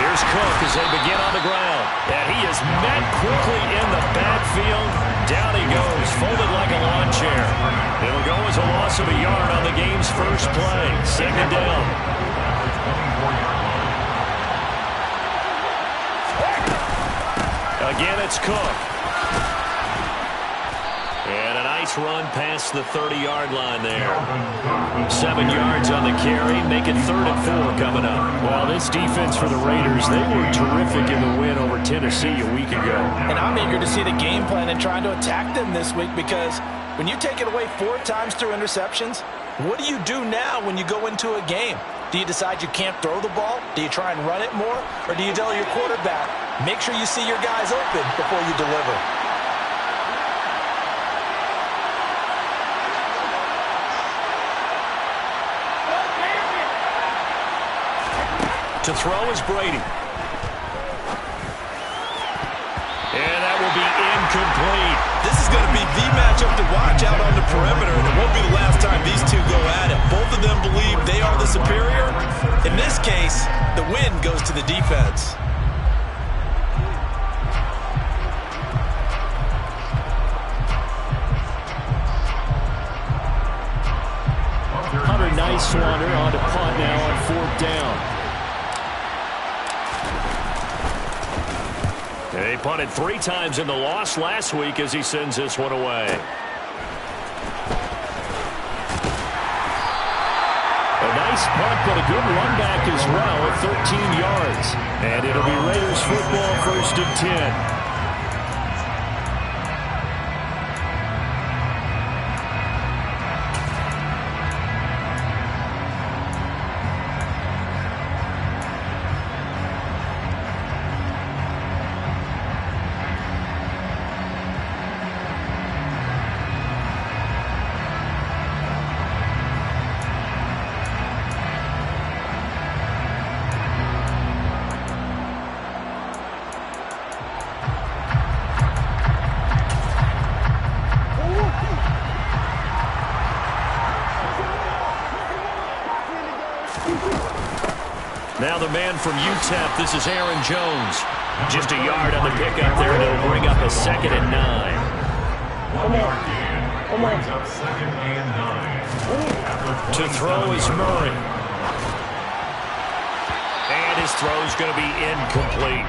Here's Cook as they begin on the ground. And he is met quickly in the backfield. Down he goes, folded like a lawn chair. It'll go as a loss of a yard on the game's first play. Second down. Again, it's Cook. And a nice run past the 30-yard line there. 7 yards on the carry. Make it 3rd and 4 coming up. Well, this defense for the Raiders, they were terrific in the win over Tennessee a week ago. And I'm eager to see the game plan and trying to attack them this week, because when you take it away 4 times through interceptions, what do you do now when you go into a game? Do you decide you can't throw the ball? Do you try and run it more? Or do you tell your quarterback, make sure you see your guys open before you deliver? To throw is Brady. And that will be incomplete. This is going to be the matchup to watch out on the perimeter, and it won't be the last time these two go at it. Both of them believe they are the superior. In this case, the win goes to the defense. Hunter Nice-Swander on to punt now on 4th down. They punted 3 times in the loss last week as he sends this one away. A nice punt, but a good run back as well at 13 yards. And it'll be Raiders football, 1st and 10. Now the man from UTEP, this is Aaron Jones. Just a yard on the pickup there, and it'll bring up a 2nd and 9. To throw is Murray. And his throw's going to be incomplete.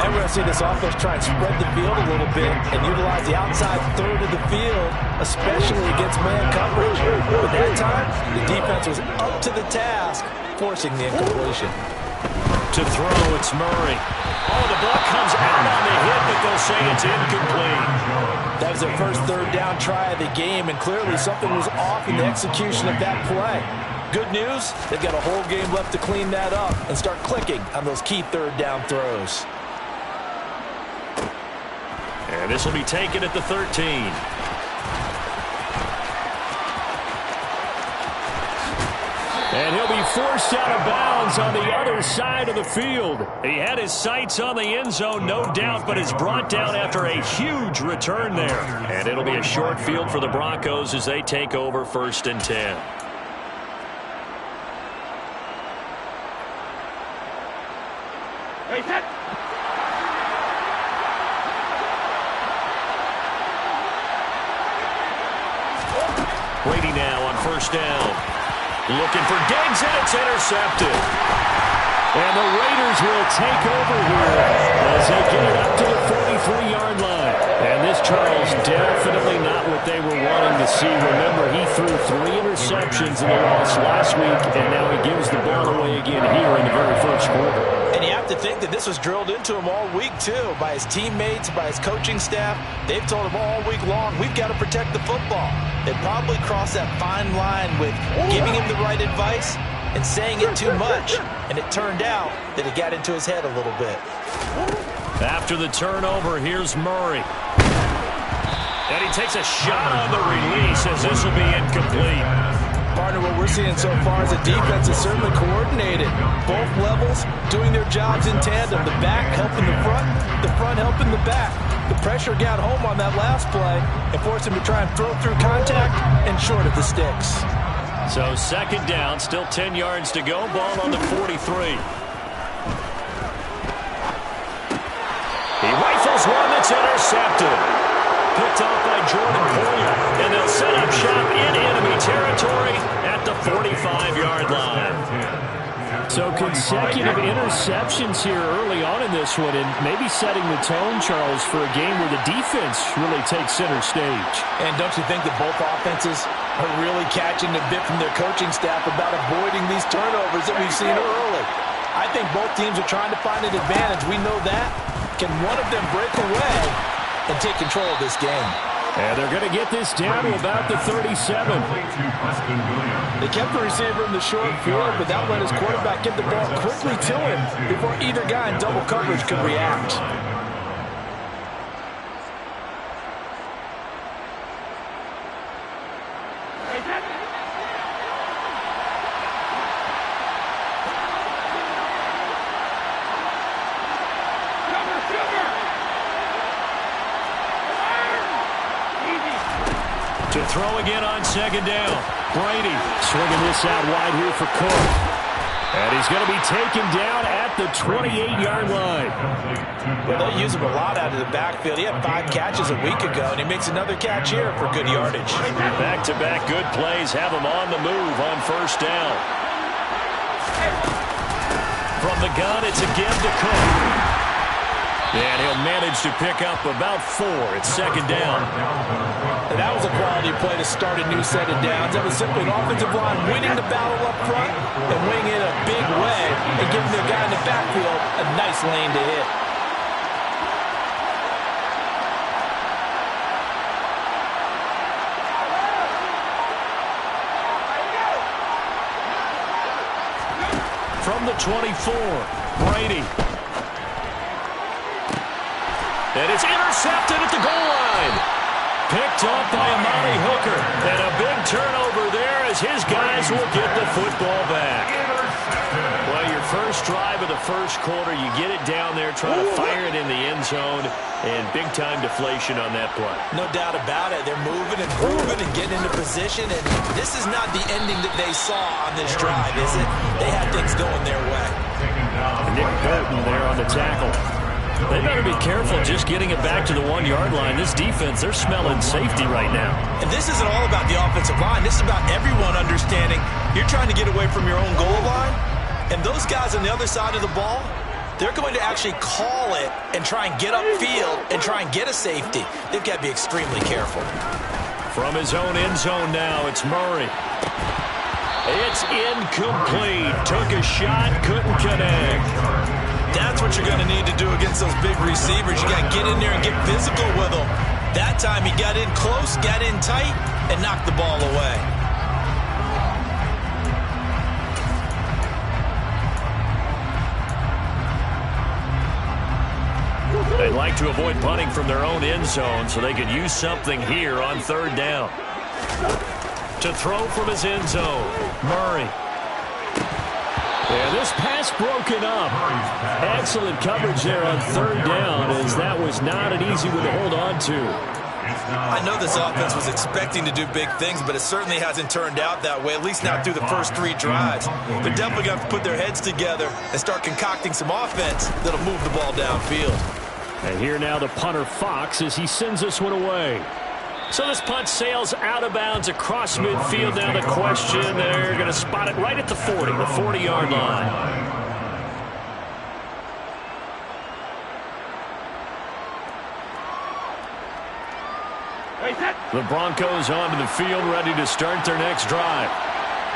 And we're going to see this offense try and spread the field a little bit and utilize the outside 3rd of the field, especially against man coverage. But that time, the defense was up to the task, forcing the incompletion. To throw, it's Murray. Oh, the ball comes out on the hit, but they'll say it's incomplete. That was their first 3rd down try of the game, and clearly something was off in the execution of that play. Good news, they've got a whole game left to clean that up and start clicking on those key 3rd down throws. And this will be taken at the 13. And he'll be forced out of bounds on the other side of the field. He had his sights on the end zone, no doubt, but is brought down after a huge return there. And it'll be a short field for the Broncos as they take over 1st and 10. Hey, set. Brady now on 1st down. Looking for Diggs, and it's intercepted. And the Raiders will take over here as they get it up to the 43-yard line. And this, Charles, definitely not what they were wanting to see. Remember, he threw 3 interceptions in the loss last week, and now he gives the ball away again here in the very first quarter. And you have to think that this was drilled into him all week, too, by his teammates, by his coaching staff. They've told him all week long, we've got to protect the football. They probably crossed that fine line with giving him the right advice and saying it too much. And it turned out that it got into his head a little bit. After the turnover, here's Murray. And he takes a shot on the release as this will be incomplete. Partner, what we're seeing so far is the defense is certainly coordinated. Both levels doing their jobs in tandem. The back helping the front helping the back. The pressure got home on that last play and forced him to try and throw through contact and short of the sticks. So 2nd down, still 10 yards to go. Ball on the 43. one that's intercepted. Picked off by Jordan Poyer, and they'll set up shop in enemy territory at the 45-yard line. So consecutive interceptions here early on in this one, and maybe setting the tone, Charles, for a game where the defense really takes center stage. And don't you think that both offenses are really catching the bit from their coaching staff about avoiding these turnovers that we've seen early? I think both teams are trying to find an advantage. We know that. Can one of them break away and take control of this game? And they're going to get this down to about the 37. They kept the receiver in the short field, but that let his quarterback get the ball quickly to him before either guy in double coverage could react. To throw again on second down. Brady swinging this out wide here for Cook. And he's going to be taken down at the 28-yard line. Well, they use him a lot out of the backfield. He had 5 catches a week ago, and he makes another catch here for good yardage. Back-to-back good plays have him on the move on first down. From the gun, it's again to Cook. And he'll manage to pick up about 4 at second down. And that was a quality play to start a new set of downs. That was simply an offensive line winning the battle up front and winning it a big way and giving their guy in the backfield a nice lane to hit. From the 24, Brady. And it's intercepted at the goal line. Picked off by Amari Hooker. And a big turnover there as his guys will get the football back. Well, your first drive of the first quarter, you get it down there, trying to fire it in the end zone, and big-time deflation on that play. No doubt about it. They're moving and grooving and getting into position, and this is not the ending that they saw on this drive, is it? They had things going their way. Nick Bolton there on the tackle. They better be careful just getting it back to the 1-yard line. This defense, they're smelling safety right now. And this isn't all about the offensive line. This is about everyone understanding you're trying to get away from your own goal line. And those guys on the other side of the ball, they're going to actually call it and try and get upfield and try and get a safety. They've got to be extremely careful. From his own end zone now, it's Murray. It's incomplete. Took a shot, couldn't connect. That's what you're going to need to do against those big receivers. You got to get in there and get physical with them. That time he got in close, got in tight, and knocked the ball away. They'd like to avoid punting from their own end zone so they could use something here on third down. To throw from his end zone, Murray. And this pass broken up. Excellent coverage there on third down, as that was not an easy one to hold on to. I know this offense was expecting to do big things, but it certainly hasn't turned out that way, at least not through the first 3 drives. They're definitely going to have to put their heads together and start concocting some offense that'll move the ball downfield. And here now the punter Fox as he sends this one away. So this punt sails out of bounds across midfield. Now the question, they're going to spot it right at the 40, the 40-yard line. The Broncos onto the field, ready to start their next drive.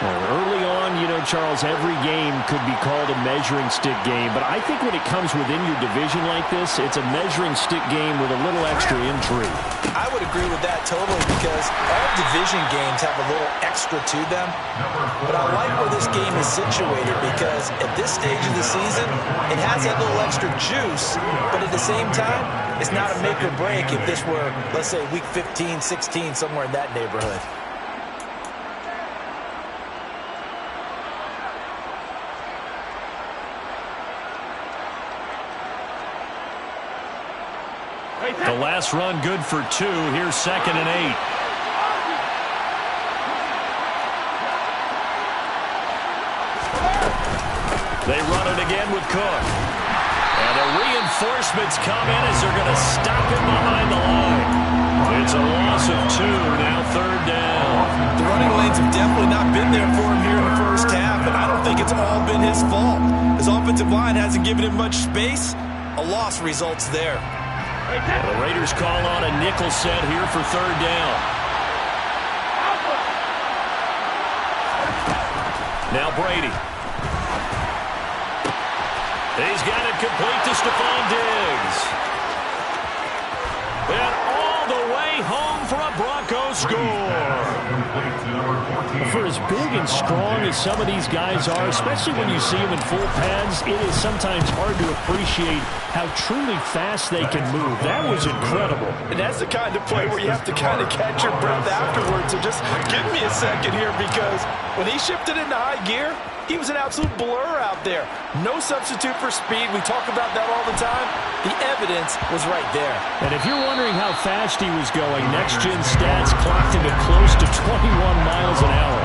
Well, early on, you know, Charles, every game could be called a measuring stick game. But I think when it comes within your division like this, it's a measuring stick game with a little extra intrigue. I would agree with that totally because all division games have a little extra to them. But I like where this game is situated because at this stage of the season, it has that little extra juice. But at the same time, it's not a make or break if this were, let's say, week 15, 16, somewhere in that neighborhood. The last run good for 2. Here's 2nd and 8. They run it again with Cook. And the reinforcements come in as they're going to stop him behind the line. It's a loss of 2, now 3rd down. The running lanes have definitely not been there for him here in the first half, and I don't think it's all been his fault. His offensive line hasn't given him much space. A loss results there. And the Raiders call on a nickel set here for 3rd down. Now Brady. He's got it complete to Stephon Diggs. And all the way home for a Broncos score. For as big and strong as some of these guys are, especially when you see them in full pads, it is sometimes hard to appreciate how truly fast they can move. That was incredible. And that's the kind of play where you have to kind of catch your breath afterwards. So just give me a second here, because when he shifted into high gear, he was an absolute blur out there. No substitute for speed. We talk about that all the time. The evidence was right there. And if you're wondering how fast he was going, next-gen stats clocked him at close to 21 miles an hour.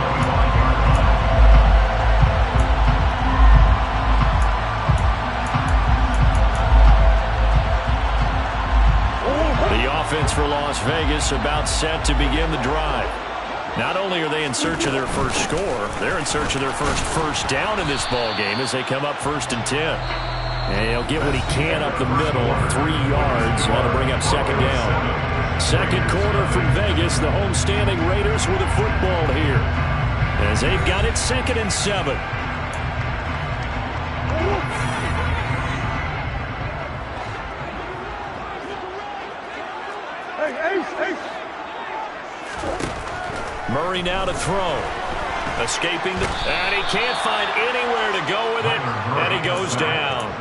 The offense for Las Vegas about set to begin the drive. Not only are they in search of their first score, they're in search of their first down in this ball game as they come up 1st and 10. And he'll get what he can up the middle, 3 yards. Want to bring up 2nd down. 2nd quarter from Vegas, the home-standing Raiders with a football here, as they've got it 2nd and 7. Murray now to throw. Escaping and he can't find anywhere to go with it, and he goes down.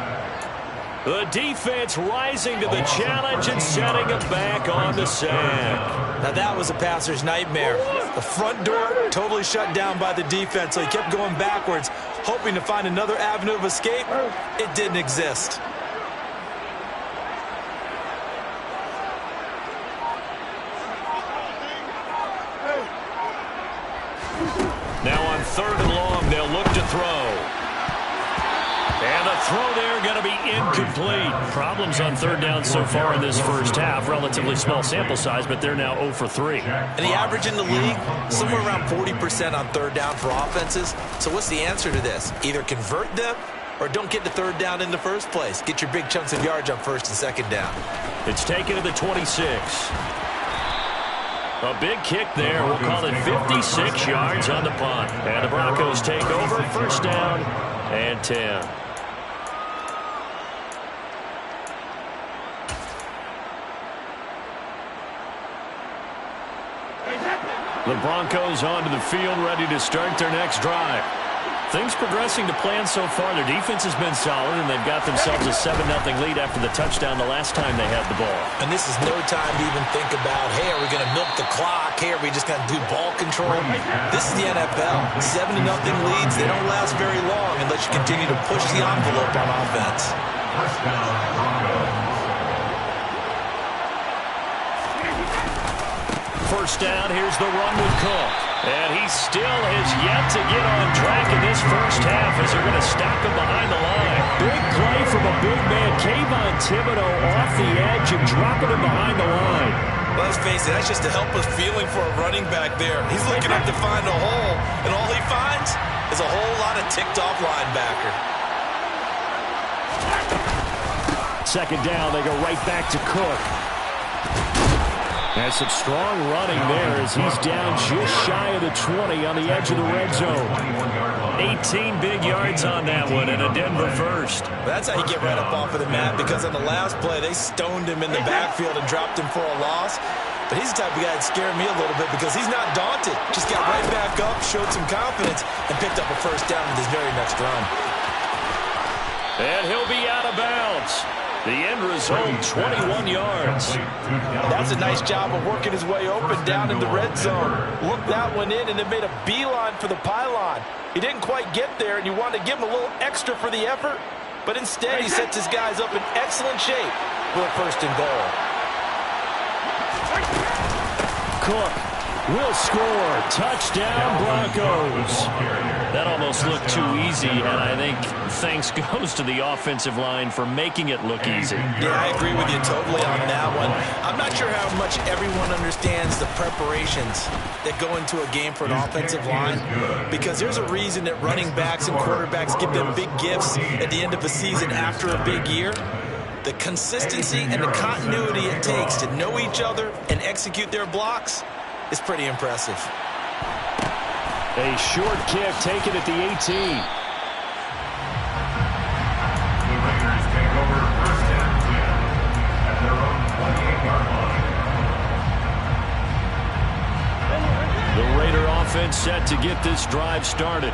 The defense rising to the challenge and setting him back on the sack. Now that was a passer's nightmare. The front door totally shut down by the defense, so he kept going backwards, hoping to find another avenue of escape. It didn't exist. Now on 3rd and long, they'll look to throw. And the throw there going to be incomplete. Problems on 3rd down so far in this first half. Relatively small sample size, but they're now 0 for 3. And the average in the league, somewhere around 40% on 3rd down for offenses. So what's the answer to this? Either convert them or don't get to 3rd down in the first place. Get your big chunks of yards on 1st and 2nd down. It's taken to the 26. A big kick there. We'll call it 56 yards on the punt. And the Broncos take over, 1st down and 10. The Broncos onto the field, ready to start their next drive. Things progressing to plan so far. Their defense has been solid, and they've got themselves a 7-0 lead after the touchdown the last time they had the ball. And this is no time to even think about, hey, are we going to milk the clock? Hey, are we just going to do ball control? This is the NFL. 7-0 leads, they don't last very long unless you continue to push the envelope on offense. First down, here's the run with Cook. And he still has yet to get on track in this first half as they're going to stop him behind the line. Big play from a big man. Kayvon Thibodeau off the edge and dropping him behind the line. Well, let's face it, that's just a helpless feeling for a running back there. He's looking up to find a hole, and all he finds is a whole lot of ticked-off linebacker. 2nd down, they go right back to Cook. That's some strong running there as he's down just shy of the 20 on the edge of the red zone. 18 big yards on that one and a Denver first. That's how you get right up off of the mat, because on the last play, they stoned him in the backfield and dropped him for a loss. But he's the type of guy that scared me a little bit because he's not daunted. Just got right back up, showed some confidence, and picked up a 1st down with his very next run. And he'll be out of bounds. The end result, 21 yards. That's a nice job of working his way open down in the red zone. Looked that one in and then made a beeline for the pylon. He didn't quite get there, and you wanted to give him a little extra for the effort, but instead he sets his guys up in excellent shape for a 1st and goal. Cook will score. Touchdown, Broncos. That almost looked too easy, and I think thanks goes to the offensive line for making it look easy. Yeah, I agree with you totally on that one. I'm not sure how much everyone understands the preparations that go into a game for an offensive line, because there's a reason that running backs and quarterbacks give them big gifts at the end of a season after a big year. The consistency and the continuity it takes to know each other and execute their blocks is pretty impressive. A short kick taken at the 18. The Raiders take over first and 10 at their own 28-yard line. The Raider offense set to get this drive started.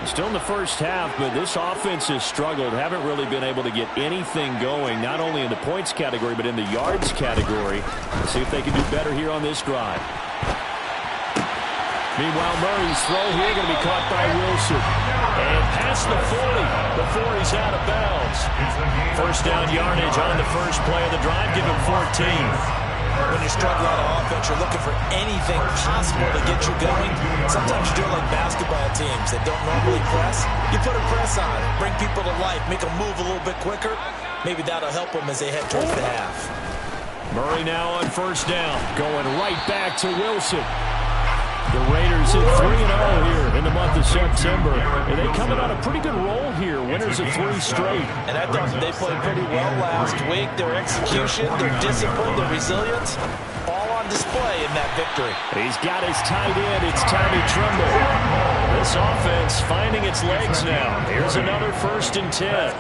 Still in the first half, but this offense has struggled. Haven't really been able to get anything going, not only in the points category, but in the yards category. Let's see if they can do better here on this drive. Meanwhile, Murray's throw here going to be caught by Wilson. And past the 40 before he's out of bounds. First down yardage on the first play of the drive. Give him 14. When you struggle out of offense, you're looking for anything possible to get you going. Sometimes you do it like basketball teams that don't normally press. You put a press on it, bring people to life, make them move a little bit quicker. Maybe that'll help them as they head towards the half. Murray now on first down, going right back to Wilson. The Raiders hit 3-0 here in the month of September. And they coming on a pretty good roll here. Winners of 3 straight. And I thought they played pretty well last week. Their execution, their discipline, their resilience, all on display in that victory. He's got his tight end. It's Tommy Tremble. This offense finding its legs now. Here's another 1st and 10.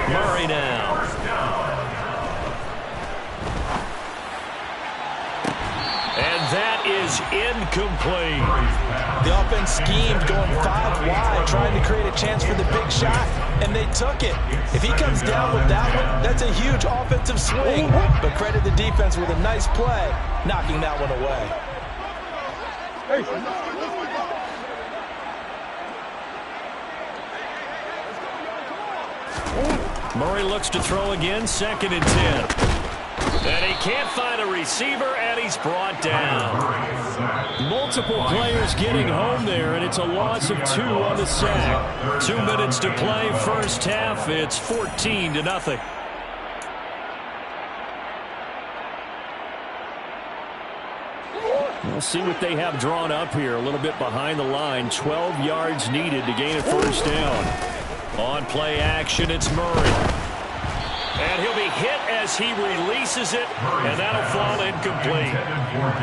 Murray now. And that is incomplete. The offense schemed going 5 wide, trying to create a chance for the big shot, and they took it. If he comes down with that one, that's a huge offensive swing. But credit the defense with a nice play, knocking that one away. Murray looks to throw again, 2nd and 10. And he can't find a receiver, and he's brought down. Multiple players getting home there, and it's a loss of 2 on the sack. 2 minutes to play, first half. It's 14-0. We'll see what they have drawn up here. A little bit behind the line. 12 yards needed to gain a first down. On play action, it's Murray. And he'll be hit as he releases it, and that'll fall incomplete.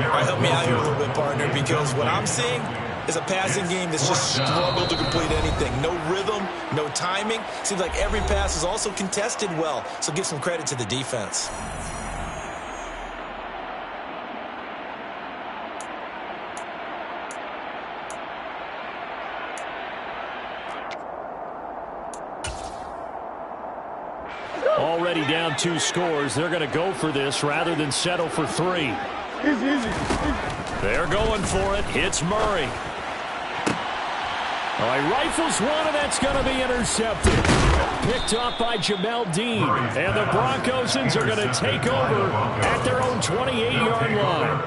All right, help me out here a little bit, partner, because what I'm seeing is a passing game that's just struggled to complete anything. No rhythm, no timing. Seems like every pass is also contested well, so give some credit to the defense. Already down 2 scores. They're going to go for this rather than settle for 3. They're going for it. It's Murray. All right, rifles one, and that's going to be intercepted. Picked off by Jamel Dean. And the Broncosans are going to take over at their own 28-yard line.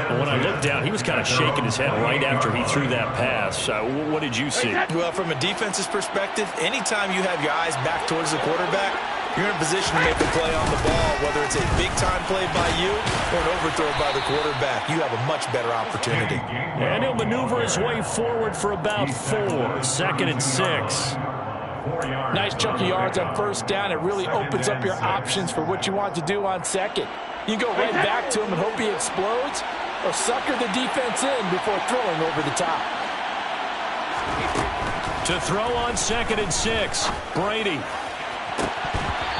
And when I looked down, he was kind of shaking his head right after he threw that pass. What did you see? Well, from a defense's perspective, anytime you have your eyes back towards the quarterback, you're in a position to make a play on the ball, whether it's a big-time play by you or an overthrow by the quarterback. You have a much better opportunity. And he'll maneuver his way forward for about 4. 2nd and 6. Nice chunk of yards on first down. It really opens up your options for what you want to do on second. You go right back to him and hope he explodes, or sucker the defense in before throwing over the top. To throw on 2nd and 6, Brady.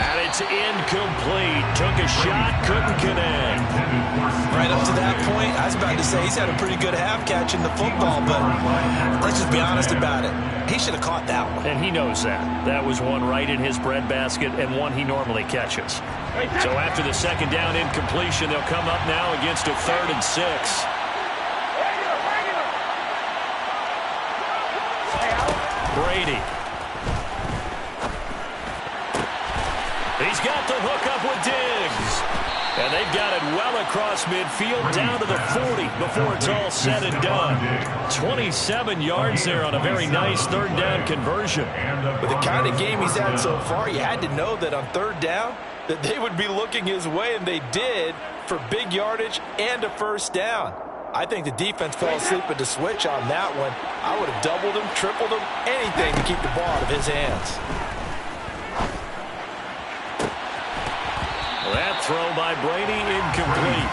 And it's incomplete. Took a shot, couldn't connect. Right up to that point, I was about to say he's had a pretty good half catching the football, but let's just be honest about it. He should have caught that one. And he knows that. That was one right in his breadbasket and one he normally catches. So after the 2nd down incompletion, they'll come up now against a 3rd and 6. Brady. He's got the hook up with Diggs. And they've got it well across midfield down to the 40 before it's all said and done. 27 yards there on a very nice third down conversion. With the kind of game he's had so far, you had to know that on third down that they would be looking his way, and they did, for big yardage and a first down. I think the defense fell asleep at the switch on that one. I would have doubled him, tripled him, anything to keep the ball out of his hands. That throw by Brady, incomplete.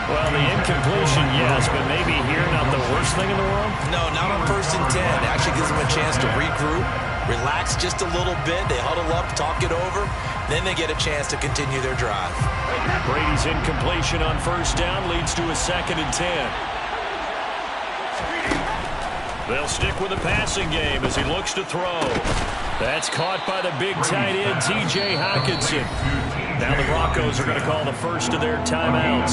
Well, the incompletion, yes, but maybe here not the worst thing in the world? No, not on 1st and 10. It actually gives them a chance to regroup, relax just a little bit. They huddle up, talk it over. Then they get a chance to continue their drive. Brady's incompletion on first down leads to a 2nd and 10. They'll stick with the passing game as he looks to throw. That's caught by the big tight end, T.J. Hockenson. Now the Broncos are going to call the first of their timeouts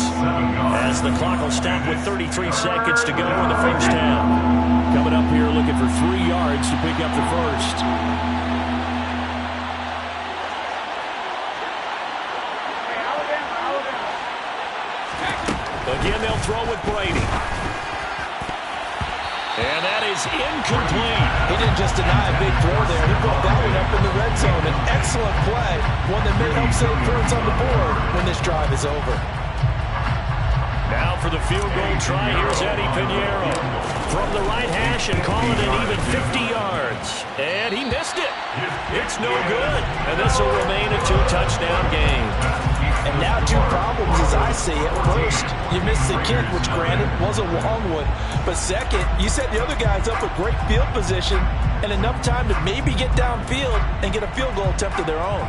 as the clock will stop with 33 seconds to go in the first half. Coming up here looking for 3 yards to pick up the first. Again, they'll throw with Brady. And that is incomplete. He didn't just deny a big throw there. He brought that one up in the red zone. An excellent play. One that may help save points on the board when this drive is over. Now for the field goal try, here's Eddie Pinheiro. From the right hash and calling it even 50 yards. And he missed it. It's no good. And this will remain a 2-touchdown game. And now 2 problems as I see it. First, you missed the kick, which granted was a long one. But second, you set the other guys up with great field position and enough time to maybe get downfield and get a field goal attempt of their own.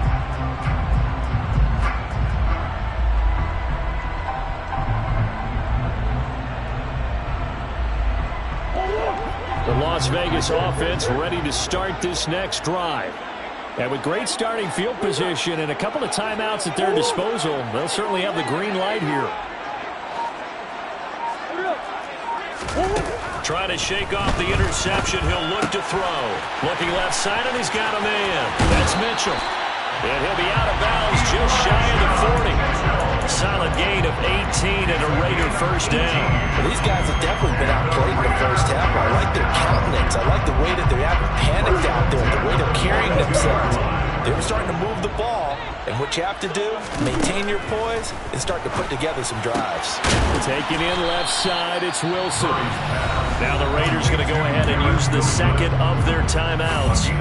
The Las Vegas offense ready to start this next drive. And with great starting field position and a couple of timeouts at their disposal, they'll certainly have the green light here. Trying to shake off the interception. He'll look to throw. Looking left side, and he's got a man. That's Mitchell. And he'll be out of bounds just shy of the 40. Solid gain of 18 and a Raider first down. Well, these guys have definitely been outplayed in the first half. I like their countenance. I like the way that they haven't panicked out there, the way they're carrying themselves. They were starting to move the ball, and what you have to do, maintain your poise and start to put together some drives. Taking in left side, it's Wilson. Now the Raiders going to go ahead and use the second of their timeouts,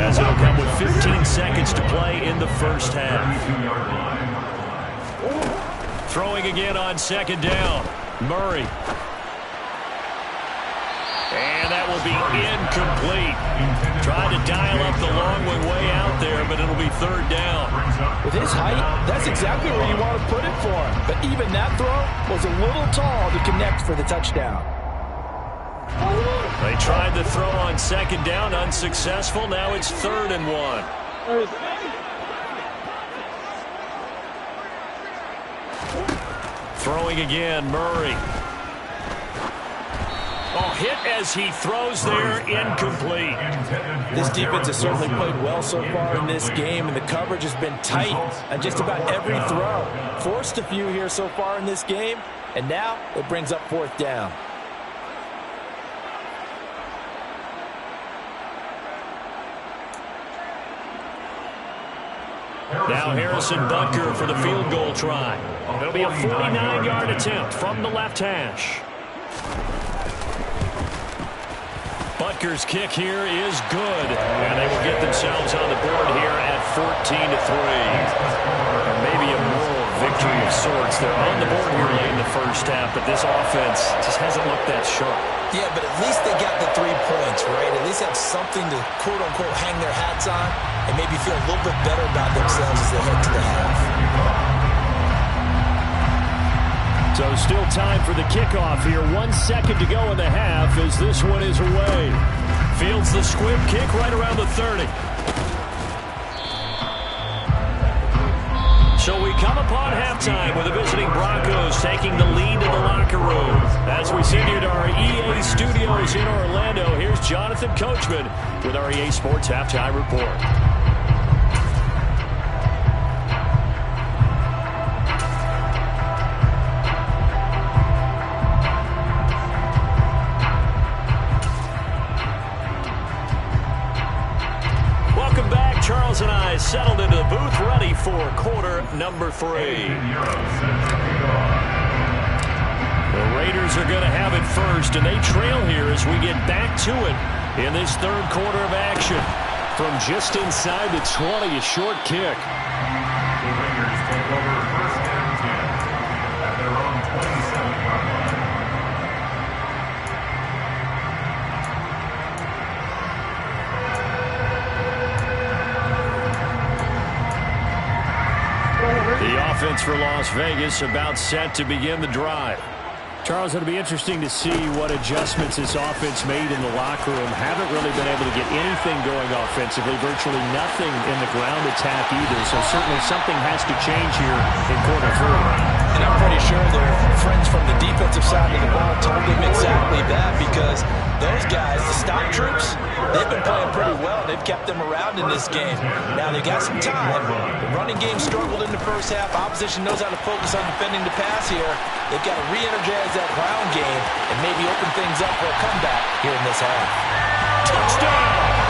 as it'll come with 15 seconds to play in the first half. Throwing again on second down, Murray. And that will be incomplete. Trying to dial up the long one way out there, but it'll be third down. With his height, that's exactly where you want to put it for him. But even that throw was a little tall to connect for the touchdown. They tried the throw on second down, unsuccessful. Now it's 3rd and 1. Throwing again, Murray. Oh, hit as he throws there, incomplete. This defense has certainly played well so far in this game, and the coverage has been tight on just about every throw. Forced a few here so far in this game, and now it brings up 4th down. Now Harrison Butker for the field goal try. It'll be a 49-yard attempt from the left hash. Butker's kick here is good, and they will get themselves on the board here at 14-3. And maybe a moral victory of sorts. They're on the board here late in the first half, but this offense just hasn't looked that sharp. Yeah, but at least they got the 3 points, right? At least have something to, quote-unquote, hang their hats on and maybe feel a little bit better about themselves as they head to the half. So still time for the kickoff here. 1 second to go in the half as this one is away. Fields the squib kick right around the 30. So we come upon halftime with the visiting Broncos taking the lead in the locker room. As we send you to our EA studios in Orlando, here's Jonathan Coachman with our EA Sports Halftime Report. settled into the booth, ready for quarter number 3. The Raiders are going to have it first, and they trail here as we get back to it in this third quarter of action. From just inside the 20, a short kick. The Raiders take over first and 10 at their own 27-yard line. The offense for Las Vegas about set to begin the drive. Charles, it'll be interesting to see what adjustments this offense made in the locker room. Haven't really been able to get anything going offensively, virtually nothing in the ground attack either. So certainly something has to change here in quarter 3. And I'm pretty sure their friends from the defensive side of the ball told them exactly that, because those guys, the stop troops, they've been playing pretty well. They've kept them around in this game. Now they got some time. The running game struggled in the first half. Opposition knows how to focus on defending the pass here. They've got to re-energize that ground game and maybe open things up for a comeback here in this half. Touchdown!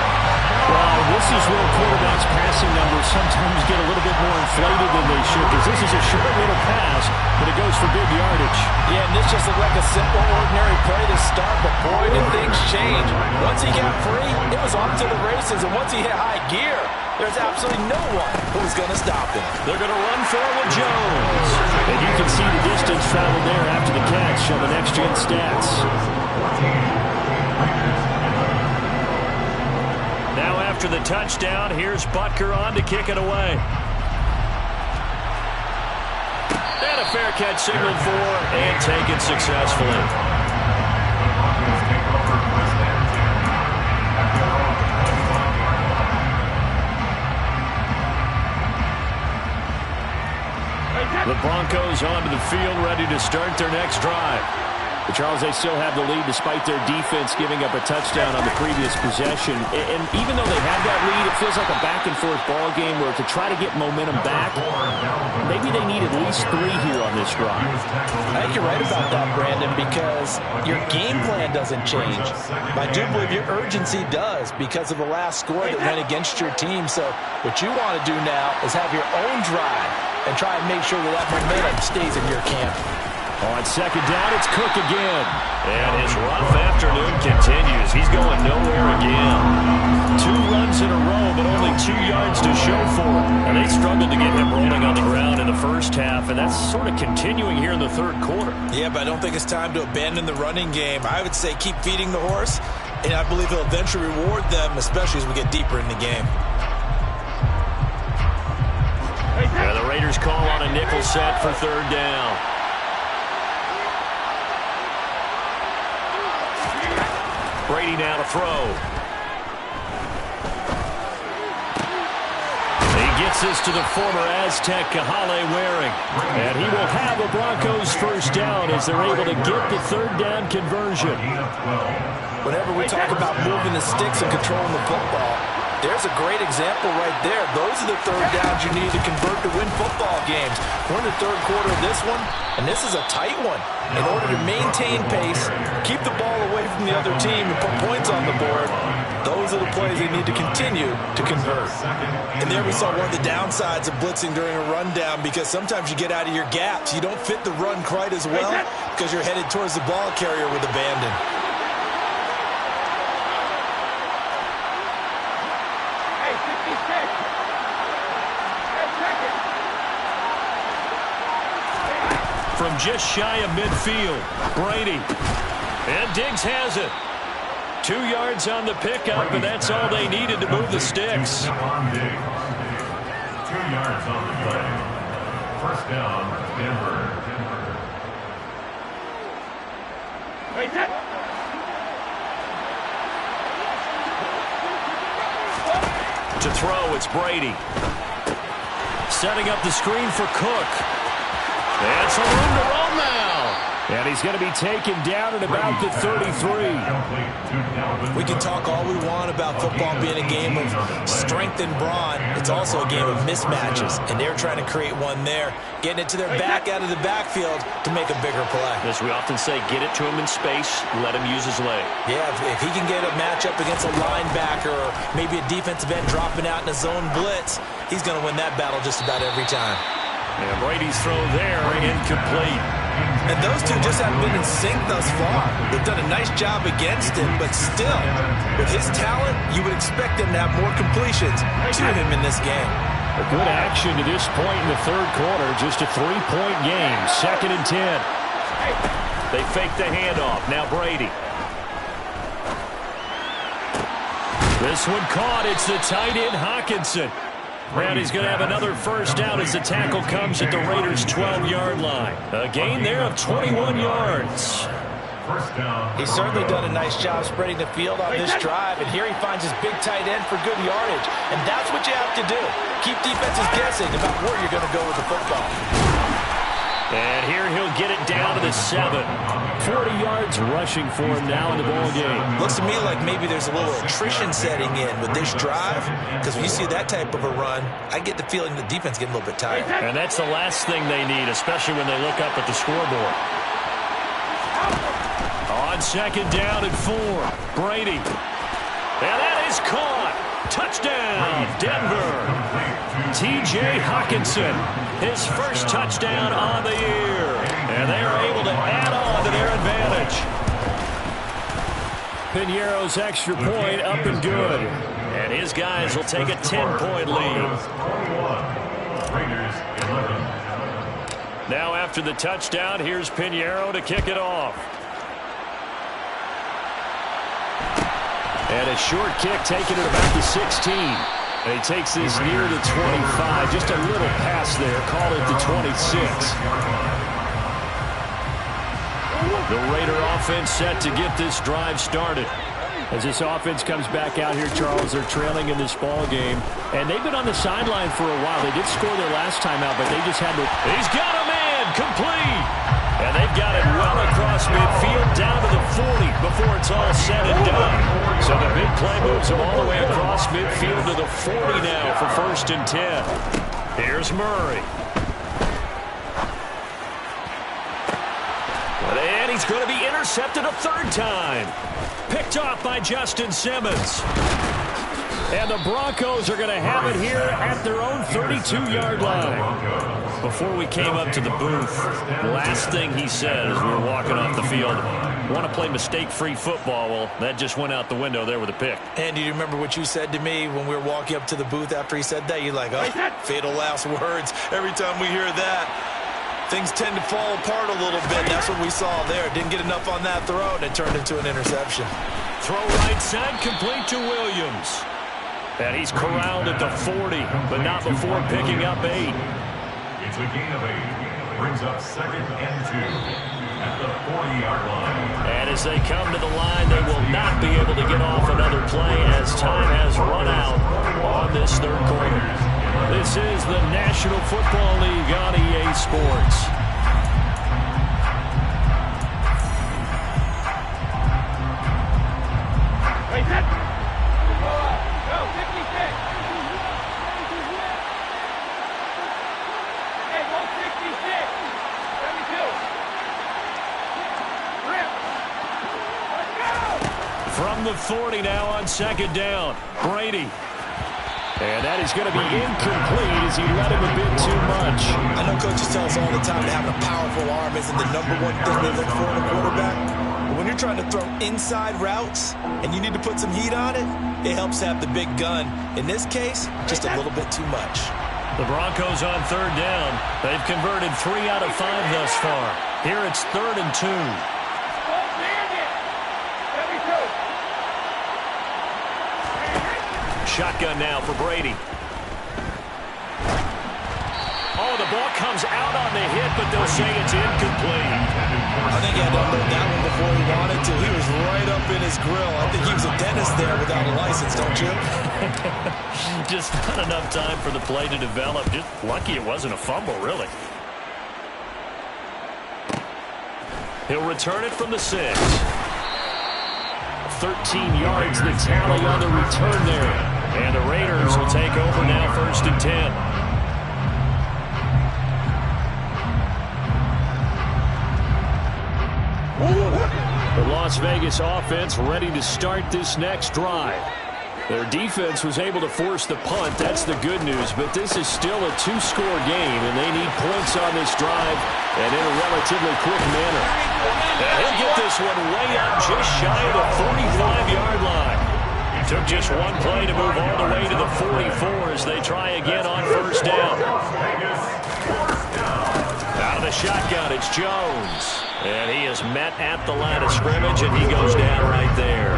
Well, this is where quarterbacks' passing numbers sometimes get a little bit more inflated than they should, because this is a short little pass, but it goes for big yardage. Yeah, and this just looked like a simple, ordinary play to start, but boy, did things change. Once he got free, it was off to the races, and once he hit high gear, there's absolutely no one who was going to stop him. They're going to run for it with Jones. And you can see the distance traveled there after the catch on the next-gen stats. Now after the touchdown, here's Butker on to kick it away. And a fair catch signaled for and taken successfully. The Broncos onto the field, ready to start their next drive. But Charles, they still have the lead despite their defense giving up a touchdown on the previous possession. And even though they have that lead, it feels like a back-and-forth ball game where to try to get momentum back, maybe they need at least 3 here on this drive. I think you're right about that, Brandon, because your game plan doesn't change. I do believe your urgency does because of the last score that went against your team. So what you want to do now is have your own drive and try and make sure that momentum stays in your camp. On second down, it's Cook again. And his rough afternoon continues. He's going nowhere again. 2 runs in a row, but only 2 yards to show for it. And they struggled to get him rolling on the ground in the first half, and that's sort of continuing here in the third quarter. Yeah, but I don't think it's time to abandon the running game. I would say keep feeding the horse, and I believe he'll eventually reward them, especially as we get deeper in the game. Yeah, the Raiders call on a nickel set for third down. Brady now to throw. He gets this to the former Aztec, Kahale Waring. And he will have a Broncos first down as they're able to get the third down conversion. Whenever we talk about moving the sticks and controlling the football, there's a great example right there. Those are the third downs you need to convert to win football games. We're in the third quarter of this one, and this is a tight one. In order to maintain pace, keep the ball away from the other team, and put points on the board, those are the plays they need to continue to convert. And there we saw one of the downsides of blitzing during a rundown, because sometimes you get out of your gaps. You don't fit the run quite as well because you're headed towards the ball carrier with abandon. From just shy of midfield, Brady. And Diggs has it. 2 yards on the pickup, and that's all they needed to move the sticks. 2 yards on the play. First down, Denver. To throw, it's Brady. Setting up the screen for Cook. And some room to roll now. And he's going to be taken down at about the 33. We can talk all we want about football being a game of strength and brawn. It's also a game of mismatches, and they're trying to create one there, getting it to their back out of the backfield to make a bigger play. As we often say, get it to him in space, let him use his leg. Yeah, if he can get a matchup against a linebacker or maybe a defensive end dropping out in a zone blitz, he's going to win that battle just about every time. And Brady's throw there, incomplete. And those two just haven't been in sync thus far. They've done a nice job against him, but still, with his talent, you would expect them to have more completions to him in this game. A good action to this point in the third quarter. Just a 3-point game. 2nd and 10. They fake the handoff. Now Brady. This one caught. It's the tight end, Hawkinson. And he's going to have another first down as the tackle comes at the Raiders' 12-yard line. A gain there of 21 yards. He's certainly done a nice job spreading the field on this drive, and here he finds his big tight end for good yardage. And that's what you have to do. Keep defenses guessing about where you're going to go with the football. And here he'll get it down to the 7. 40 yards rushing for him now in the ball game. Looks to me like maybe there's a little attrition setting in with this drive, because when you see that type of a run, I get the feeling the defense getting a little bit tired. And that's the last thing they need, especially when they look up at the scoreboard. On 2nd down and 4, Brady. And that is caught. Touchdown, Denver. T.J. Hawkinson, his first touchdown on the year. And they are able to add on to their advantage. Piñeiro's extra point up and good. And his guys will take a 10-point lead. Now after the touchdown, here's Piñeiro to kick it off. And a short kick taken at about the 16. And he takes this near the 25. Just a little pass there. Call it the 26. The Raider offense set to get this drive started. As this offense comes back out here, Charles, they're trailing in this ball game. And they've been on the sideline for a while. They did score their last time out, but they just had to... He's got a man! Complete! And they've got it well across midfield down to the 40 before it's all said and done. So the big play moves them all the way across midfield to the 40 now for 1st and 10. Here's Murray. And he's going to be intercepted a 3rd time. Picked off by Justin Simmons. And the Broncos are going to have it here at their own 32-yard line. Before we came up to the booth, last thing he said as we were walking off the field, want to play mistake-free football. Well, that just went out the window there with a pick. And do you remember what you said to me when we were walking up to the booth after he said that? You're like, oh, fatal last words. Every time we hear that, things tend to fall apart a little bit. That's what we saw there. Didn't get enough on that throw, and it turned into an interception. Throw right side, complete to Williams. And he's corralled at the 40, but not before picking up 8. It's a gain of 8. Brings up 2nd and 2 at the 40-yard line. And as they come to the line, they will not be able to get off another play as time has run out on this 3rd quarter. This is the National Football League on EA Sports. From the 40 now on 2nd down, Brady. And that is going to be incomplete as he let him a bit too much. I know coaches tell us all the time that having a powerful arm isn't the #1 thing they look for in a quarterback. But when you're trying to throw inside routes and you need to put some heat on it, it helps have the big gun. In this case, just a little bit too much. The Broncos on 3rd down. They've converted 3 out of 5 thus far. Here it's 3rd and 2. Shotgun now for Brady. Oh, the ball comes out on the hit, but they'll say it's incomplete. I think he had to unload that one before he wanted to. He was right up in his grill. I think he was a dentist there without a license, don't you? Just not enough time for the play to develop. Just lucky it wasn't a fumble, really. He'll return it from the 6. 13 yards the tally on the return there. And the Raiders will take over now, 1st and 10. The Las Vegas offense ready to start this next drive. Their defense was able to force the punt. That's the good news. But this is still a 2-score game, and they need points on this drive and in a relatively quick manner. And he'll get this one way up just shy of the 45-yard line. Took just one play to move all the way to the 44 as they try again on 1st down. Out of the shotgun, it's Jones. And he is met at the line of scrimmage, and he goes down right there.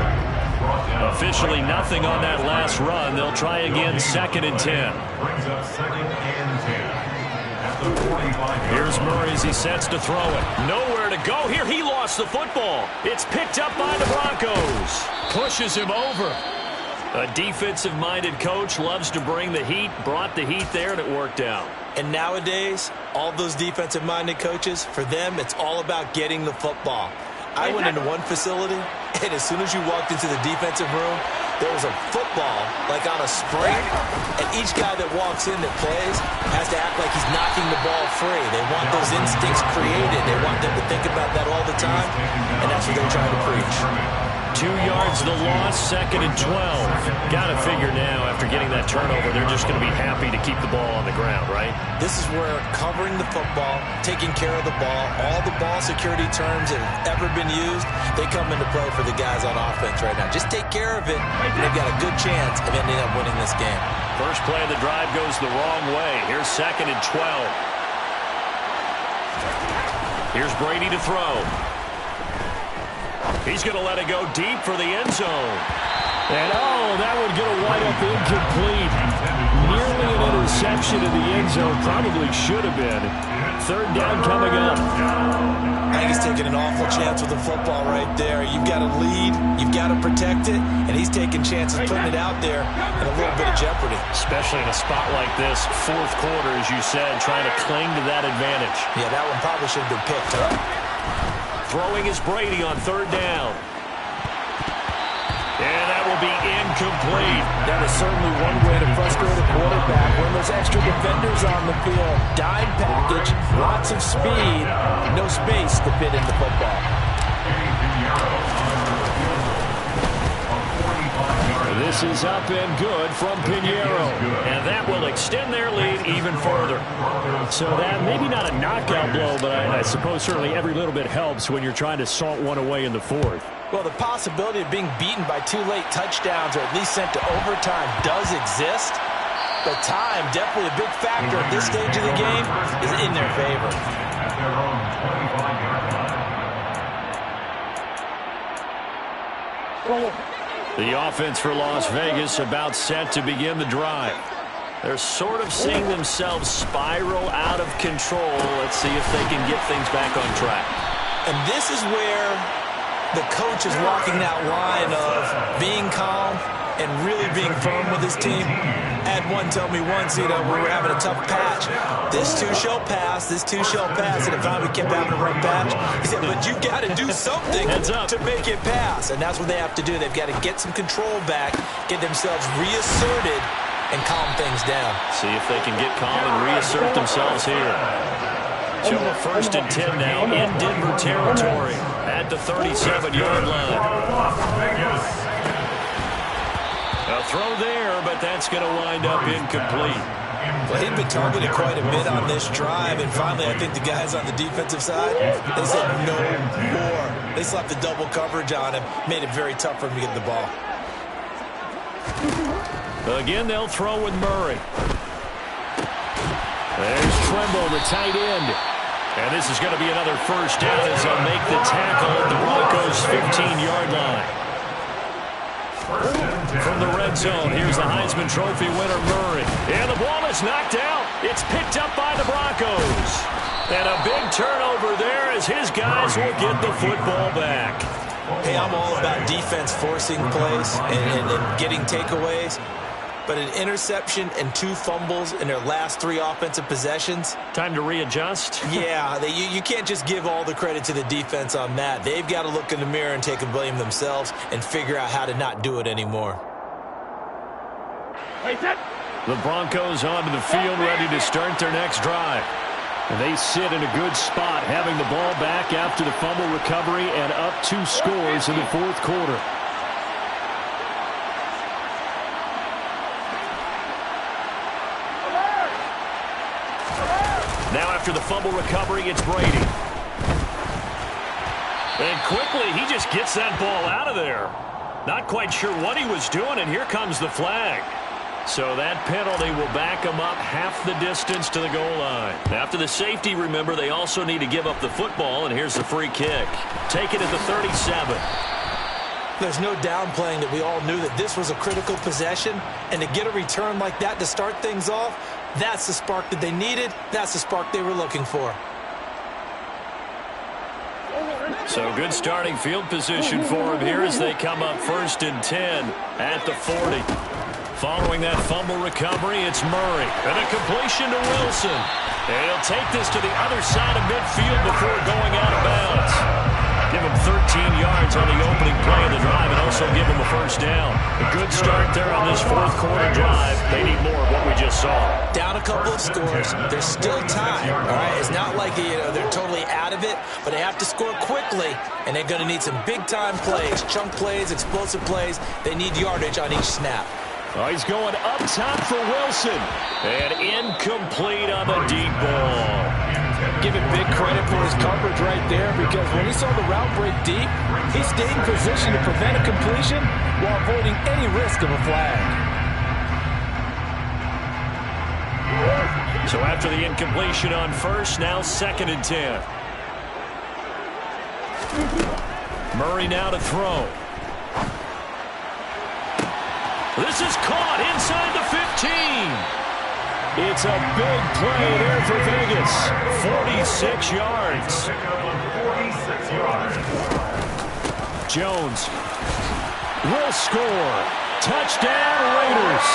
Officially nothing on that last run. They'll try again, 2nd and 10. Brings up 2nd and 10. At the 45. Here's Murray as he sets to throw it. Nowhere to go here. He lost the football. It's picked up by the Broncos. Pushes him over. A defensive-minded coach loves to bring the heat. Brought the heat there, and it worked out. And nowadays, all those defensive-minded coaches, for them, it's all about getting the football. I went into one facility, and as soon as you walked into the defensive room, there was a football, like on a spring, and each guy that walks in that plays has to act like he's knocking the ball free. They want those instincts created. They want them to think about that all the time, and that's what they're trying to preach. 2 yards the loss, 2nd and 12. Got to figure now, after getting that turnover, they're just going to be happy to keep the ball on the ground, right? This is where covering the football, taking care of the ball, all the ball security terms that have ever been used, they come into play for the guys on offense right now. Just take care of it, and they've got a good chance of ending up winning this game. First play of the drive goes the wrong way. Here's 2nd and 12. Here's Brady to throw. He's going to let it go deep for the end zone. And, that one going to wind up incomplete. Nearly an interception in the end zone. Probably should have been. 3rd down coming up. I think he's taking an awful chance with the football right there. You've got to lead. You've got to protect it. And he's taking chances, putting it out there in a little bit of jeopardy. Especially in a spot like this, 4th quarter, as you said, trying to cling to that advantage. Yeah, that one probably should have been picked up. Throwing is Brady on 3rd down. And that will be incomplete. That is certainly one way to frustrate a quarterback when there's extra defenders on the field. Dime package, lots of speed, no space to fit in the football. This is up and good from Pinheiro. And that will extend their lead even further. So that maybe not a knockout blow, but I suppose certainly every little bit helps when you're trying to salt one away in the 4th. Well, the possibility of being beaten by 2 late touchdowns or at least sent to overtime does exist. But time, definitely a big factor at this stage of the game, is in their favor. At their own 25-yard line. The offense for Las Vegas about set to begin the drive. They're sort of seeing themselves spiral out of control. Let's see if they can get things back on track. And this is where the coach is walking that line of being calm and really being firm with his team. I had one tell me once, we were having a tough patch. This too shall pass, this too shall pass. And if we kept having a rough patch, he said, but you've got to do something to make it pass. And that's what they have to do. They've got to get some control back, get themselves reasserted, and calm things down. See if they can get calm and reassert themselves here. So 1st and 10 now in Denver territory at the 37-yard line. A throw there, but that's going to wind up incomplete. Well, he'd been targeted quite a bit on this drive, and finally I think the guys on the defensive side, they said no more. They slapped the double coverage on him, made it very tough for him to get the ball. Again, they'll throw with Murray. There's Tremble, the tight end. And this is going to be another 1st down as they'll make the tackle at the Broncos' 15-yard line. From the red zone, here's the Heisman Trophy winner, Murray. And the ball is knocked out. It's picked up by the Broncos. And a big turnover there as his guys will get the football back. Hey, I'm all about defense forcing plays and getting takeaways. but an interception and 2 fumbles in their last 3 offensive possessions. Time to readjust? Yeah, you can't just give all the credit to the defense on that. They've got to look in the mirror and take a blame themselves and figure out how to not do it anymore. The Broncos onto the field, ready to start their next drive. And they sit in a good spot, having the ball back after the fumble recovery and up 2 scores in the 4th quarter. Now after the fumble recovery, it's Brady. And quickly, he just gets that ball out of there. Not quite sure what he was doing, and here comes the flag. So that penalty will back him up half the distance to the goal line. After the safety, remember, they also need to give up the football, and here's the free kick. Take it at the 37. There's no downplaying that we all knew that this was a critical possession, and to get a return like that to start things off, that's the spark that they needed. That's the spark they were looking for. So good starting field position for him here as they come up 1st and 10 at the 40. Following that fumble recovery, it's Murray. And a completion to Wilson. And he'll take this to the other side of midfield before going out of bounds. Give him 13 yards on the opening play of the drive and also give him a 1st down. A good start there on this 4th quarter drive. They need more of what we just saw. Down a couple of scores. There's still time, all right? It's not like, they're totally out of it, but they have to score quickly, and they're going to need some big-time plays, chunk plays, explosive plays. They need yardage on each snap. Oh, he's going up top for Wilson. And incomplete on the deep ball. Give him big credit for his coverage right there, because when he saw the route break deep, he stayed in position to prevent a completion while avoiding any risk of a flag. So after the incompletion on 1st, now 2nd and 10. Murray now to throw. This is caught inside the 15. It's a big play there for Vegas. 46 yards. Jones will score. Touchdown, Raiders.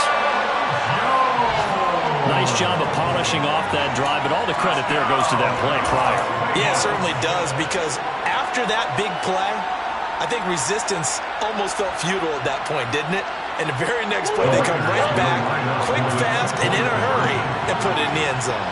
Nice job of polishing off that drive, but all the credit there goes to that play prior. Yeah, it certainly does, because after that big play, I think resistance almost felt futile at that point, didn't it? And the very next play, they come right back, quick, fast, and in a hurry, and put it in the end zone.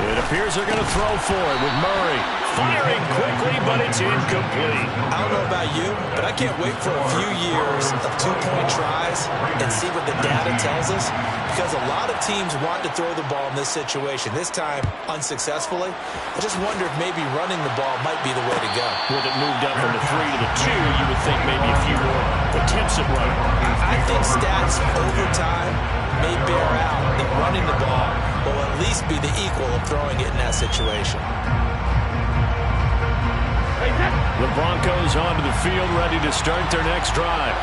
It appears they're going to throw for it with Murray. Firing quickly, but it's incomplete. I don't know about you, but I can't wait for a few years of 2-point tries and see what the data tells us, because a lot of teams want to throw the ball in this situation. This time, unsuccessfully. I just wonder if maybe running the ball might be the way to go. With it moved up from the 3 to the 2, you would think maybe a few more attempts at running. I think stats over time may bear out that running the ball will at least be the equal of throwing it in that situation. The Broncos onto the field, ready to start their next drive.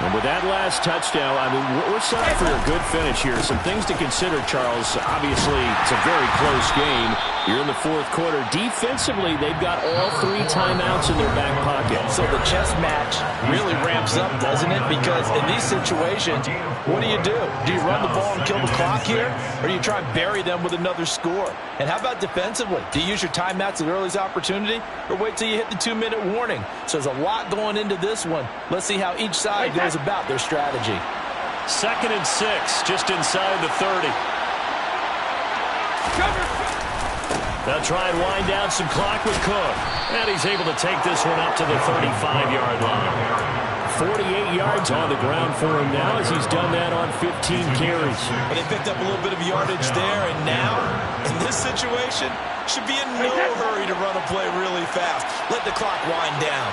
And with that last touchdown, I mean, we're set up for a good finish here. Some things to consider, Charles. Obviously, it's a very close game. You're in the 4th quarter. Defensively, they've got all 3 timeouts in their back pocket. So the chess match really ramps up, doesn't it? Because in these situations, what do? Do you run the ball and kill the clock here? Or do you try and bury them with another score? And how about defensively? Do you use your timeouts at earliest opportunity? Or wait till you hit the 2-minute warning? So there's a lot going into this one. Let's see how each side goes about their strategy. 2nd and 6, just inside the 30. They'll try and wind down some clock with Cook. And he's able to take this one up to the 35-yard line. 48 yards on the ground for him now, as he's done that on 15 carries. But they picked up a little bit of yardage there, and now, in this situation, should be in no hurry to run a play really fast. Let the clock wind down.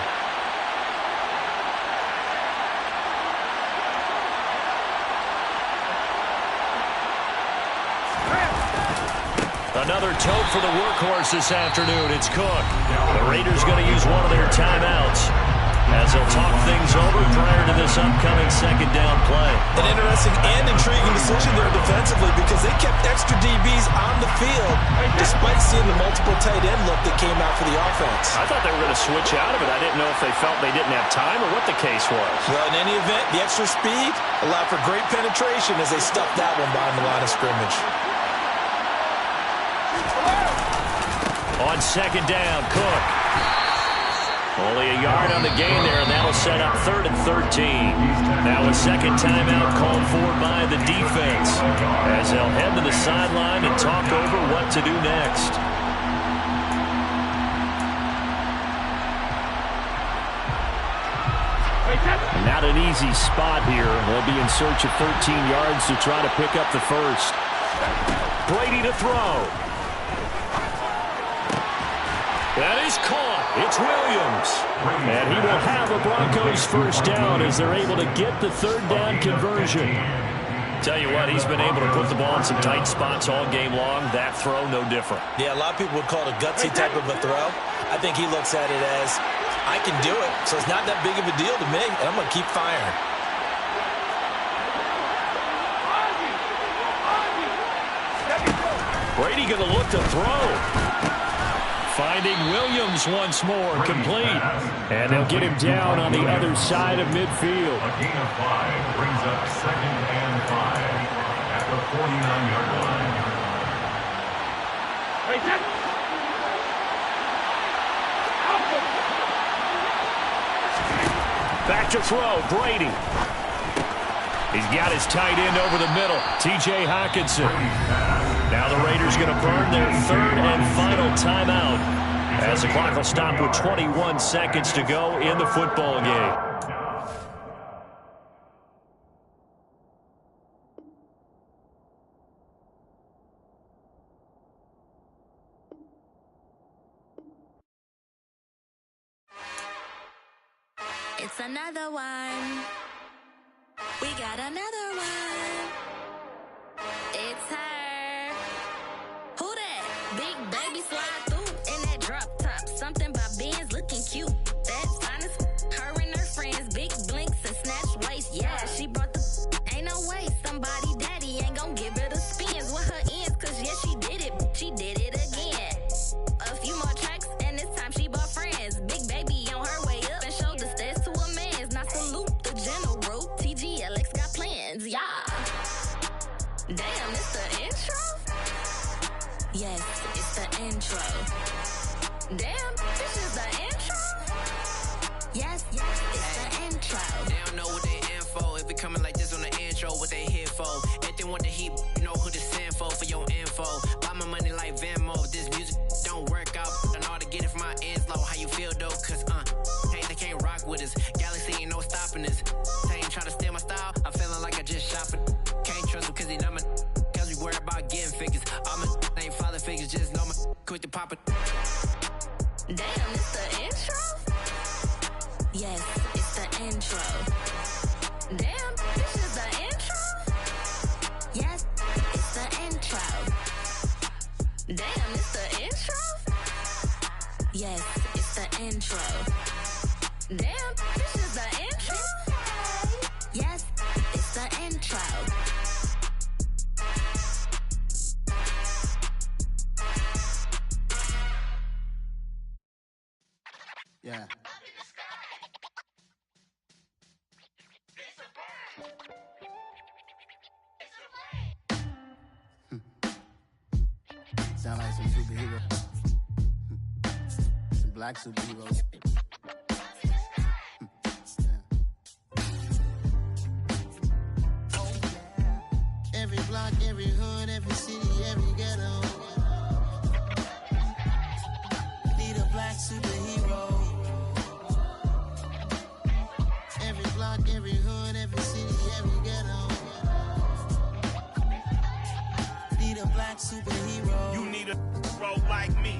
Another tote for the workhorse this afternoon. It's Cook. The Raiders going to use one of their timeouts. as they'll talk things over prior to this upcoming second down play. An interesting and intriguing decision there defensively because they kept extra DBs on the field despite seeing the multiple tight end look that came out for the offense. I thought they were going to switch out of it. I didn't know if they felt they didn't have time or what the case was. Well, in any event, the extra speed allowed for great penetration as they stuffed that one behind the line of scrimmage. On second down, Cook. Only a yard on the gain there, and that'll set up 3rd and 13. Now a second timeout called for by the defense as they'll head to the sideline and talk over what to do next. Not an easy spot here. They'll be in search of 13 yards to try to pick up the first. Brady to throw. That is caught. It's Williams. And he will have a Broncos first down as they're able to get the 3rd down conversion. Tell you what, he's been able to put the ball in some tight spots all game long. That throw, no different. Yeah, a lot of people would call it a gutsy type of a throw. I think he looks at it as, I can do it, so it's not that big of a deal to me, and I'm going to keep firing. Brady going to look to throw. Finding Williams once more, complete. And they'll get him down on the other side of midfield. A gain of 5 brings up 2nd and 5 at the 49-yard line. Back to throw, Brady. He's got his tight end over the middle, T.J. Hockenson. Now the Raiders going to burn their 3rd and final timeout as the clock will stop with 21 seconds to go in the football game. It's another one. We got another one. It's her. Who that? Big baby slide through in that drop top. Something by Benz looking cute. That's honest. Her and her friends, big blinks and snatch waist. Yeah, she brought the. Ain't no way somebody daddy ain't gon' give her the spins with her ends. Cause yeah, she did it. She did it again. A few more tracks and this time she bought friends. Big baby on her way up and showed the stairs to a man's. Now salute the general. TGLX got plans, yeah. Damn, it's the intro? Yes, it's the intro. Damn, this is the intro? Yes, it's the intro. They don't know what they in for. If it coming like this on the intro, what they here for? If they want the heat, you know who to send for your info. Buy my money like Venmo. If this music don't work out, I know how to get it from my ends low. How you feel though? Cause hey, they can't rock with us. Galaxy ain't no stopping us. They ain't trying to steal my style. I'm feeling like I just shop it. Can't trust them cause they not my. Cause we worried about getting figures. All my ain't father figures, just know my quick to pop it. Damn, it's the intro? Yes, it's the intro. Damn, this is the intro? Yes, it's the intro. Damn, it's the intro? Yes, it's the intro. Damn, this is the intro? Yes, it's the intro. Yeah. Sound like some superheroes. Some black superheroes. Every block, every hood, every city, every ghetto. Need a black superhero. Every block, every hood, every city, every ghetto. Need a black superhero. You need a hero like me.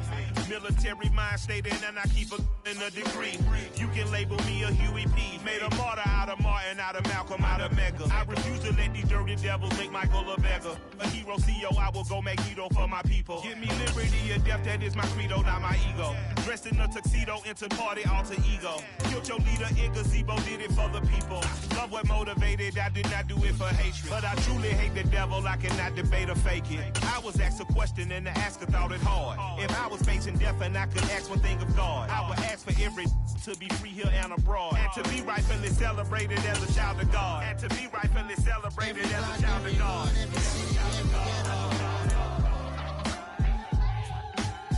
Military mind state in and I keep a in a degree. You can label me a Huey P. Made a martyr out of Martin, out of Malcolm, out of Mega. I refuse to let these dirty devils make Michael a beggar. A hero CEO, I will go Magneto for my people. Give me liberty or death, that is my credo, not my ego. Dressed in a tuxedo, into party, alter ego. Killed your leader in gazebo, did it for the people. Love what motivated, I did not do it for hatred. But I truly hate the devil, I cannot debate or fake it. I was asked a question and the asker thought it hard. If I was facing death and I could ask one thing of God, I would ask for every to be free here and abroad, and to be rightfully celebrated as a child of God, and to be rightfully celebrated as a child of God.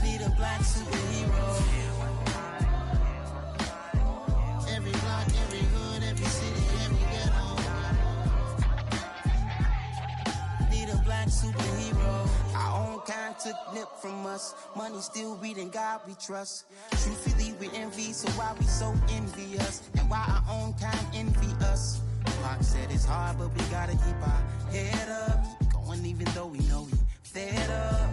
Need a black superhero. Every block, every hood, every city, every ghetto. Need a black superhero. Our own kind took nip from us. Money still reading God we trust. Truthfully we envy, so why we so envious? And why our own kind envy us? Pac said it's hard, but we gotta keep our head up. Going even though we know we fed up.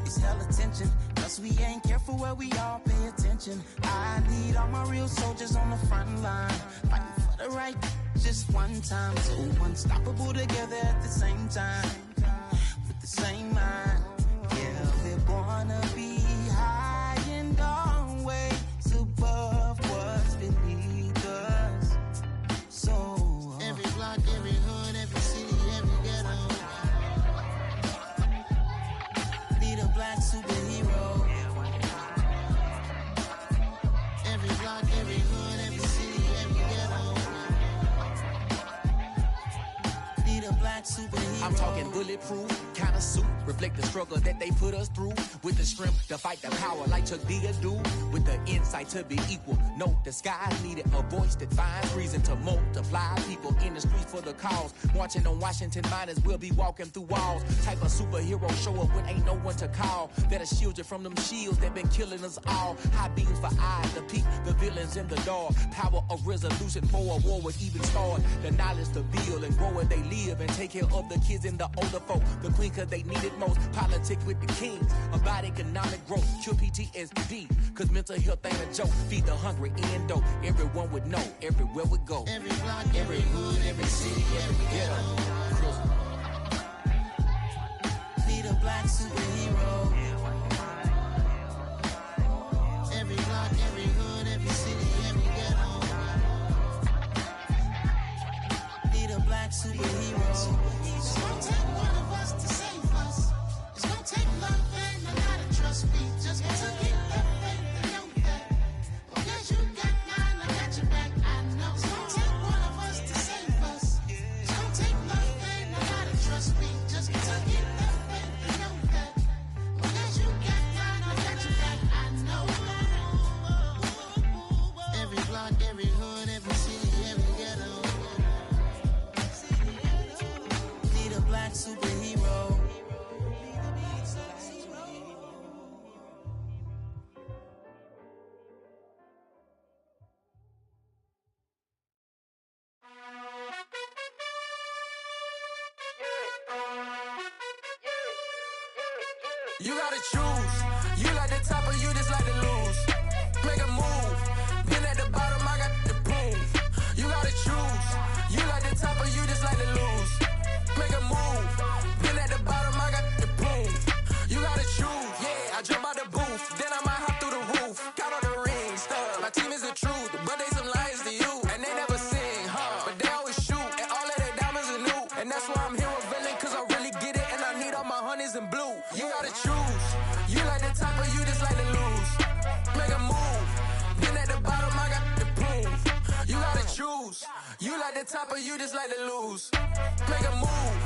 It's hell attention, plus we ain't careful where we all pay attention. I need all my real soldiers on the front line, fighting for the right just one time. So unstoppable together at the same time, with the same mind. Yeah, we're gonna be high and always above what's beneath us. So every block, every hood, every city, every ghetto. Need a black superhero. Every block, every hood, every city, every ghetto. Need a black superhero. I'm talking bulletproof kind of suit, reflect the struggle that they put us through. With the strength to fight the power like Chuck D do. With the insight to be equal. No disguise needed, a voice that finds reason to multiply. People in the streets for the cause. Marching on Washington miners, we'll be walking through walls. Type of superhero show up when ain't no one to call. That'll shield you from them shields that been killing us all. High beams for eyes to peek the villains in the dark. Power of resolution for a war would even start. The knowledge to build and grow where they live and take care of the kids and the older folk. The queen cause they need it most. Politics with the kings. About economic growth. Cure PTSD. Cause mental health ain't a joke. Feed the hungry and dope. Everyone would know. Everywhere we go. Every block, every hood, every city, every ghetto. Need a black superhero. Every block, every hood, every city, every ghetto. Need a black superhero. It's gonna take one of us to save us. It's gonna take love and a lot of trust. We just gotta get that faith and know that. Because you got mine, I got your back. I know. It's gonna take one of us to save us. It's gonna take love and a lot of trust. We just gotta get that faith and know that. Because you got mine, I got your back. I know. Every block, every hood, every city, every ghetto. Need a black superhero. You gotta choose. You like the top or you just like to lose. Make a move. Been at the bottom, I got the proof. You gotta choose. You like the top or you just like to lose. Make a move. Been at the bottom, I got the proof. You gotta choose. Yeah, I jump out the booth. Then I might hop through the roof. Count on the ring stuff. My team is the truth, but they some liars to you. And they never sing, but they always shoot. And all of their diamonds are new. And that's why I'm here villain, cause I really get it. And I need all my honeys in blue. You gotta choose. You like the top or you just like to lose. Make a move. Been at the bottom, I got the proof. You gotta choose. You like the top or you just like to lose. Make a move.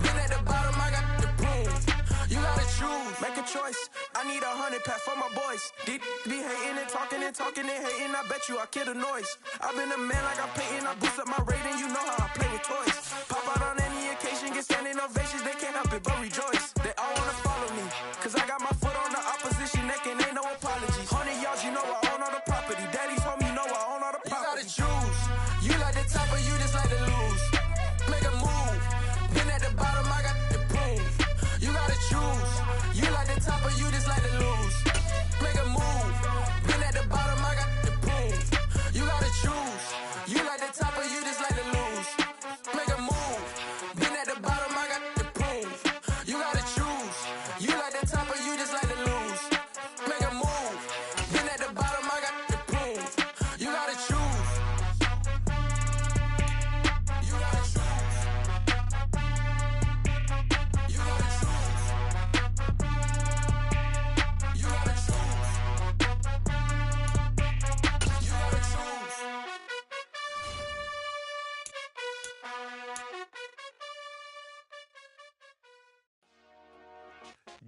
Been at the bottom, I got the proof. You gotta choose. Make a choice. I need 100 pack for my boys. Deep be hating and talking and hating. I bet you I kill the noise. I've been a man like I'm Peyton. I boost up my rating. You know how I play with toys. Pop out on any occasion, get standing ovations. They can't help it but rejoice. They all wanna follow me, cause I got my foot on the opposition neck and ain't no apologies. 100 yards, you know I own all the property. Daddy's home, you know I own all the property. You gotta choose. You like the top or you just like to lose. Make a move. Been at the bottom, I got the proof. You gotta choose. You like the top or you just like to lose. Make a move. Been at the bottom, I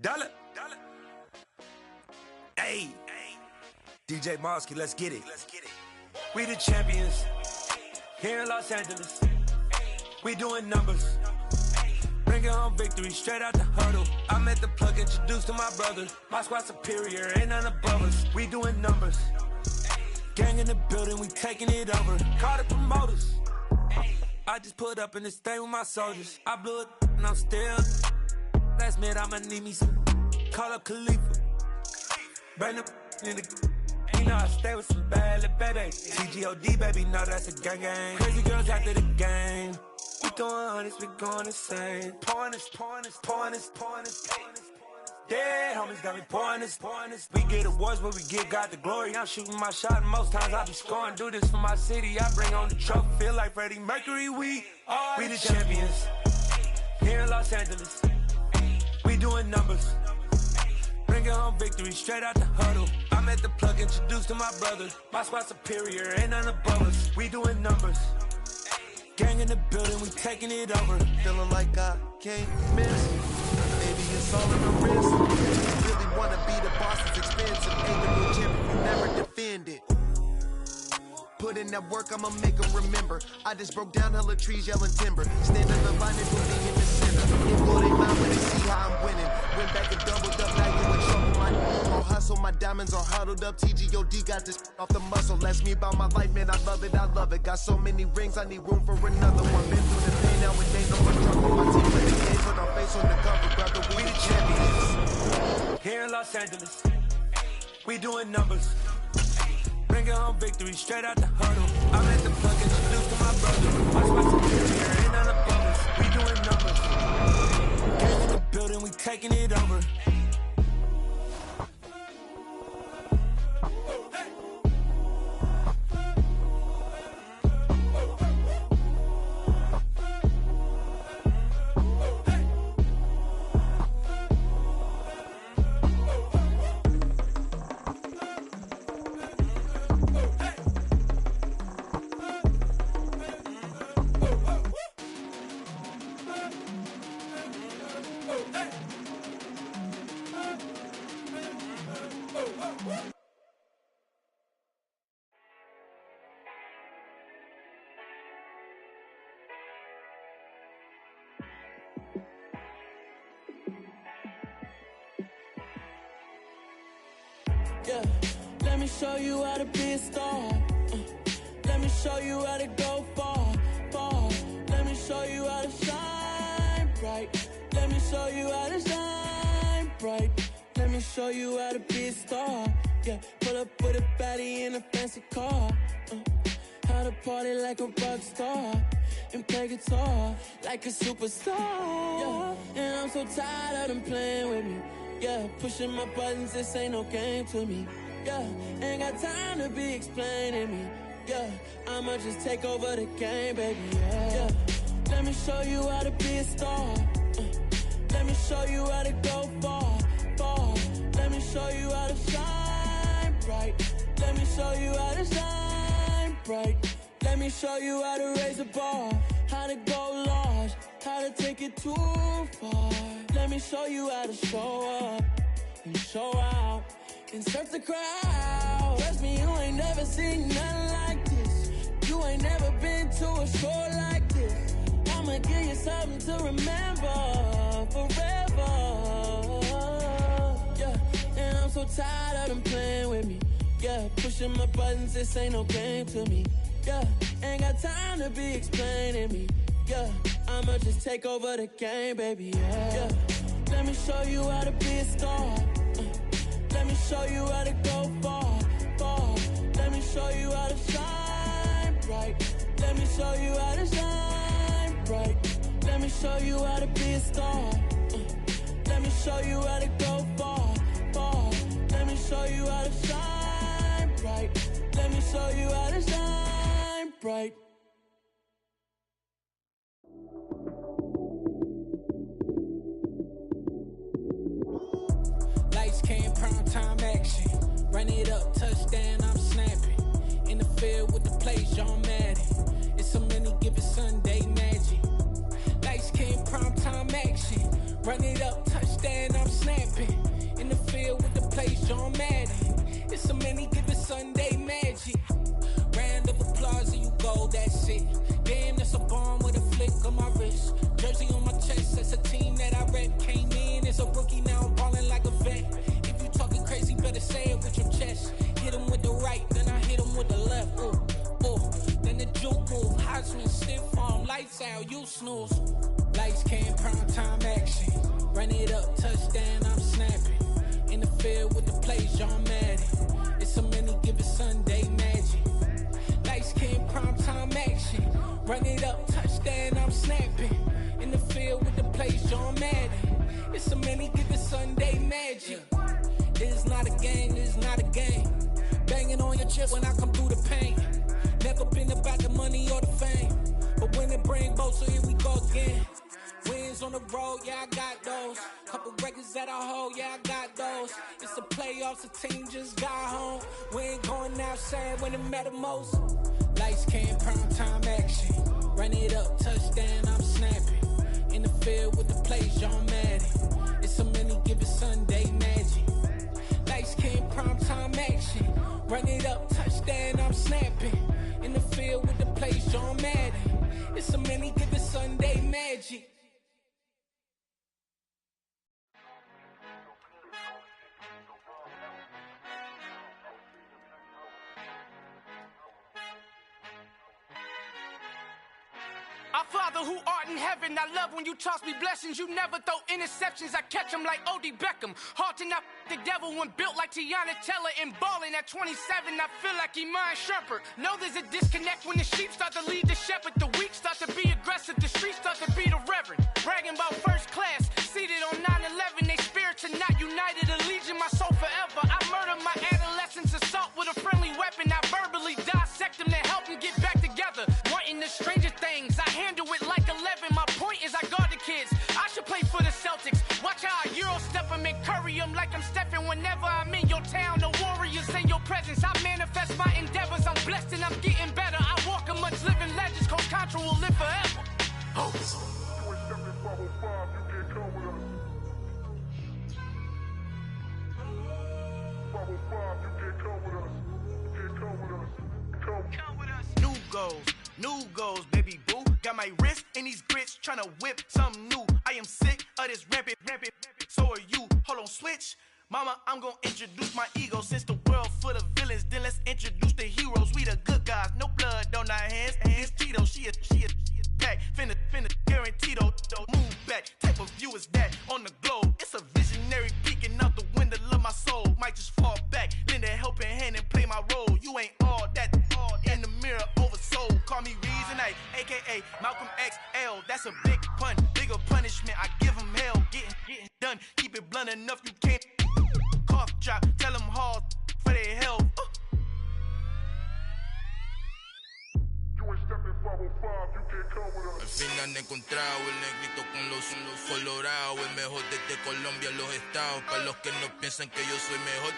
Dollar. Hey, DJ Mosky, let's get it. We the champions here in Los Angeles. We doing numbers. Bringing home victory straight out the huddle. I'm at the plug, introduced to my brother. My squad superior, ain't none above us. We doing numbers. Gang in the building, we taking it over. Call the promoters. I just put up in this thing with my soldiers. I blew it and I'm still. Last minute I'ma need me some. Call up Khalifa. Bring the in the. You know I stay with some bad little baby. TGOD baby, know that's a gang gang. Crazy girls after the game. We going honest, we going insane. Pouring this. Dead homies got me pouring this. We get awards, but we give God the glory. I'm shooting my shot, and most times I be scoring. Do this for my city, I bring on the trophy. Feel like Freddie Mercury, we the champions. Here in Los Angeles, we doing numbers. Bringing home victory straight out the huddle. I'm at the plug, introduced to my brother. My squad superior, ain't none above us. We doing numbers. Gang in the building, we taking it over. Feeling like I can't miss. Maybe it's all in the wrist. Really wanna be the boss, it's expensive. Ain't the new champion, you never defend it. Put in that work, I'ma make them remember. I just broke down hella trees, yelling timber. Stand in the line and put me in the center. It blow they mind when they see how I'm winning. Went back and doubled up, now you in trouble. My all hustle, my diamonds are huddled up. TGOD got this off the muscle. Ask me about my life, man, I love it. Got so many rings, I need room for another one. Been through the pain, now it ain't no more struggle. My team with the game, put our face on the cover, brother. We the champions. Here in Los Angeles, we doing numbers. Bringing home victory straight out the huddle. I'm at the plug, introduced to my brother. My squad superior, ain't none above us. We doing numbers. Gang in the building, we taking it over. Yeah, let me show you how to be a star. Let me show you how to go far. Let me show you how to shine bright. Let me show you how to shine bright. Let me show you how to be a star. Yeah, pull up with a baddie in a fancy car. How to party like a rock star and play guitar like a superstar. Yeah, and I'm so tired of them playing with me. Yeah, pushing my buttons, this ain't no game to me. Yeah, ain't got time to be explaining me. Yeah, I'ma just take over the game, baby. Yeah, let me show you how to be a star. Let me show you how to go far. Let me show you how to shine bright. Let me show you how to shine bright. Let me show you how to raise a bar, how to go large, how to take it too far. Let me show you how to show up and show out and surf the crowd. Trust me, you ain't never seen nothing like this. You ain't never been to a show like this. I'ma give you something to remember forever. Yeah, and I'm so tired of them playing with me. Yeah, pushing my buttons, this ain't no game to me. Yeah, ain't got time to be explaining me. Yeah, I'ma just take over the game, baby. Yeah, let me show you how to be a star. Let me show you how to go far. Let me show you how to shine bright. Let me show you how to shine bright. Let me show you how to be a star. Let me show you how to go far. Let me show you how to shine bright. Let me show you how to shine bright. Lights came, prime time action. Run it up, touchdown, I'm snapping. In the field with the plays, John Madden. It's a many given Sunday magic. Lights came, prime time action. Run it up, touchdown. touchdown, I'm snapping. In the field with the plays, John Madden. It's a many given Sunday magic. Round of applause and you go, that's it. Damn, that's a bomb with a flick on my wrist. Jersey on my chest, that's a team that I rep. Came in as a rookie, now I'm ballin' like a vet. If you talking crazy, better say it with your chest. Hit him with the right, then I hit him with the left. Ooh, ooh. Then the juke move, Heisman, stiff arm, lights out, you snooze. Lights came, prime time action. Run it up, touchdown, I'm snapping. In the field with the plays, John Madden. It's a many given Sunday magic. Lights came, prime time action. Run it up, touchdown, I'm snapping. In the field with the plays, John Madden. It's a many given Sunday magic. This is not a game, this is not a game. Banging on your chest when I come through the pain. Never been about the money or the fame. But when it bring both, so here we go again. Wins on the road, yeah, I got those. Couple records that I hold, yeah, I got those. It's the playoffs, the team just got home. We ain't going outside when it matter most. Lights came, prime time action. Run it up, touchdown, I'm snapping. In the field with the plays, John Madden. It's a many given Sunday magic. Lights came, prime time action. Run it up, touchdown, I'm snapping. In the field with the plays, John Madden. It's a many given Sunday magic. Our Father who art in heaven, I love when you toss me blessings. You never throw interceptions, I catch them like O.D. Beckham. Hard to not the devil when built like Tiana Teller. And balling at 27, I feel like Iman Shumpert. Know there's a disconnect when the sheep start to lead the shepherd. The weak start to be aggressive, the streets start to be the reverend. Bragging about first class, seated on 9/11. They spirits are not united, a legion, my soul forever. I murdered my adolescence, assault with a friendly weapon. I verbally dissect them to help them get back together. Wanting the stranger things, I handle it like 11. My point is I guard the kids. I should play for the Celtics. Watch how I Euro step them and curry them like I'm stepping. Whenever I'm in your town, the Warriors in your presence. I manifest my endeavors. I'm blessed and I'm getting better. I walk amongst living legends. Coach Contra will live forever. Oh. New goals, baby boo. Got my wrist in these grits, tryna whip something new. I am sick of this rampant. So are you. Hold on, switch. Mama, I'm gonna introduce my ego. Since the world full of villains, then let's introduce the heroes. We the good guys, no blood on our hands. It's Tito, she a pack. Finna, guaranteed, move back. Type of view is that on the globe. It's a visionary peeking out the window of my soul. Might just fall back, lend a helping hand and play my role. You ain't all that in the mirror oversold. Call me Reason A, aka Malcolm XL. That's a big pun, bigger punishment. I give him hell, getting done. Keep it blunt enough, you can't cough drop. Tell them hard for their health. Al fin han encontrado el negrito con los colorados, el mejor desde Colombia, los estados. Para los que no piensan que yo soy mejor,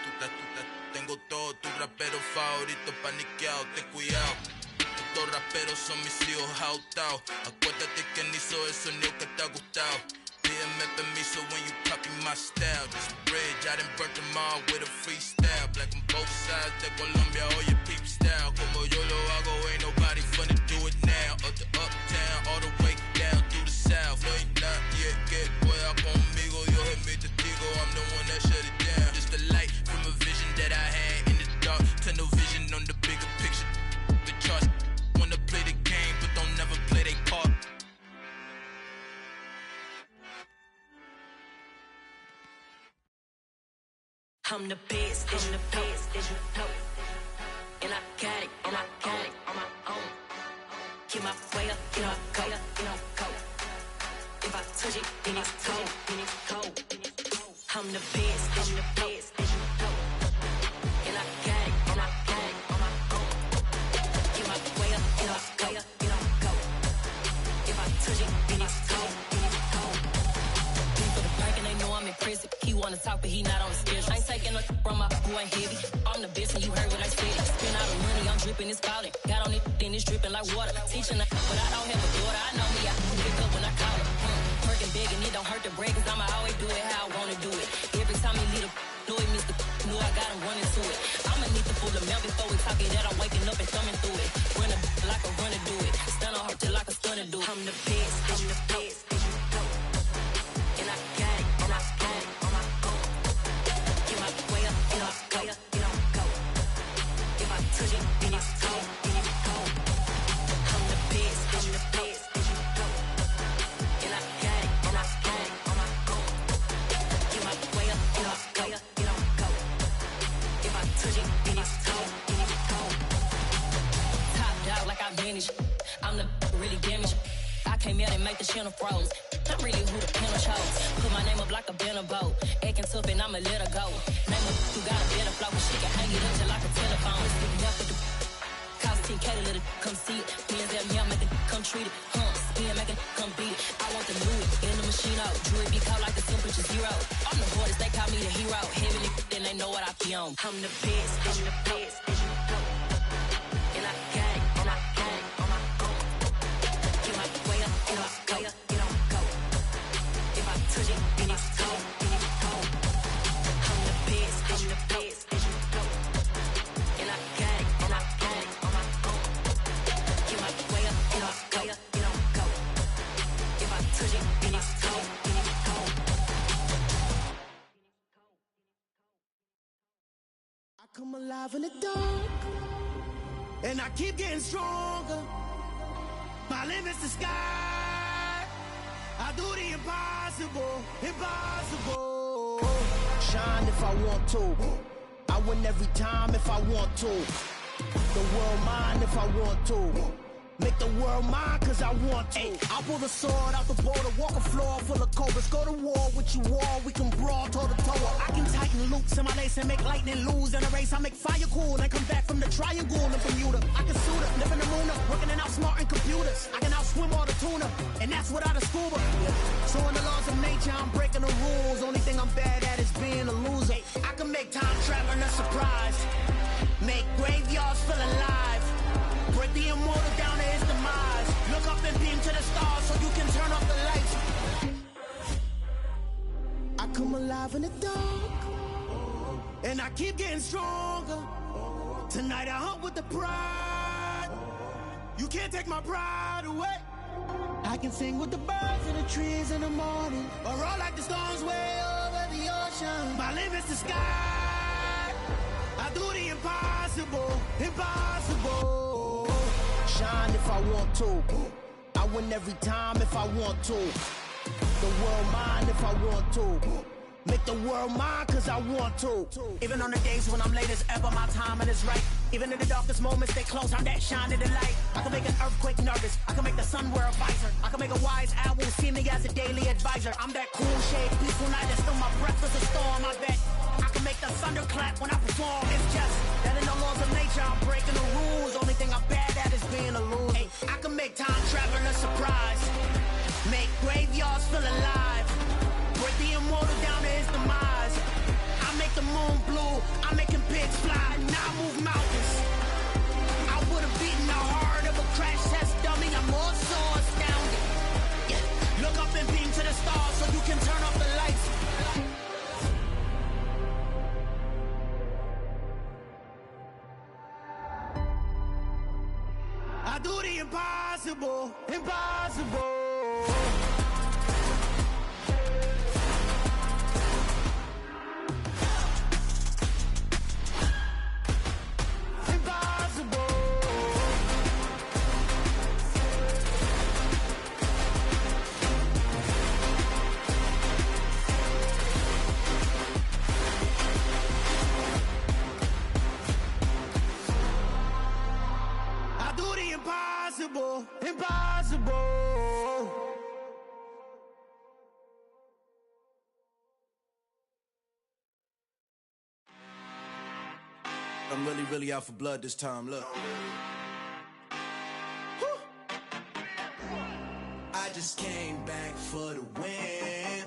tengo todo tu rapero favorito paniqueado, ten cuidado. Estos raperos son mis hijos jautados. Acuérdate que ni hizo el sonido que te ha gustado. Pídeme permiso when you copy my style. This bridge, I done burnt them all with a freestyle. Black on both sides de Colombia, oye peep style. Como yo lo hago, ain't nobody finna do it now. Up to uptown, all the way down through the south. No hay nadie que pueda conmigo, Dios es mi testigo. I'm the one that shut it down. Just the light from a vision that I had in the dark. Tunnel vision on the bigger picture. The charts wanna play the game, but don't never play their part. I'm the best, I'm the best, as you know. And I got it on my own. Get my way up, get my go. If I touch it, then it's cold. I'm the best, as you know. And I got it on my own. Get my way up, get my go. If I touch it, then it's cold. For the park and they know I'm in prison. He wanna talk, but he not on the schedule. I ain't taking no from my boy heavy. I'm the best and you heard what I said. Spend all the money, I'm dripping, it's falling. Got on it, then it's dripping like water. Teaching her, but I don't have a daughter. I know me, I can pick up when I call her. Working big and it don't hurt to break, cause I'ma always do it how I want. make the channel froze. I'm really who the panel chose. Put my name up like a banner boat. Acting tough and I'ma let her go. Name up who got a better flow. She can hang it up just like a telephone. Sticking up with the cause 10K to let it come see it. Me and them, yeah, make it come treat it. Spin, make it come beat it. I want the new in the machine out. Jewelry be cold like the temperature 0. I'm the hardest, they call me the hero. Heavily, then they know what I be on. I'm the best, I'm the best, and you know. And I got it, and I got it on my own. Get my way up, get my go, get on go. If I touch it, then it's cold, then it's cold. I'm the best, I'm the best, and you know. And I got it, and I got it on my own. Get my way up, get my go, get on go. If I touch it, then it's cold, then it's cold. I come alive in the dark, and I keep getting stronger. My limit's the sky. I do the impossible, impossible. Shine if I want to. I win every time if I want to. The world mine if I want to. Make the world mine cause I want to. I pull the sword out the border, walk a floor full of cobras. Go to war with you all, we can brawl toe to toe. I can tighten loops in my lace and make lightning lose in a race. I make fire cool and come back from the triangle in Bermuda. I can suit up, live in the moon up, working and outsmarting computers. I can outswim all the tuna, and that's without a scuba. So in the laws of nature, I'm breaking the rules. Only thing I'm bad at is being a loser. I can make time traveling a surprise, make graveyards feel alive. Break the immortal down to his demise. Look up and beam to the stars so you can turn off the lights. I come alive in the dark, and I keep getting stronger. Tonight I hunt with the pride. You can't take my pride away. I can sing with the birds and the trees in the morning, or roll like the storms way over the ocean. My limit's the sky. I do the impossible, impossible. Shine if I want to. I win every time if I want to. The world mine if I want to. Make the world mine cause I want to. Even on the days when I'm late as ever, my timing is right. Even in the darkest moments, stay close, I'm that shining the light. I can make an earthquake nervous, I can make the sun wear a visor. I can make a wise owl see me as a daily advisor. I'm that cool shade, peaceful night, and still my breath is a storm, I bet. I can make the thunder clap when I perform. It's just that in the laws of nature, I'm breaking the rules. Only thing I'm bad at is being a loser. Hey, I can make time traveling a surprise, make graveyards feel alive. Break the immortal down to his demise. I make the moon blue, I'm making pigs fly, now I move mountains. I would've beaten the heart of a crash test dummy. I'm more so astounded. Yeah. Look up and beam to the stars so you can turn off the lights. I do the impossible, impossible. Impossible, impossible. I'm really out for blood this time, look. I just came back for the win.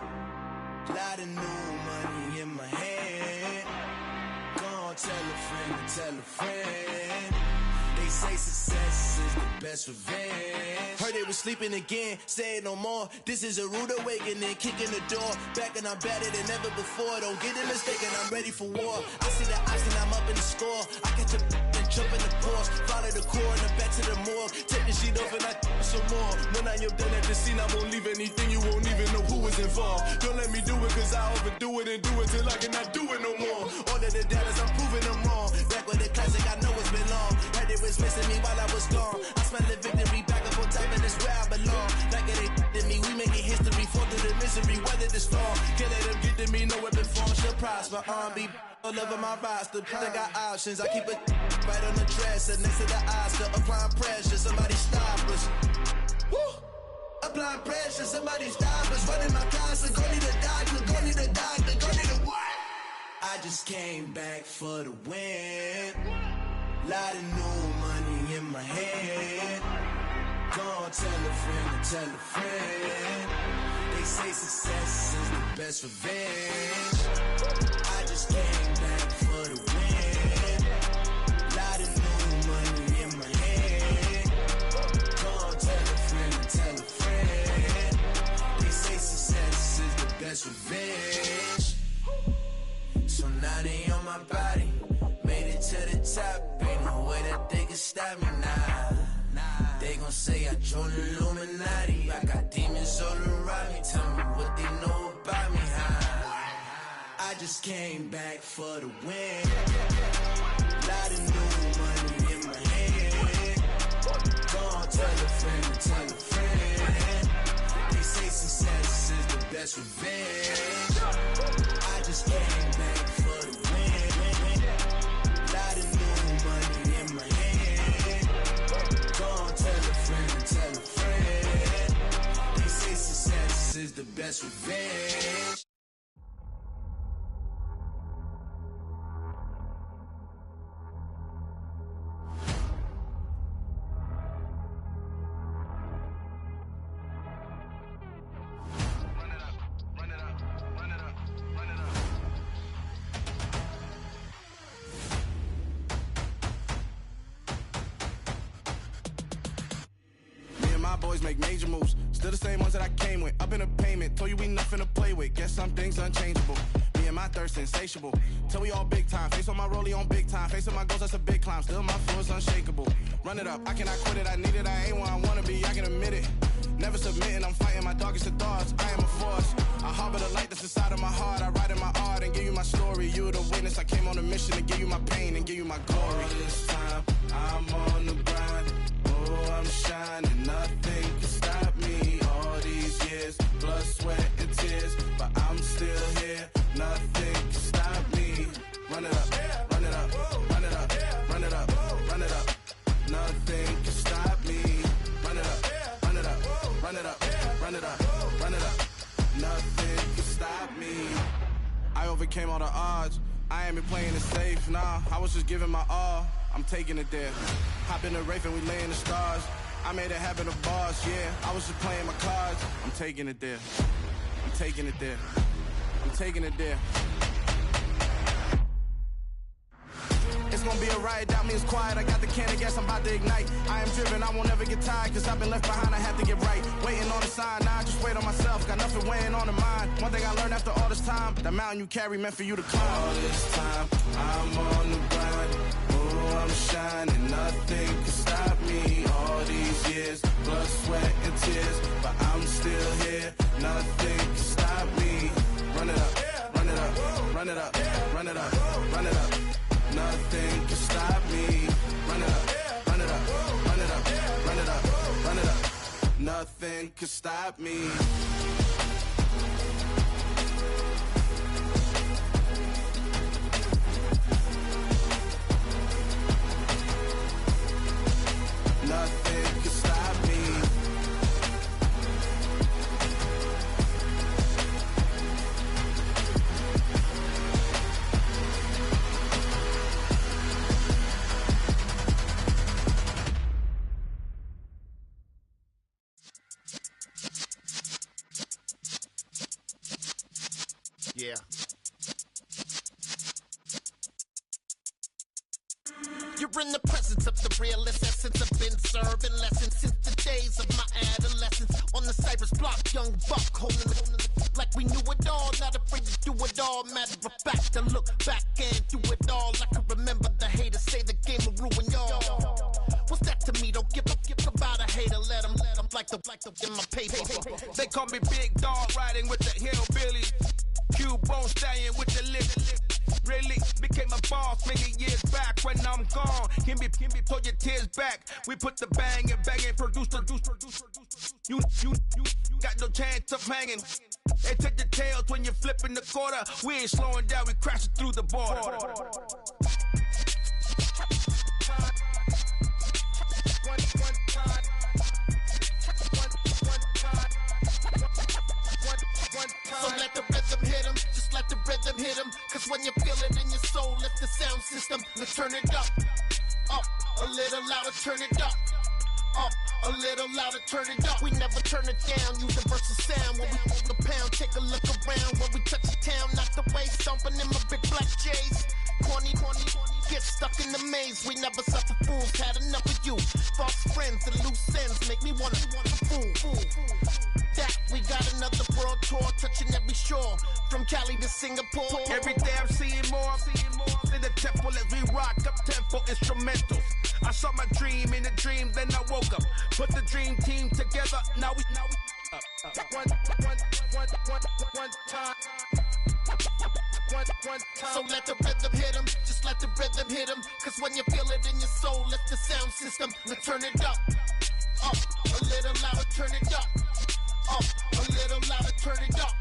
Lot of new money in my hand. Gonna tell a friend to tell a friend. They say success is the best revenge. Heard they was sleeping again, say it no more. This is a rude awakening, kicking the door. Back and I'm better than ever before. Don't get it mistaken, I'm ready for war. I see the option, I'm up in the score. I catch a and jump in the course. Follow the core and the back to the morgue. Take the sheet off and I some more. When I am done at the scene, I won't leave anything. You won't even know who was involved. Don't let me do it cause I overdo it and do it till I cannot do it no more. All of the doubters, I'm proving them wrong. Back with the classic, I know it's been long. Heard it was missing me while I was gone. I smell the victory back up on top and it's where I belong. Like it ain't to me, we making history. Fall through the misery, weather the storm. Can't let them get to me, no weapon form should prosper. R&B all over my roster. I got options, I keep it right on the dresser next to the Oscar. Applying pressure, somebody stop us. Woo! Applying pressure, somebody stop us. Running my closet, go need a doctor, go need a doctor, go need a what? I just came back for the win. Lot of new money in my hand. Go tell a friend to tell a friend. They say success is the best revenge. I just came back for the win. Lot of new money in my hand. Go tell a friend to tell a friend. They say success is the best revenge. So now they on my body. Made it to the top. Ain't no way that they can stop me now. They gon' say I joined the Illuminati. I got demons all around me. Tell me what they know about me, huh? I just came back for the win. Lot of new money in my hand. Go on, tell a friend to tell a friend. They say success is the best revenge. I just came back for the win. Lot of new money in my hand. Go on, tell a friend to tell a friend. They say success is the best revenge. Boys make major moves, still the same ones that I came with. Up in a payment, told you we nothing to play with. Guess some things unchangeable. Me and my thirst insatiable. Till we all big time. Face on my rollie on big time. Facing my goals, that's a big climb. Still my flow is unshakable. Run it up, I cannot quit it. I need it, I ain't where I wanna be. I can admit it. Never submitting, I'm fighting my darkest of thoughts. I am a force. I harbor the light that's inside of my heart. I write in my art and give you my story. You the witness. I came on a mission to give you my pain and give you my glory. All this time, I'm on the grind. Oh, I'm shining. Nothing can stop me. All these years, blood, sweat, and tears. But I'm still here. Nothing can stop me. Run it up, run it up, run it up, run it up, run it up. Nothing can stop me. Run it up, run it up, run it up, run it up, run it up. Nothing can stop me. I overcame all the odds. I ain't been playing it safe, nah. I was just giving my all. I'm taking it there. Hop in the Wraith and we lay in the stars. I made it happen to bars, yeah. I was just playing my cards. I'm taking it there. I'm taking it there. I'm taking it there. It's gonna be a riot, doubt me it's quiet. I got the can of gas, I'm about to ignite. I am driven, I won't ever get tired. Cause I've been left behind, I have to get right. Waiting on the sign, now I just wait on myself. Got nothing weighing on the mind. One thing I learned after all this time, the mountain you carry meant for you to climb. All this time, I'm on the grind. Oh, I'm shining, nothing can stop me. All these years, blood, sweat, and tears. But I'm still here, nothing can stop me. Run it up, run it up, run it up, run it up, run it up. Nothing can stop me. Run it up, run it up, run it up, run it up, run it up. Nothing can stop me. Nothing can stop me. Yeah. You're in the presence of the realest essence. I've been serving lessons since the days of my adolescence. On the Cypress block, young buck holding the like we knew it all. Not afraid to do it all. Matter of fact, to look back and do it all. I can remember the haters say the game will ruin y'all. What's that to me? Don't give about a hater. Let them like the in my paper. They call me Big Dog, riding with the hillbillies. Cube-bone stallion with the lip. Really became a boss many years back. When I'm gone, can be pull your tears back. We put the bang and produce. You got no chance of hanging. They take the tails when you're flipping the quarter. We ain't slowing down, we crashing through the border. So let the rhythm hit him, just let the rhythm hit him. Cause when you feel it in your soul, lift the sound system. Let's turn it up, a little louder, turn it up. Up, a little louder, turn it up. We never turn it down, universal sound. When we the pound, take a look around. When we touch the town, knock the way, stomping in my big black J's. Corny, get stuck in the maze. We never suffer fools, had enough of you. False friends and loose ends make me wanna fool. That we got another world tour, touching every shore, from Cali to Singapore. Every day I'm seeing more in the temple as we rock up tempo instrumentals. I saw my dream in a dream, then I woke up. Put the dream team together, now we one time. So let the rhythm hit him, just let the rhythm hit him. Cause when you feel it in your soul, lift the sound system. Let's turn it up, a little louder, turn it up, a little louder, turn it up.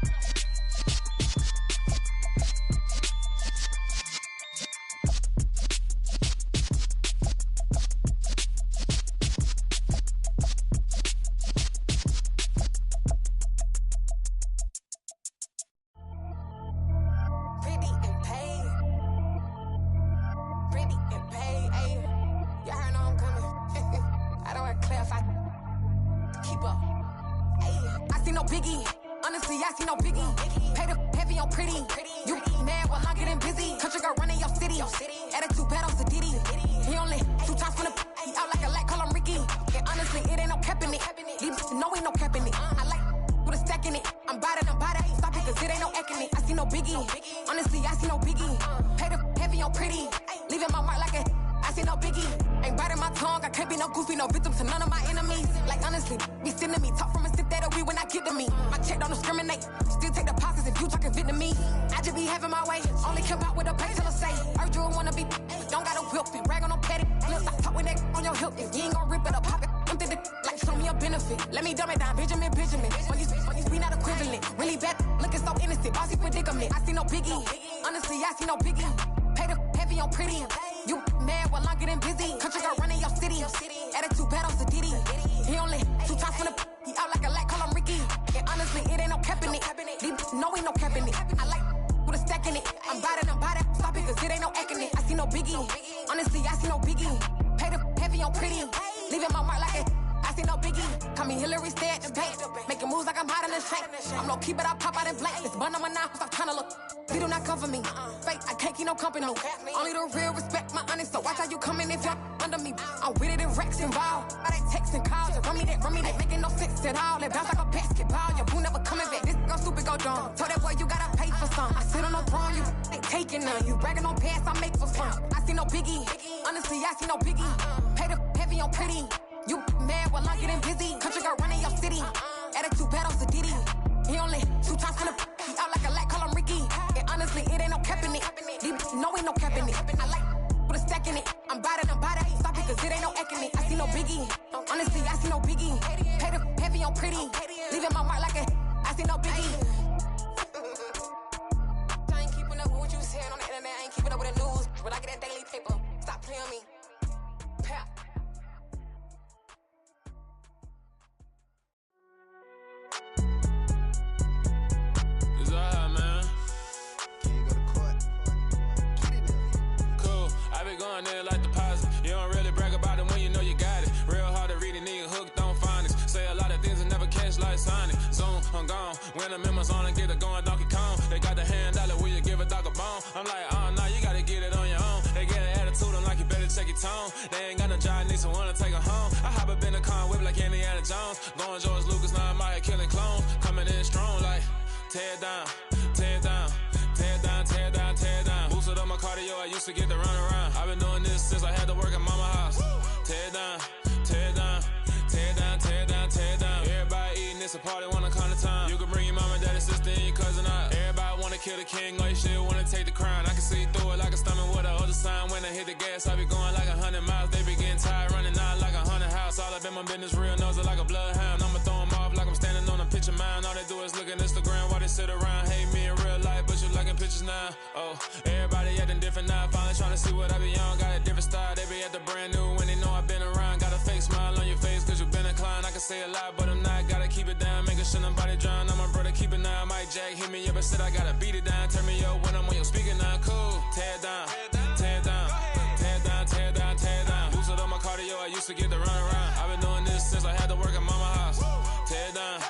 Say a lot, but I'm not. Gotta keep it down, making sure nobody drown. I'm a brother, keep it now. I might Mike Jack hit me up and said I gotta beat it down. Turn me up when I'm on your speaker now. Cool. Tear it down. Tear it down. Tear it down. Tear it down. Tear it down. Boosted up my cardio. I used to get the run around. I've been doing this since I had to work at mama house. Tear it down.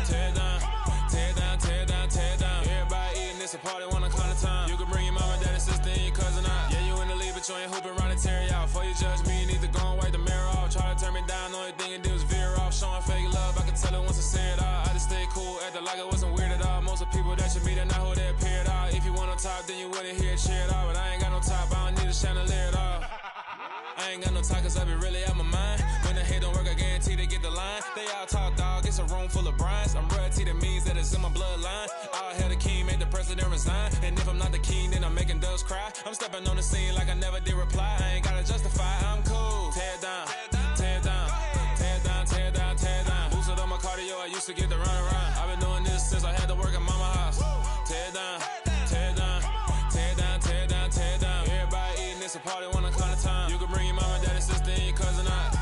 Tear it down. Tear it down. Tear it down. Tear it down. Everybody eating this a party one o'clock of time. You can bring your mama, daddy, sister, and your cousin out. Yeah, you in the league, but you ain't hooping around and tear out. Before you judge me, you need to go and wipe the mirror off. Try to turn me down, the only thing you did was veer off. Showing fake love, I can tell it once I say it all. I just stay cool, acting like it wasn't weird at all. Most of the people that you meet are not who they appear at all. If you want on top, then you wouldn't hear it cheer at all. But I ain't got no top, I don't need a chandelier at all. I ain't got no talk, cause I be really out my mind. When the head don't work, I guarantee they get the line. They all talk, dog, it's a room full of brinds. I'm royalty, that means that it's in my bloodline. All hell the king, made the president resign. And if I'm not the king, then I'm making doves cry. I'm stepping on the scene like I never did reply. I ain't gotta justify, I'm cool. Tear it down, tear it down, tear it down, tear it down, tear it down. Boosted up my cardio, I used to get the run around. I've been doing this since I had to work at mama house. Tear it down, tear it down, tear it down, tear it down, tear it down. Everybody eating this a party one o'clock of time. You can bring your mama, daddy, sister, and your cousin out.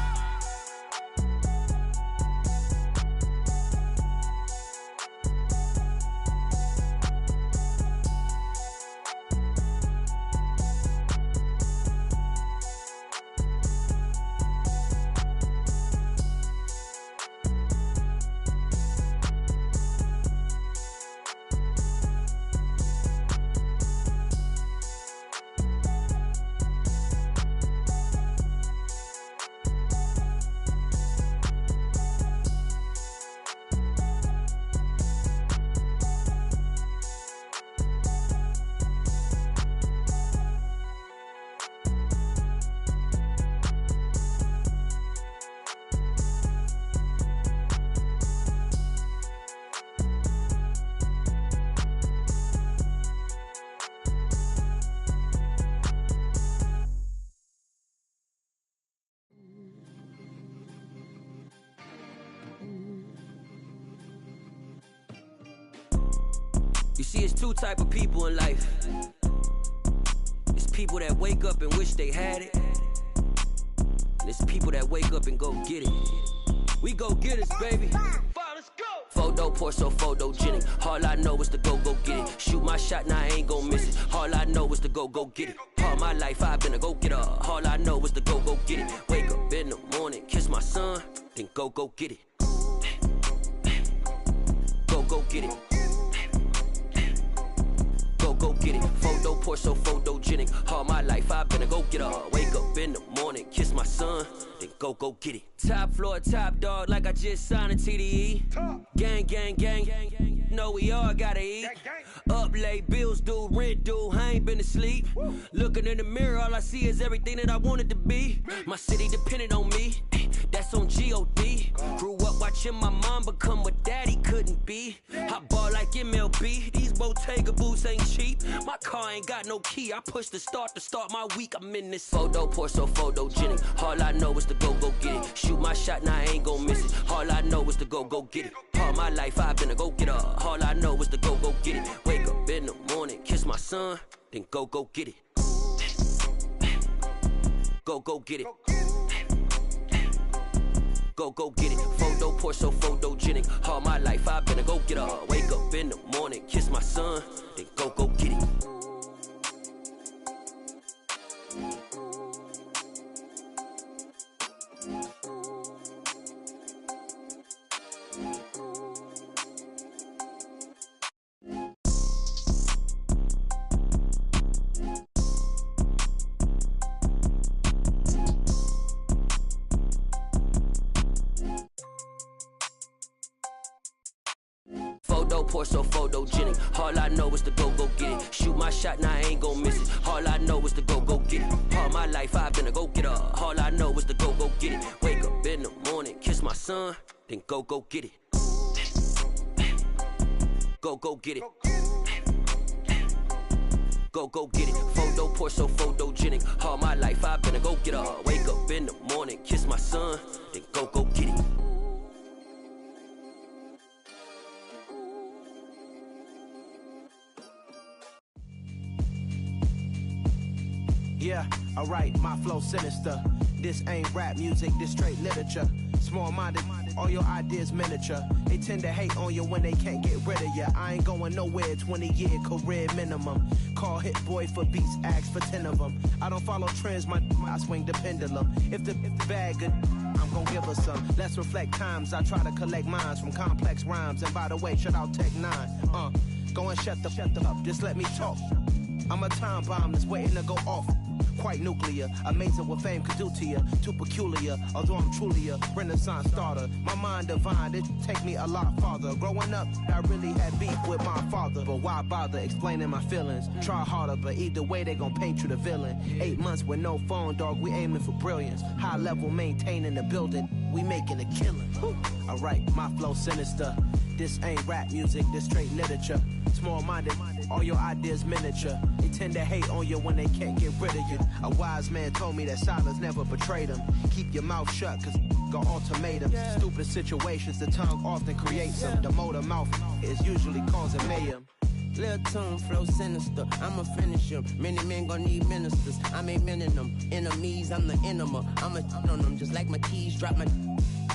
You see, it's two type of people in life. It's people that wake up and wish they had it, and it's people that wake up and go get it. We go get it, baby. Photo pour so photogenic. All I know is to go get it. Shoot my shot, now I ain't gon' miss it. All I know is to go get it. All my life I've been a go-getter. All I know is to go get it. Wake up in the morning, kiss my son, then go get it. Go get it. Go get it. Photo pour so photogenic. All my life I've been a go-getter. Wake up in the morning, kiss my son, then go get it. Top floor, top dog, like I just signed a TDE. Gang, gang, gang, gang. Know we all gotta eat. Up late, bills due, rent due, I ain't been asleep. Looking in the mirror, all I see is everything that I wanted to be. My city depended on me, that's on G.O.D. Grew up watching my mom become what daddy couldn't be. I ball like MLB, these Bottega boots ain't cheap. My car ain't got no key, I push the start to start my week. I'm in this photo pour so photogenic. All I know is to go get it. Shoot my shot, now I ain't gon' miss it. All I know is to go get it. All my life I've been a go-getter. All I know is to go get it. Wake up in the morning, kiss my son, then go get it. Go get it. Go get it. Photo pour so photogenic. All my life I've been a go-getter. Wake up in the morning, kiss my son, then go get it. Photo pour so photogenic. All I know is to go get it. Shoot my shot, now I ain't gon' miss it. All I know is to go get it. All my life I've been a go-getter. All I know is to go get it. Wake up in the morning, kiss my son, then go get it. Go get it. Go get it. Photo pour so photogenic. All my life I've been a go-getter. Wake up in the morning, kiss my son, then go get it. Yeah, alright, my flow sinister. This ain't rap music, this straight literature. Small-minded all your ideas miniature. They tend to hate on you when they can't get rid of you. I ain't going nowhere, 20-year career minimum. Call Hit Boy for beats, ask for 10 of them. I don't follow trends, I swing the pendulum. If the bag good, I'm gon' give her some. Let's reflect times, I try to collect minds from complex rhymes. And by the way, shout out Tech 9. Go and shut the up, just let me talk. I'm a time bomb that's waiting to go off. Quite nuclear, amazing what fame could do to you. Too peculiar, although I'm truly a renaissance starter. My mind divine, it take me a lot farther. Growing up, I really had beef with my father. But why bother explaining my feelings? Try harder, but either way they gon' paint you the villain. 8 months with no phone, dog, we aiming for brilliance. High level maintaining the building, we making a killing. Alright, my flow sinister. This ain't rap music, this straight literature. Small-minded, all your ideas miniature. They tend to hate on you when they can't get rid of you. A wise man told me that silence never betrayed him. Keep your mouth shut, cause got ultimatums. Stupid situations, the tongue often creates them. The motor mouth is usually causing mayhem. Lil' tune, flow sinister, I'ma finish him. Many men gon' need ministers, I'm aiming them. Enemies, I'm the enema, I'ma on them. Just like my keys, drop my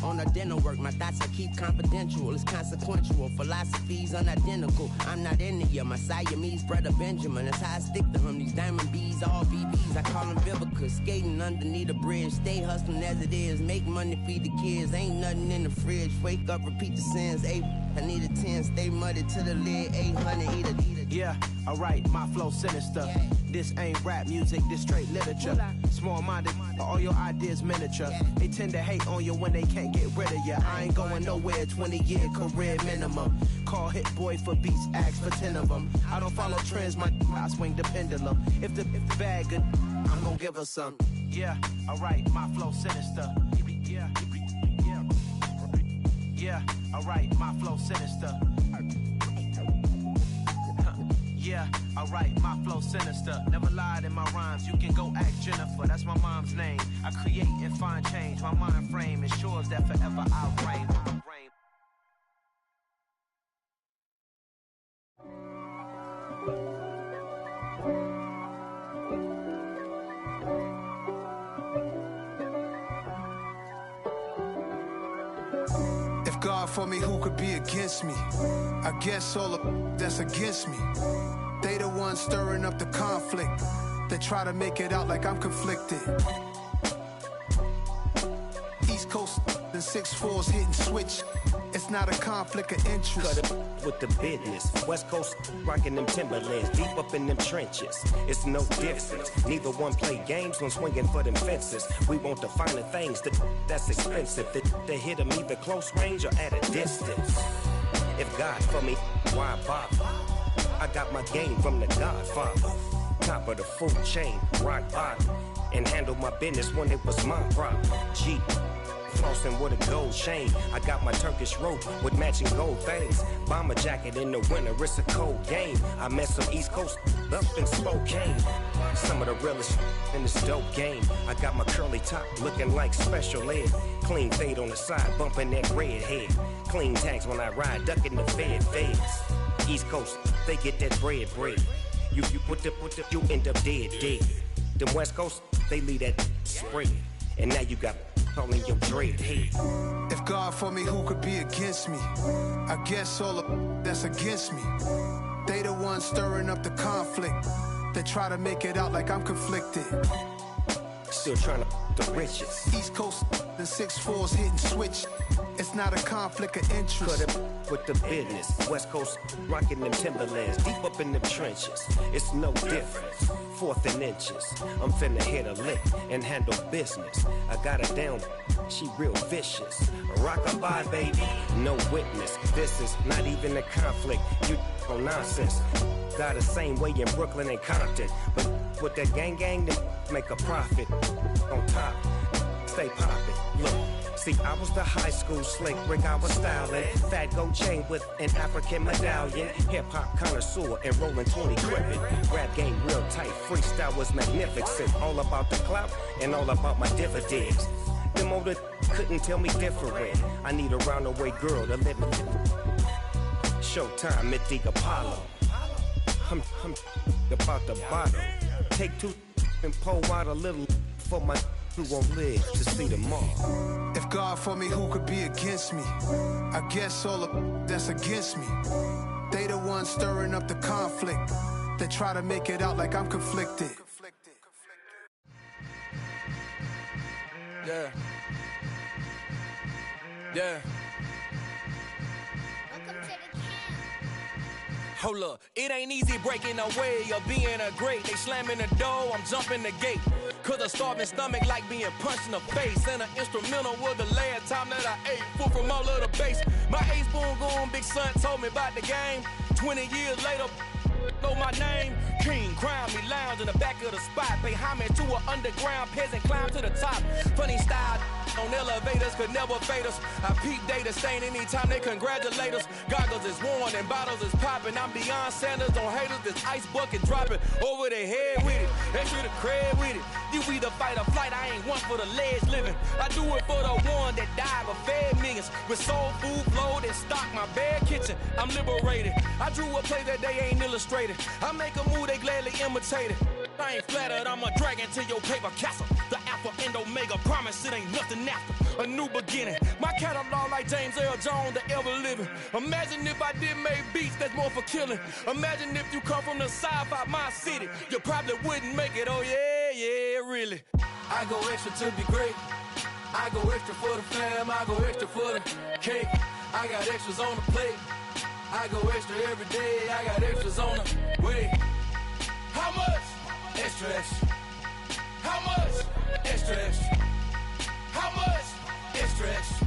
on a dinner work. My thoughts I keep confidential, it's consequential. Philosophies unidentical, I'm not into you. My Siamese brother Benjamin, that's how I stick to him. These diamond bees, all BBs, I call them Vivica. Skating underneath a bridge, stay hustling as it is. Make money, feed the kids, ain't nothing in the fridge. Wake up, repeat the sins, I need a 10, stay muddy to the lid, 800, eat a. Yeah, alright, my flow sinister. This ain't rap music, this straight literature. Small-minded, all your ideas miniature. They tend to hate on you when they can't get rid of you. I ain't going nowhere, 20-year career minimum. Call Hit Boy for beats, ask for 10 of them. I don't follow trends, I swing the pendulum. If the bag good, I'm gon' give her some. Yeah, alright, my flow sinister. Yeah, alright, my flow sinister. Yeah, alright, my flow sinister. Never lied in my rhymes, you can go ask Jennifer. That's my mom's name. I create and find change. My mind frame ensures that forever I'll reign. If God for me, who could be against me? I guess all of that's against me. They the ones stirring up the conflict. They try to make it out like I'm conflicted. East Coast and 6'4's hitting switch. It's not a conflict of interest. Cut it with the business. West Coast rocking them Timberlands, deep up in them trenches. It's no difference. Neither one play games when swinging for them fences. We want the finer things that's expensive. They hit them either close range or at a distance. If God for me, why bother? I got my game from the Godfather. Top of the food chain, rock bottom. And handle my business when it was my problem. G. Flossing with a gold chain. I got my Turkish rope with matching gold things. Bomber jacket in the winter, it's a cold game. I met some East Coast up in Spokane. Some of the realest in this dope game. I got my curly top looking like special ed. Clean fade on the side, bumping that red head. Clean tags when I ride, ducking the feds. East Coast, they get that bread. You put the, you end up dead. Them West Coast, they leave that spread. And now you got all in your dread head. If God for me, who could be against me? I guess all of that's against me. They the ones stirring up the conflict. They try to make it out like I'm conflicted. Still trying to the riches. East Coast and 6'4's hitting switch. It's not a conflict of interest. Cut it with the business. West Coast rocking them Timberlands, deep up in them trenches. It's no difference. 4th and inches. I'm finna hit a lick and handle business. I got her down, she real vicious. Rock-a-bye, baby, no witness. This is not even a conflict. You on nonsense. Got the same way in Brooklyn and Compton. But with that gang, they make a profit. On top, stay poppin'. Look. See, I was the high school slick Rick, I was styling. Fat gold chain with an African medallion. Hip-hop connoisseur and rolling 20 gripping. Rap game real tight, freestyle was magnificent. All about the clout and all about my dividends. Them older couldn't tell me different. I need a roundaway girl to live in. Showtime, Mythic Apollo. I'm about the bottle. Take 2 and pour out a little for my who won't live to see tomorrow. If God for me, who could be against me? I guess all of that's against me. They the ones stirring up the conflict. They try to make it out like I'm conflicted. Yeah. Yeah. Hold up, it ain't easy breaking away or being a great. They slamming the door, I'm jumping the gate. Cause a starving stomach like being punched in the face. And an instrumental was the last time that I ate. Full from all of the bass. My A-spoon goon, big son told me about the game. 20 years later, know my name. King, crown me, lounge in the back of the spot. Pay homage to an underground peasant, climb to the top. Funny style on elevators could never fade us. I peep data stain anytime they congratulate us. Goggles is worn and bottles is popping. I'm beyond Sanders on haters, this ice bucket dropping over their head with it. Extra the cred with it. You either fight or flight, I ain't one for the ledge living. I do it for the one that died but fed millions. With soul food flowed and stocked my bare kitchen. I'm liberated. I drew a play that they ain't illustrated. I make a move, they gladly imitate it. I ain't flattered, I'm a dragon to your paper castle. The Alpha and Omega, promise it ain't nothing after. A new beginning. My catalog like James Earl Jones, the ever living. Imagine if I did make beats that's more for killing. Imagine if you come from the sci-fi my city. You probably wouldn't make it, oh yeah, yeah, really. I go extra to be great. I go extra for the fam, I go extra for the cake. I got extras on the plate. I go extra every day, I got extras on the way. How much? Extra, extra. How much? Extra, extra. How much? Extra, extra.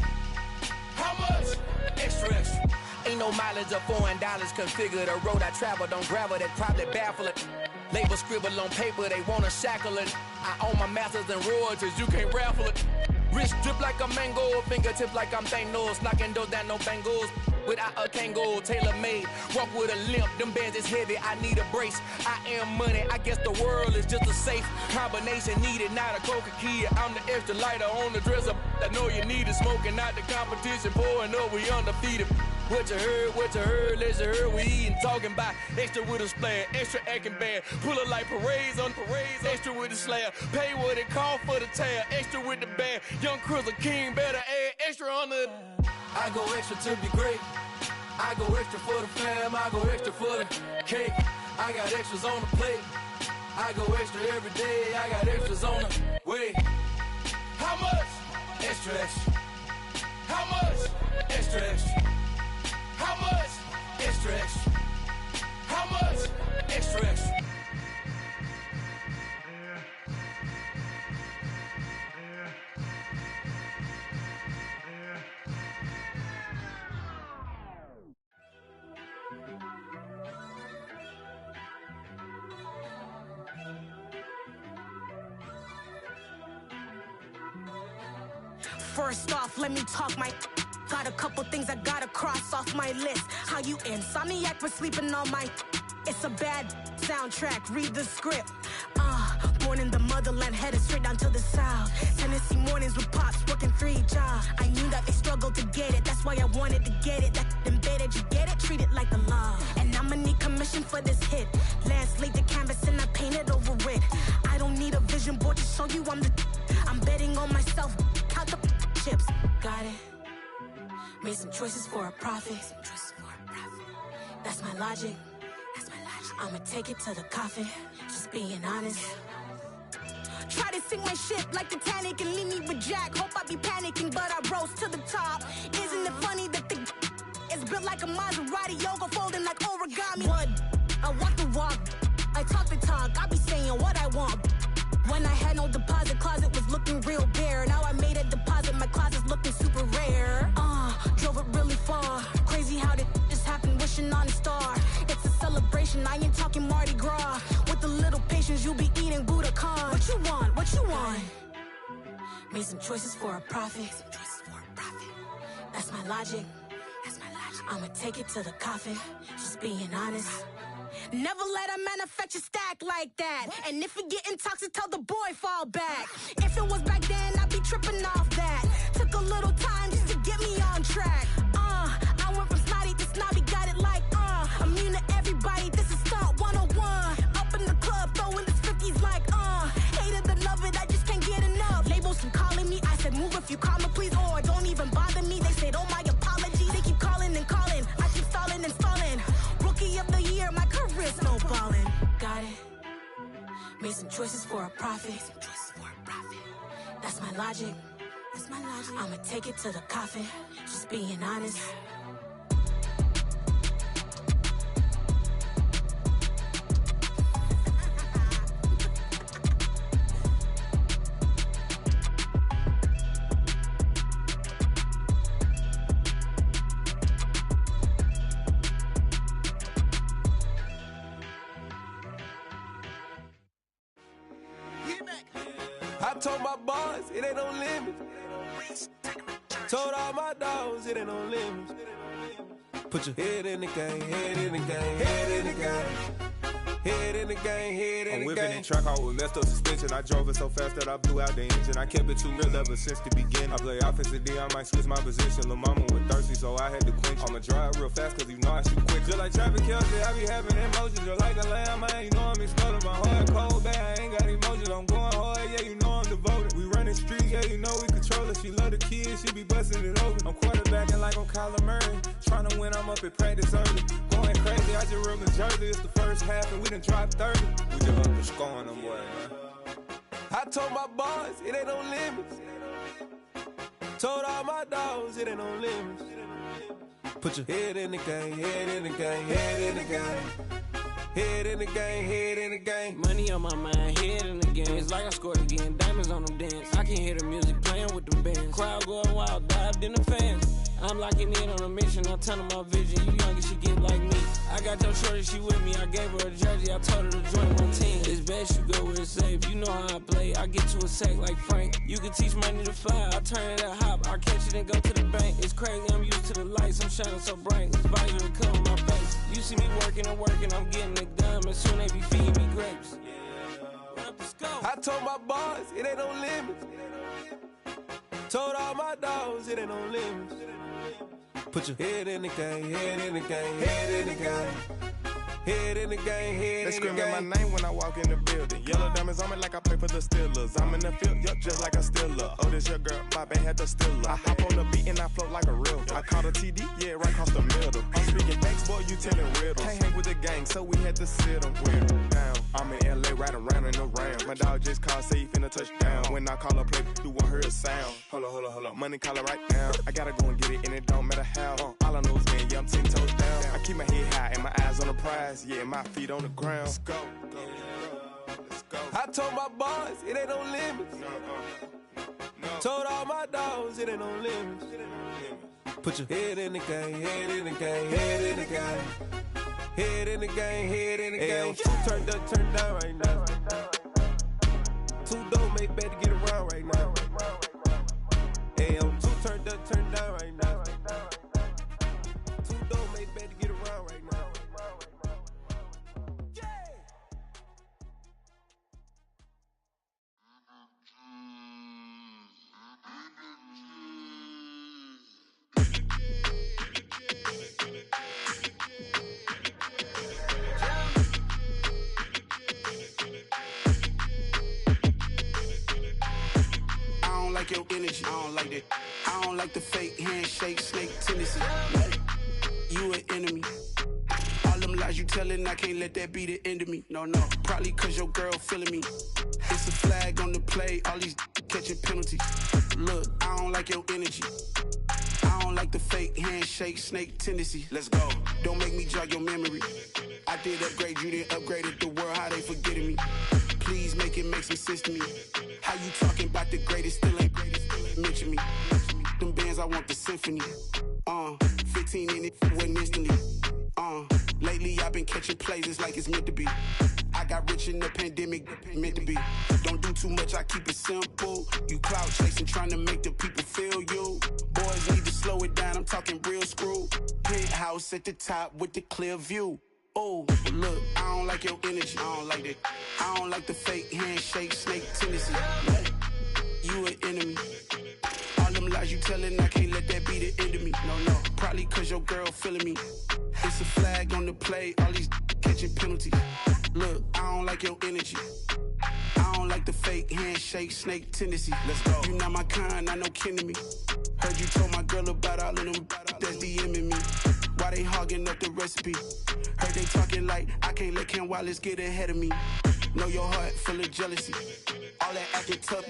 How much? Extra, extra. Ain't no mileage of $4 configure the road I travel. Don't gravel, that probably baffle it. Label scribble on paper, they wanna shackle it. I own my masters and royalties, you can't raffle it. Wrist drip like a mango, fingertips like I'm Thanos. Knocking those down, no bangles. Without a Kango, tailor-made. Walk with a limp, them bands is heavy, I need a brace. I am money, I guess the world is just a safe combination needed, not a coca key. I'm the extra lighter on the dresser. I know you need it, smoking out the competition, pouring up, we undefeated. What you heard, let you heard, we eatin', talking about extra with a splash, extra acting bad, pull it like parades on parades, extra with the slab, pay what it cost for the tab, extra with the band, young Crizzle King, better add extra on the. I go extra to be great, I go extra for the fam, I go extra for the cake, I got extras on the plate, I go extra every day, I got extras on the way. How much? Extra, extra. How much? Extra, extra. How much? Extra, extra. How much? Extra, extra. First off, let me talk my. Got a couple things I gotta cross off my list. How you insomniac for sleeping on my. It's a bad soundtrack, read the script. Born in the motherland, headed straight down to the south. Tennessee mornings with pops, working 3 jobs. I knew that they struggled to get it, that's why I wanted to get it. That embedded, you get it, treat it like a law. And I'ma need commission for this hit. Last laid the canvas and I painted over it. I don't need a vision board to show you I'm betting on myself, count the chips. Got it. Made some choices for a profit. That's my logic. I'ma take it to the coffin. Just being honest. Try to sink my ship like Titanic and leave me with Jack. Hope I be panicking, but I rose to the top. Isn't it funny that the is built like a Maserati, yoga folding like origami? What? I walk the walk. I talk the talk. I be saying what I want. When I had no deposit, closet was looking real bare. Now I made a deposit, my closet's looking super rare. Drove it really far. Crazy how did this happen, wishing on a star. It's a celebration, I ain't talking Mardi Gras. With a little patience, you'll be eating Budokan. What you want, what you want? Made some choices for a profit. That's my logic. I'ma take it to the coffin, just being honest. Never let a manufacture stack like that. And if it getting toxic, tell the boy fall back. If it was back then, I'd be tripping off that. Took a little time just to get me on track. I went from snotty to snobby, got it like, immune to everybody, this is stunt 101. Up in the club, throwing the 50s like, hated to love it, I just can't get enough. Label Made some choices for a profit. That's my logic. I'ma take it to the coffin. Just being honest. I told my boys it ain't no limits. Told all my dogs it ain't no limits. Put your head in the game, head in the game, head in the game. Head in the game, head in the game. I'm whipping in truck, I was messed up suspension. I drove it so fast that I blew out the engine. I kept it too real ever since the beginning. I play offense and D, I might switch my position. Lil' mama was thirsty, so I had to quench. I'ma drive real fast, cause you know I shoot quick. Just like traffic Kelsey, I be having emotions. Just like a lamb, man, you know I'm exploding. My heart cold, bad, I ain't got emotions. I'm going hard, yeah, you know I'm devoted. We running streets, yeah, you know we control it. She love the kids, she be busting it over. I'm quarterbacking like I'm Kyler Murray. Trying to win, I'm up at practice early. Going crazy, I just ripped the jersey. It's the first half, and we done dropped 30. We just up the score on them, boy, man. I told my boys it ain't no limits. Told all my dogs it ain't no limits. Put your head in the game, head in the game, head in the game. Head in the game, head in the game. Money on my mind, head in the game. It's like I scored again, diamonds on them dance. I can hear the music playing with them bands. Crowd going wild, dived in the fans. I'm locking in on a mission, I'm telling my vision. You young and she get like me. I got your shorty, she with me. I gave her a jersey, I told her to join my team. It's best you go where it's safe. You know how I play. I get to a sack like Frank. You can teach money to fly. I turn it a hop. I catch it and go to the bank. It's crazy, I'm used to the lights. I'm shining so bright. It's visor to cover my face. You see me working and working. I'm getting it done. And soon they be feeding me grapes. I told my boys it ain't no limits. Told all my dogs it ain't no limits. Put your head in the game, head in the game, head in the game. Head in the game, head They in the game. screaming my name when I walk in the building. Yellow diamonds on me like I play for the Steelers. I'm in the field, yup, just like a Steeler. Oh, this your girl, my band had the Steeler. I hop on the beat and I float like a real. I caught a TD, yeah, right across the middle. I'm speaking facts, boy, you telling riddles. Can't hang with the gang, so we had to sit them down. I'm in LA, riding around in the round. My dog just called, say he finna touchdown. When I call a play, you won't hear a sound. Hold up, money caller right now. I gotta go and get it, and it don't matter how. All I know is, man, yeah, I'm 10 toes down. I keep my head high and my eyes on the prize. Yeah, my feet on the ground. Let's go. I told my boys it ain't no limits. Told all my dogs it ain't no limits. Put your head in the game, head in the game, head in the game. Head in the game, head in the game. Two turned up, turned down right now. Two don't make bad to get around right now. Hey, I'm two turned up, turned down right now. Two don't make bad to get around right now. I don't like your energy. I don't like that. I don't like the fake handshake, snake tendency. You an enemy. All them lies you telling, I can't let that be the end of me. No, probably cause your girl feeling me. It's a flag on the play, all these catching penalties. Look, I don't like your energy. I don't like the fake handshake, snake tendency. Let's go. Don't make me jog your memory. I did upgrade, you didn't upgrade it. The world, how they forgetting me. Please make it make some sense to me. How you talking about the greatest, still ain't mention me. Them bands, I want the symphony. 15 in it, wasn't instantly. Lately I've been catching plays, it's like it's meant to be. I got rich in the pandemic, meant to be. Don't do too much, I keep it simple. You clout chasing, trying to make the people feel you. Boys need to slow it down, I'm talking real screw. Penthouse at the top with the clear view. Oh, look, I don't like your energy. I don't like that. I don't like the fake handshake, snake tendency. You an enemy. All them lies you telling, I can't let that be the end of me. No, probably cause your girl feeling me. It's a flag on the play, all these catching penalties. Look, I don't like your energy. I don't like the fake handshake, snake tendency. Let's go. You not my kind, I know kin to me. Heard you told my girl about all of them that's DMing me. Why they hogging up the recipe? Heard they talking like I can't let Ken Wallace get ahead of me. Know your heart full of jealousy. All that acting tough,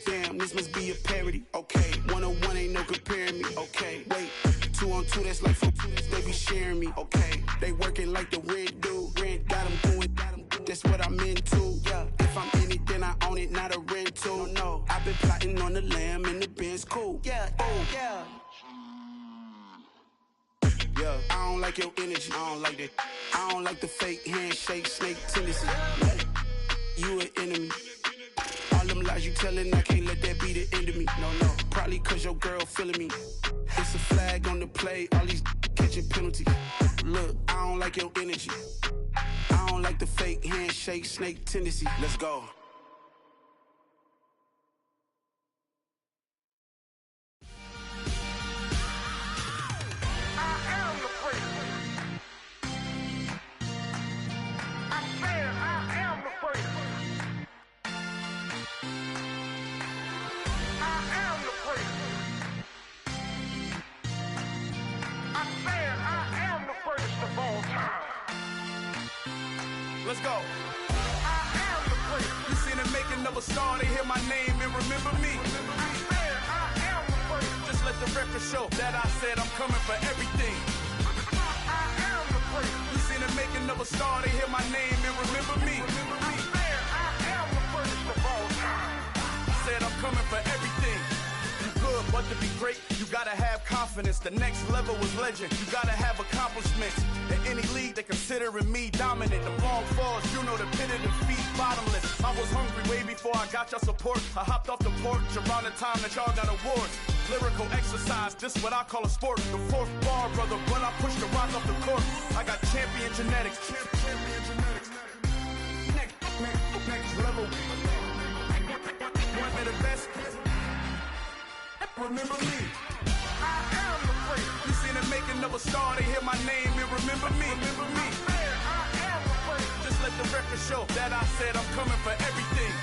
damn, this must be a parody. Okay, 101 ain't no comparing me. Okay, wait, 2 on 2, that's like 4, they be sharing me. Okay, they working like the rent dude. Rent got them going, that's what I'm into. Yeah, if I'm in it, then I own it, not a rental. No, I've been plotting on the lamb and the Benz cool. Yeah, oh, yeah. Yeah, I don't like your energy, I don't like that. I don't like the fake handshake, snake tendency. You an enemy. All them lies you telling, I can't let that be the end of me. No, probably cause your girl feeling me. It's a flag on the play, all these catching penalties. Look, I don't like your energy. I don't like the fake handshake, snake tendency. Let's go. Let's go. You seen the making of a star, they hear my name and remember me. Just let the record show that I said I'm coming for everything. You seen the making of a star, they hear my name and remember me. Said I'm coming for everything. Good, but to be great, you gotta have confidence. The next level was legend. You gotta have accomplishments. In any league, they considering me dominant. The long falls, you know the pit of defeat, bottomless. I was hungry way before I got your support. I hopped off the porch around the time that y'all got awards. Lyrical exercise, this what I call a sport. The fourth bar, brother, when I push the rock off the court. I got champion genetics. Champion genetics. Next level. One of the best. Remember me. I am the first. You seen the making of a star, they hear my name and remember me. Remember me. I am the first. Just let the record show that I said I'm coming for everything.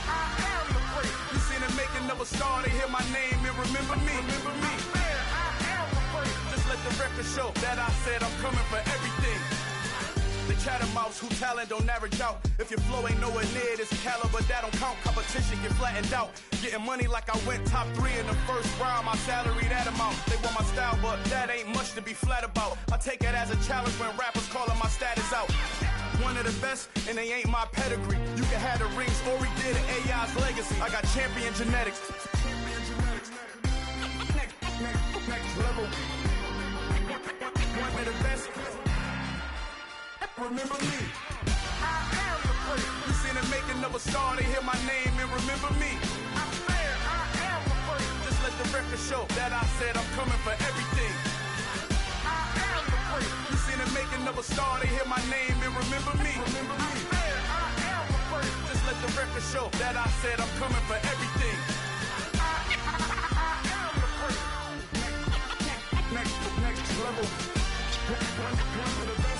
I am the first. You seen the making of a star, they hear my name and remember me. Remember me. I am the first. Just let the record show that I said I'm coming for everything. The chattermouths who talent don't average out. If your flow ain't nowhere near this caliber, that don't count. Competition get flattened out. Getting money like I went top 3 in the first round. My salary that amount. They want my style, but that ain't much to be flat about. I take it as a challenge when rappers calling my status out. One of the best, and they ain't my pedigree. You can have the rings, or we did it, AI's legacy. I got champion genetics. Next level. One of the best. Remember me. I am the first. You seen the making of a star, they hear my name and remember me. I am the first. Just let the record show that I said I'm coming for everything. I am the first. You seen the making of a star, they hear my name and remember me. Remember me. I am the first. Just let the record show that I said I'm coming for everything. I am the first. Next level. One of the best.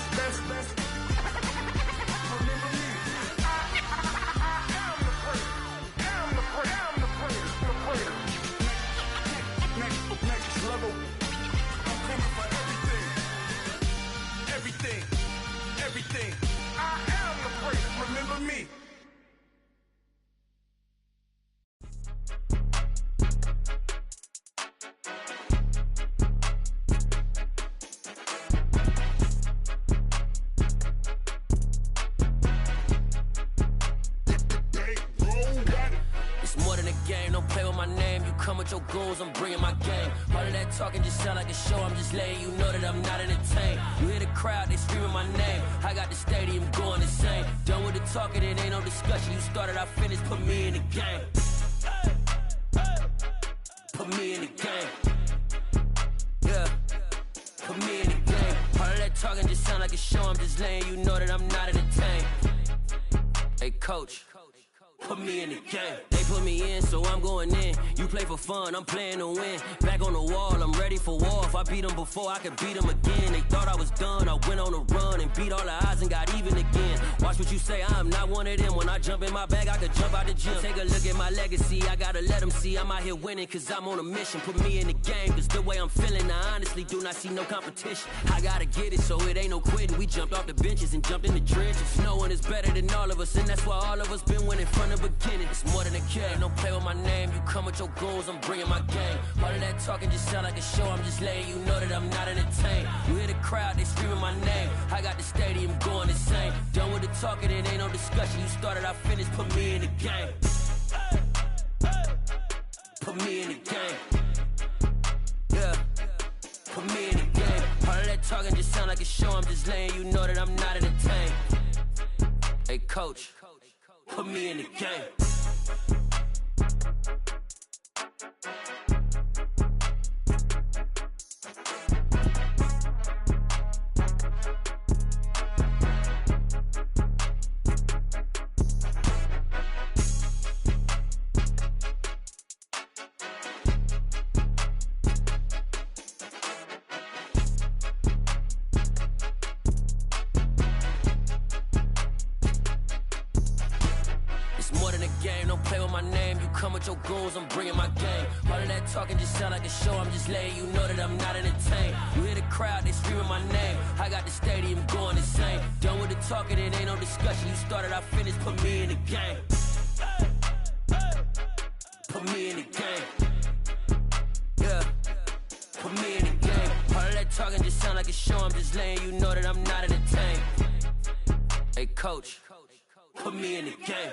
Everything. I am the first. Remember me. It's more than a game, don't play with my name. You come with your goons, I'm bringing my game. All of that talking just sound like a show, I'm just letting you know that I'm not entertained. You hear the crowd, they screaming my name. I got the stadium going insane. Done with the talking, it ain't no discussion. You started, I finished, put me in the game. Put me in the game. Yeah, put me in the game. All of that talking just sound like a show, I'm just letting you know that I'm not entertained. Hey coach, put me in the game. They put me in, so I'm going in. You play for fun, I'm playing to win. Back on the wall, I'm ready for war. If I beat them before, I could beat them again. They thought I was done, I went on a run and beat all the odds and got even again. Watch what you say, I'm not one of them. When I jump in my bag, I could jump out the gym. Take a look at my legacy, I gotta let them see I'm out here winning, cause I'm on a mission. Put me in the game, cause the way I'm feeling, I honestly do not see no competition. I gotta get it, so it ain't no quitting. We jumped off the benches and jumped in the trenches. No one is better than all of us, and that's why all of us been winning from the beginning. It's more than a game, don't play with my name. You come with your goons, I'm bringing my game. All of that talking just sound like a show, I'm just letting you know that I'm not entertained. You hear the crowd, they screaming my name. I got the stadium going insane. Done with the talking, it ain't no discussion. You started, I finished, put me in the game. Put me in the game. Yeah. Put me in the game. All of that talking just sound like a show, I'm just letting you know that I'm not entertained. Hey coach, put me in the game. Your goons, I'm bringing my game. All of that talking just sound like a show, I'm just letting you know that I'm not entertained. You hear the crowd, they screaming my name. I got the stadium going insane. Done with the talking, it ain't no discussion. You started, I finished, put me in the game. Put me in the game. Yeah. Put me in the game. All of that talking just sound like a show, I'm just letting you know that I'm not entertained. Hey coach, put me in the game.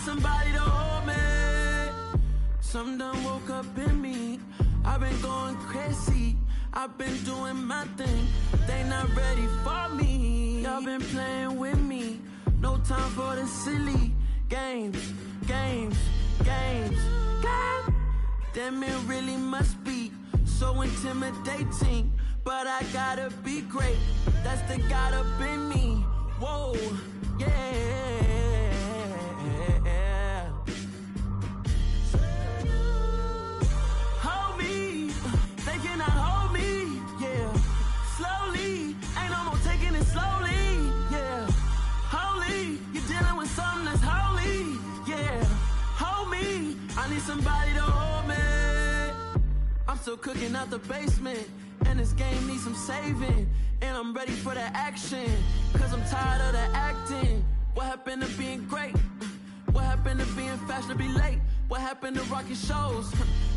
Somebody to hold me. Something done woke up in me. I've been going crazy. I've been doing my thing. They not ready for me. Y'all been playing with me. No time for the silly games. Damn, it really must be so intimidating. But I gotta be great. That's the God up in me. Whoa, yeah. Somebody to hold me. I'm still cooking out the basement, and this game needs some saving. And I'm ready for the action, cause I'm tired of the acting. What happened to being great? What happened to being fashionably late? What happened to rocking shows?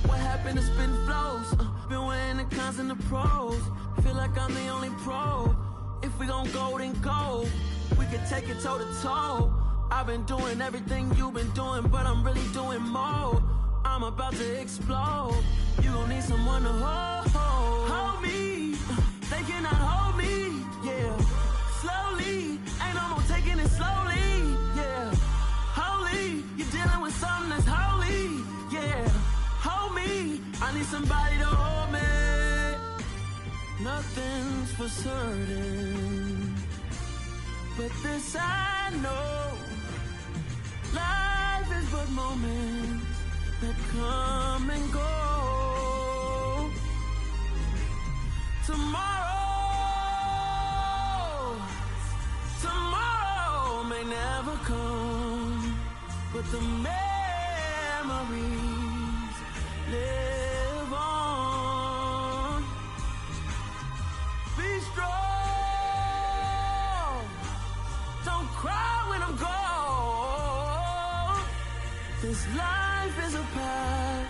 What happened to spin flows? Been weighing the cons and the pros. Feel like I'm the only pro. If we gon' go, then go. We could take it toe to toe. I've been doing everything you've been doing, but I'm really doing more. I'm about to explode. You gon' need someone to hold me. They cannot hold me, yeah. Slowly, ain't no more taking it slowly, yeah. Holy, you're dealing with something that's holy, yeah. Hold me, I need somebody to hold me. Nothing's for certain, but this I know. Life is but moments that come and go. Tomorrow may never come, but the memories live on. Be strong, don't cry when I'm gone. This life is a path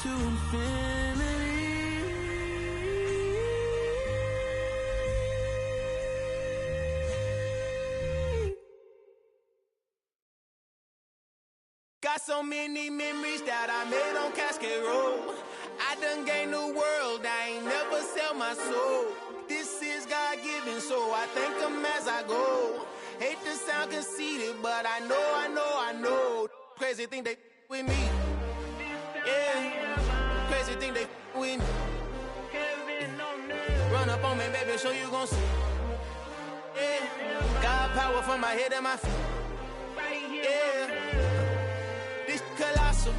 to infinity. Got so many memories that I made on Cascade Road. I done gained the world, I ain't never sell my soul. This is God-given, so I thank him as I go. Hate to sound conceited, but I know. Crazy thing they with me. Yeah, crazy thing they with me. Run up on me, baby, so you gon' see. Yeah, got power from my head and my feet. Yeah. Colossal.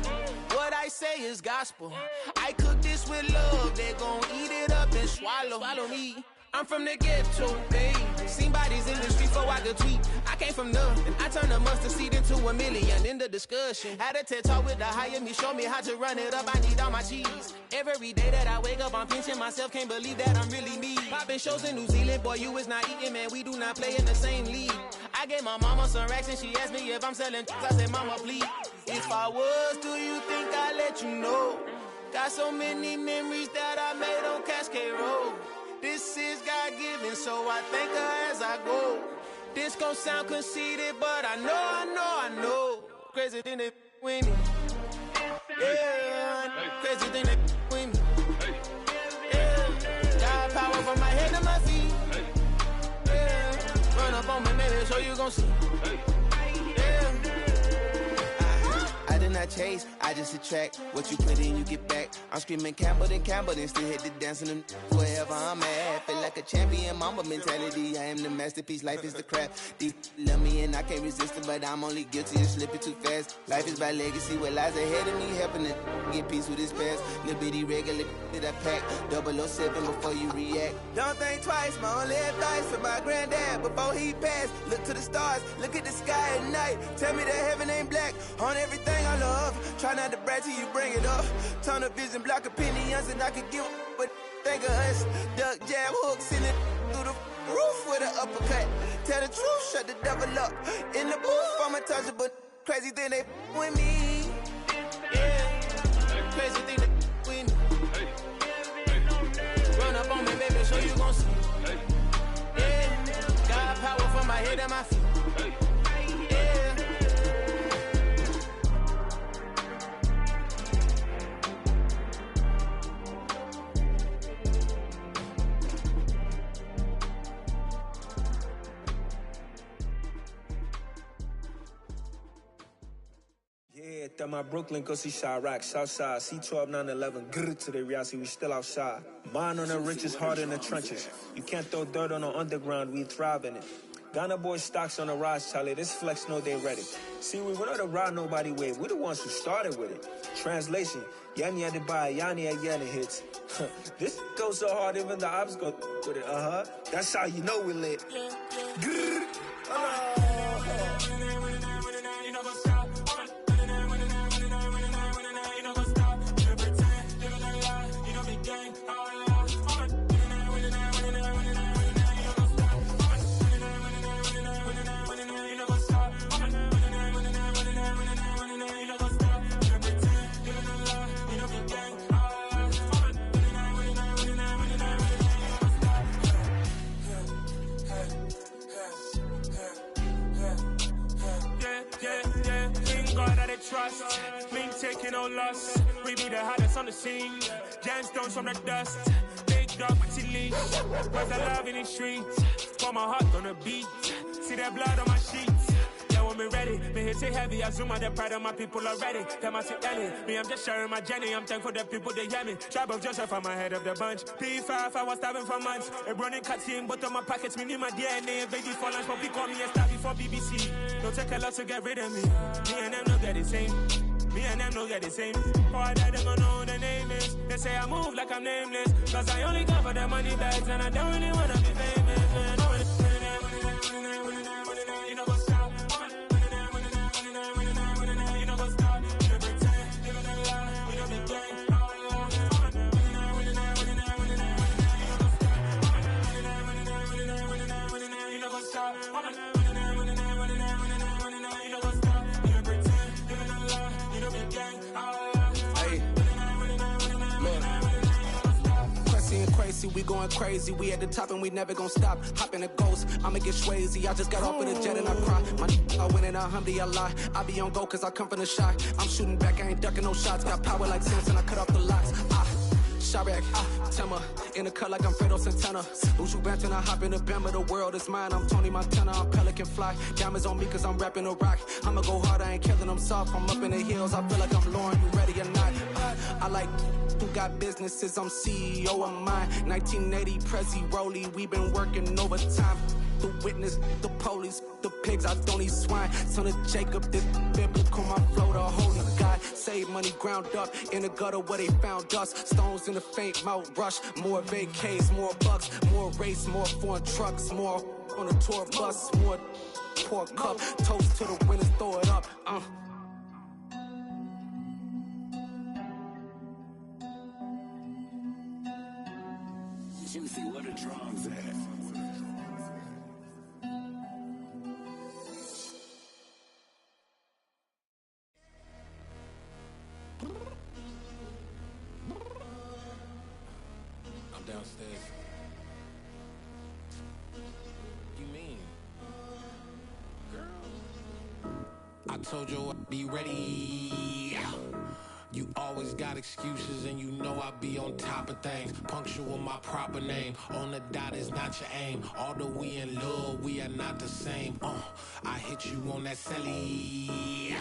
What I say is gospel. I cook this with love. They gon' eat it up and swallow me. I'm from the ghetto, babe. Seen bodies in the streets before I could tweet. I came from nothing. I turned a mustard seed into a million. In the discussion, had a TED talk with the higher me. Show me how to run it up. I need all my cheese. Every day that I wake up, I'm pinching myself. Can't believe that I'm really me. Popping shows in New Zealand, boy, you is not eating, man. We do not play in the same league. I gave my mama some racks and she asked me if I'm selling. I said, mama, please. If I was, do you think I'd let you know? Got so many memories that I made on Cascade Road. This is God-given, so I thank her as I go. This gon' sound conceited, but I know. Crazy thing they with me. Yeah, crazy thing they with me. Yeah, got power from my head to my feet. Yeah, run up on me, baby, so you gon' see. I did not chase, I just attract. What you put in, you get back. I'm screaming Campbell, then still hit the dance and them wherever I'm at. Feel like a champion, mama mentality. I am the masterpiece, life is the crap. Deep love me and I can't resist it, but I'm only guilty of slipping too fast. Life is by legacy, what lies ahead of me, helping to get peace with his past. Little bitty regular that I pack, 007 before you react. Don't think twice, my only advice for my granddad before he passed. Look to the stars, look at the sky at night. Tell me that heaven ain't black on everything I love. Try not to brag till you bring it up. Tunnel vision, block opinions, and I could give but think of us. Duck jab hooks in it through the roof with an uppercut. Tell the truth, shut the devil up. In the booth, I'm untouchable. Crazy thing they with me. Yeah, crazy thing they with me. Run up on me, baby, so you gon' see. Yeah, got power from my head and my feet. At my Brooklyn, go see Chirac, Southside, C12, 911, grrr to the reality, we still outside. Mine on the richest, heart in the trenches. You can't throw dirt on the underground, we thrive in it. Ghana boys stocks on the rise, Charlie, this flex know they ready. See, we were not the ride nobody with, we're the ones who started with it. Translation, Yani had to buy, Yani again it hits. This goes so hard, even the ops go with it, That's how you know we lit. Grrr, trust, me taking no loss. We be the hottest on the scene. Gemstones from the dust. Big dog, pretty leash. Where's the love in the streets? Pour my heart on the beat. See that blood on my sheets. Yeah, when me ready, me hit it heavy. I zoom out the pride of my people already. Them I see Ellie. Me, I'm just sharing my journey. I'm thankful that people they hear me. Tribe of Joseph, I'm ahead of the bunch. P5, I was starving for months. A running cuts in, but on my pockets, me need my DNA. Baby for lunch, but call me a star before BBC. Don't take a lot to get rid of me. Me and them no get the same. Me and them no get the same. Boy, that they gonna know who the name is. They say I move like I'm nameless. Cause I only come for the money bags. And I don't really wanna be famous, man. You know what's up? You know what's up? You know pretend. You know the lie. You know the game. You know what's up? going crazy. We at the top and we never gon' stop. Hop in a ghost, I'ma get Swayze. I just got off of the jet and I cry. My I win and I alhamdulillah. I be on go cause I come from the shot. I'm shooting back, I ain't ducking no shots. Got power like Samson, I cut off the locks. Sharek, Tema, in the cut like I'm Fredo Santana. Uju Banton, I hop in the Bama, the world is mine. I'm Tony Montana, I'm Pelican Fly. Diamonds on me cause I'm rapping a rock. I'ma go hard, I ain't killing them soft. I'm up in the hills, I feel like I'm Lauren, you ready or not? I like who got businesses, I'm CEO of mine. 1980 Prezi Rolly, we been working overtime. The witness, the police, the pigs, I don't eat swine. Son of Jacob, this biblical, my flow, the holy God. Save money ground up in the gutter where they found us. Stones in the faint mouth rush. More vacays, more bucks, more race, more foreign trucks, more on a tour bus, more poor cup. Toast to the winners, throw it up. Jimsy, where the drums at? I'm downstairs. You mean? Girl, I told you I'd be ready. You always got excuses and you know I be on top of things. Punctual my proper name. On the dot is not your aim. Although we in love, we are not the same. I hit you on that celly.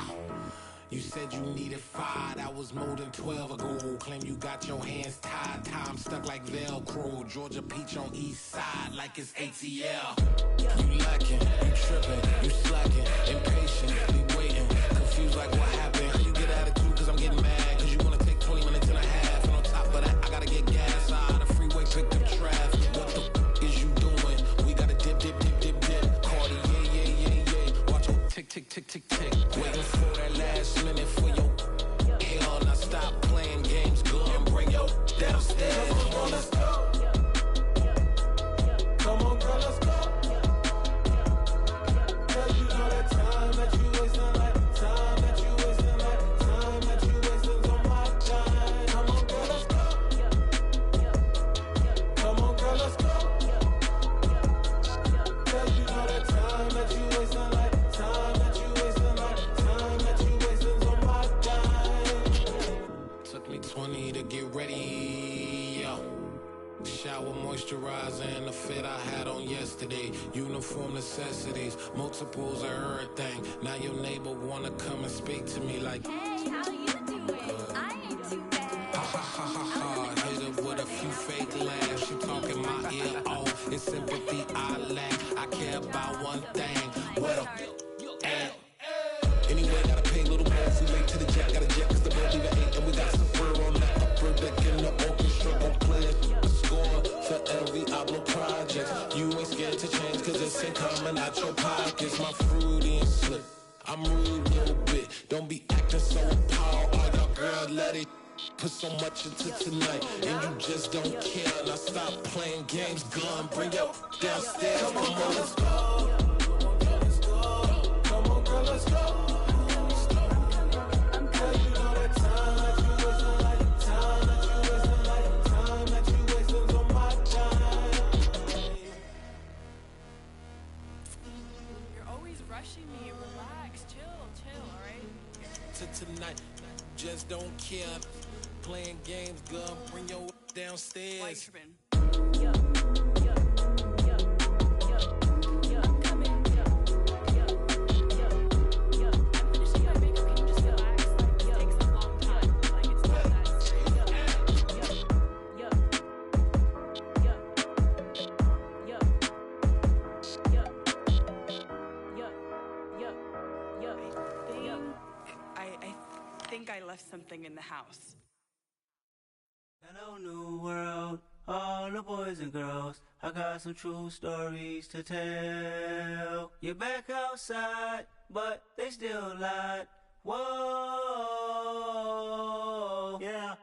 You said you needed 5, that was more than 12 ago. Claim you got your hands tied, time stuck like Velcro. Georgia Peach on east side like it's ATL. You lacking, you tripping, you slacking, impatient, be waiting, confused like what happened. How you get attitude cause I'm getting mad, cause you wanna take 20 minutes and a half. And on top of that, I gotta get gas out of the freeway, picked up traffic. What the is you doing? We gotta dip, dip, dip, dip, dip. Cardi, yeah. Watch your tick, tick, tick, tick, tick. Waiting for that last minute for your hell. Now stop playing games, go and bring your downstairs. Come on, girl, let's go. Come on, girl, let's go. Cause you know that time that you wasting, like time that you wasting, like time that you wasting on my time. Come on, girl, let's go. Come on, girl, let's go. Cause you know that time that you wasting, like time that you wasting, like time that you wasting on my time. Took me 20 to get ready, yo. Shower moisturizer and the fit I had on yesterday. Uniform necessities, multiples of everything. Now your neighbor wanna come and speak to me like, hey, how you doing? I ain't too bad. Ha ha ha ha ha. Hit her with a few fake laughs. She talking my ear off. It's sympathy I lack. I care about one thing. What up? Anyway, gotta pay a little more if we late to the jet. Gotta jet cause the boat leave at 8. And we got some fur on that upper deck in the orchestra. Don't play it. Score for every Ablo project. You ain't scared to change cause it's ain't coming out your pockets. My fruity and slip. I'm rude a little bit. Don't be acting so appalled. All y'all girl, let it put so much into tonight. And you just don't care. Now stop playing games. Gun, bring your downstairs. Come on, let's go. Come on, girl, let's go. Tonight, just don't care. Playing games, girl, bring your downstairs. I left something in the house. Hello, new world, all the boys and girls. I got some true stories to tell. You're back outside, but they still lied. Whoa, yeah.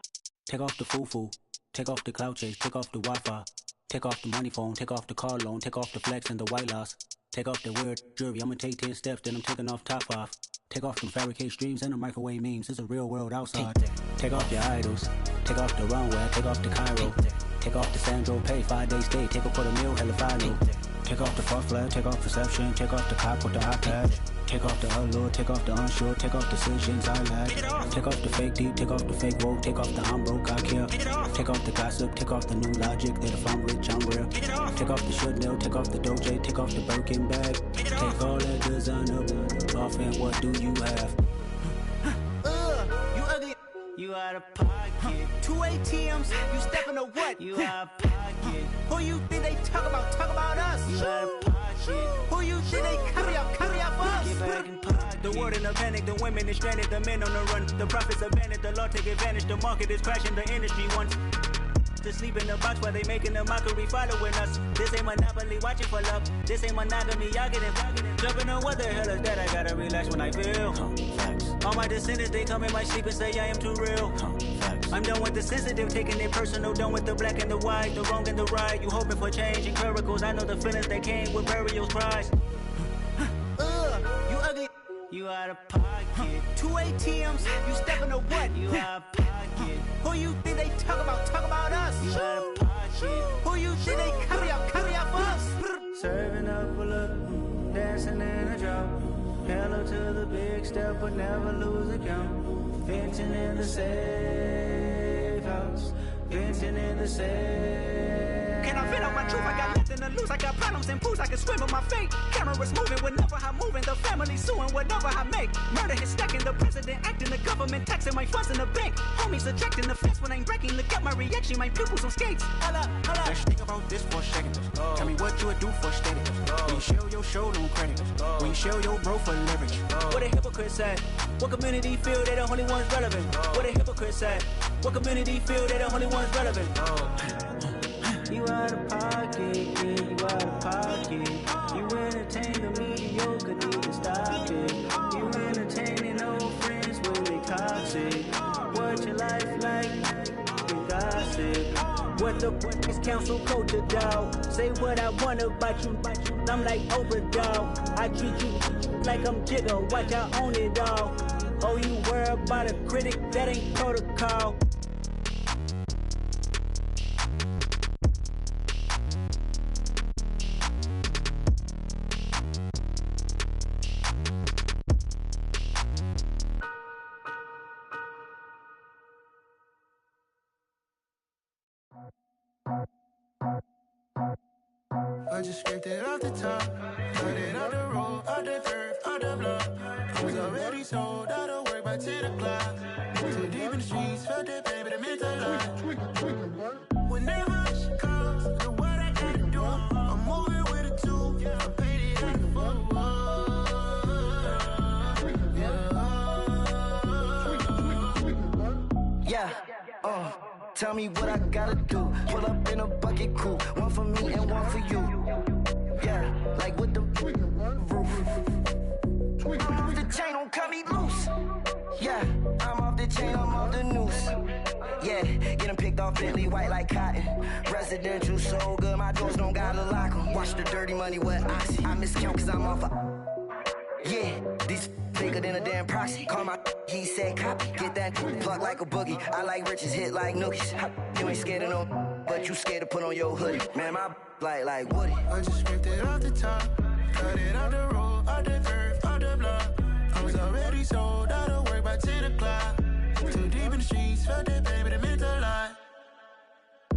Take off the foo-foo, take off the cloud chase, take off the Wi-Fi, take off the money phone, take off the car loan, take off the flex and the white loss. Take off the weird jewelry, I'ma take 10 steps, then I'm taking off top off. Take off them fabricated streams and the microwave memes. It's a real world outside. Take off your idols. Take off the runway. Take off the Cairo. Take off the Sandro pay, 5 days stay. Take a $250,000, hella final. Take off the fuck flag, take off perception. Take off the cop with the iPad. Take off the allure, take off the unsure. Take off decisions I lack. Take off the fake deep, take off the fake woke. Take off the I'm broke, I care. Take off the gossip, take off the new logic. That if I'm rich, I'm real. Take off the Chanel, take off the Doja. Take off the Birkin bag. Take all that designer off and what do you have? You ugly. You out of pocket. 2 ATMs, you stepping to what? You out of pocket. Who you think they talk about? Talk about us. You out of pocket. Who you think they carry up for us? Get back in pocket. The world in a panic, the women is stranded, the men on the run. The profits abandoned, the law take advantage. The market is crashing, the industry wants to sleep in the box while they making a mockery following us. This ain't monopoly, watching for love. This ain't monogamy, y'all getting jumping on what the hell is that? I gotta relax when I feel. All my descendants, they come in my sleep and say I am too real. I'm done with the sensitive, taking it personal. Done with the black and the white, the wrong and the right. You hoping for change and miracles. I know the feelings that came with burial cries. You ugly. You out of pocket. 2 ATMs, you stepping to what? You out of pocket. Who you think they talk about? Talk about us. You out of pocket. Who you think they carry up for us? Serving up a look, dancing in a drop. Hello to the big step, but never lose a count. Venting in the safe house. Venting in the safe. Can I vent out my truth? I got nothing to lose. I got problems and pools. I can swim with my fate. Cameras moving whenever I'm moving. The family suing whatever I make. Murder is stacking. The president acting. The government taxing my funds in the bank. Homies ejecting the fence when I'm breaking. Look at my reaction. My pupils on skates. Holla, holla. Let's think about this for a second. Tell me what you would do for status. When you show your show, no credit. When you show your bro for leverage. What a hypocrite said. What community feel they the only ones relevant? What a hypocrite said. What community feel they the only ones relevant? You out of pocket, yeah, you out of pocket. You entertain the mediocre, need to stop it. You entertaining old friends when they toxic. What your life like? You gossip. What the fuck is council culture, dog? Say what I want about you, I'm like overdog. I treat you like I'm Jigga, watch I own it all. Oh, you worry about a critic, that ain't protocol. I just scraped it off the top, cut it out the road, out the curve, out the block. I was already sold, out of work by 10 o'clock. Too deep in the streets, felt that pain, but it meant a lot. Whenever she calls, know what I gotta do. I'm moving with a two, I paid it out the phone. Yeah, tell me what I gotta do. Pull up in a bucket crew, one for me and one for you. Yeah, like with the roof. I'm off the chain, don't cut me loose. Yeah, I'm off the chain, I'm off the noose. Yeah, get them picked off Bentley, white like cotton. Residential so good, my doors don't gotta lock them. Watch the dirty money with oxy. I miscount cause I'm off a... Yeah, these bigger than a damn proxy. Call my he said copy. Get that plug like a boogie. I like riches, hit like nookies. You ain't scared of no, but you scared to put on your hoodie. Man, my like Woody. I just scraped it off the top, cut it out the road, out the curve, out the block. I was already sold, out of work by 10 o'clock. Too deep in the streets, felt that pain, but it meant a lot.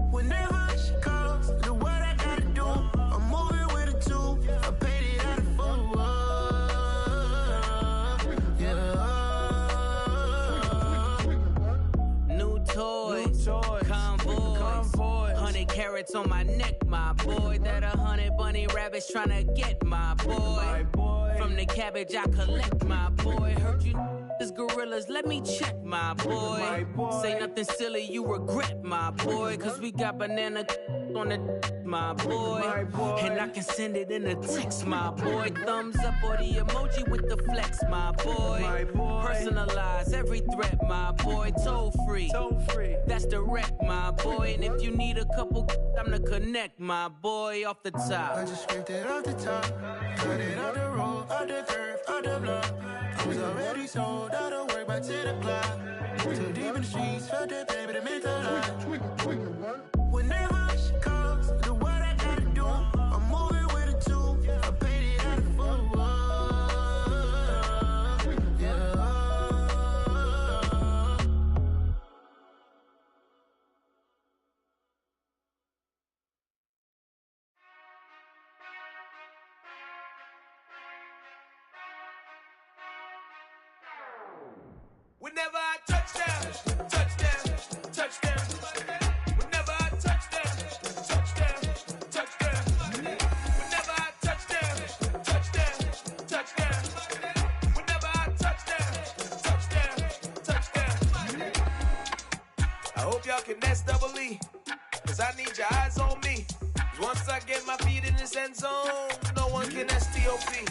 Whenever she calls, know what I gotta do. I'm moving with a two, I paid it out of phone. New toys, convoy, 100 carats on my neck, my boy. That 100 bunny rabbits tryna get my boy. From the cabbage I collect, my boy. Heard you is gorillas, let me check, my boy. Say nothing silly, you regret, my boy. Cause we got banana on the my boy. And I can send it in a text, my boy. Thumbs up or the emoji with the flex, my boy. Personalize every threat, my boy. Toll free, that's direct, my boy. And if you need a couple, I'm to connect, my boy. Off the top, I just scraped it off the top, cut it out the road, out the curve, out the block. I was already sold, out of work by 10 o'clock. Too deep in the streets, felt that pain, but it meant a lot. Whenever Whenever I touch down, touchdown, touchdown. Whenever I touch down, touchdown, touchdown. Whenever I touch down, touchdown, touchdown. Whenever I touch down, touchdown, touchdown. I hope y'all can nest double E, cause I need your eyes on me. Cause once I get my feet in this end zone, no one can STOP.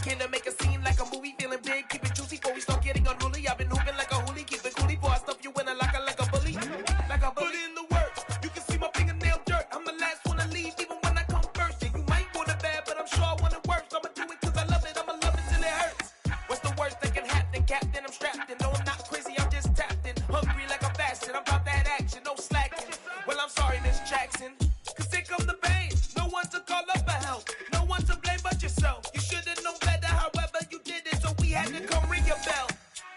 Came to make a scene like a movie, feeling big, keep it juicy before we start getting unruly. I've been hooping like a hoolie, keep it coolie before I stuff you in a locker like a bully. Like a bully. Put in the work, you can see my fingernail dirt. I'm the last one to leave, even when I come first. Yeah, you might want it bad, but I'm sure I want it worse. I'ma do it cause I love it, I'ma love it till it hurts. What's the worst that can happen, Captain? I'm strapped in, no I'm not crazy, I'm just tapped in. Hungry like a bastard, I'm about that action, no slacking. Well, I'm sorry, Miss Jackson, cause here come the pain. No one to call up for help, no one to blame but yourself. You should've known better, however you did it, so we had to come ring your bell.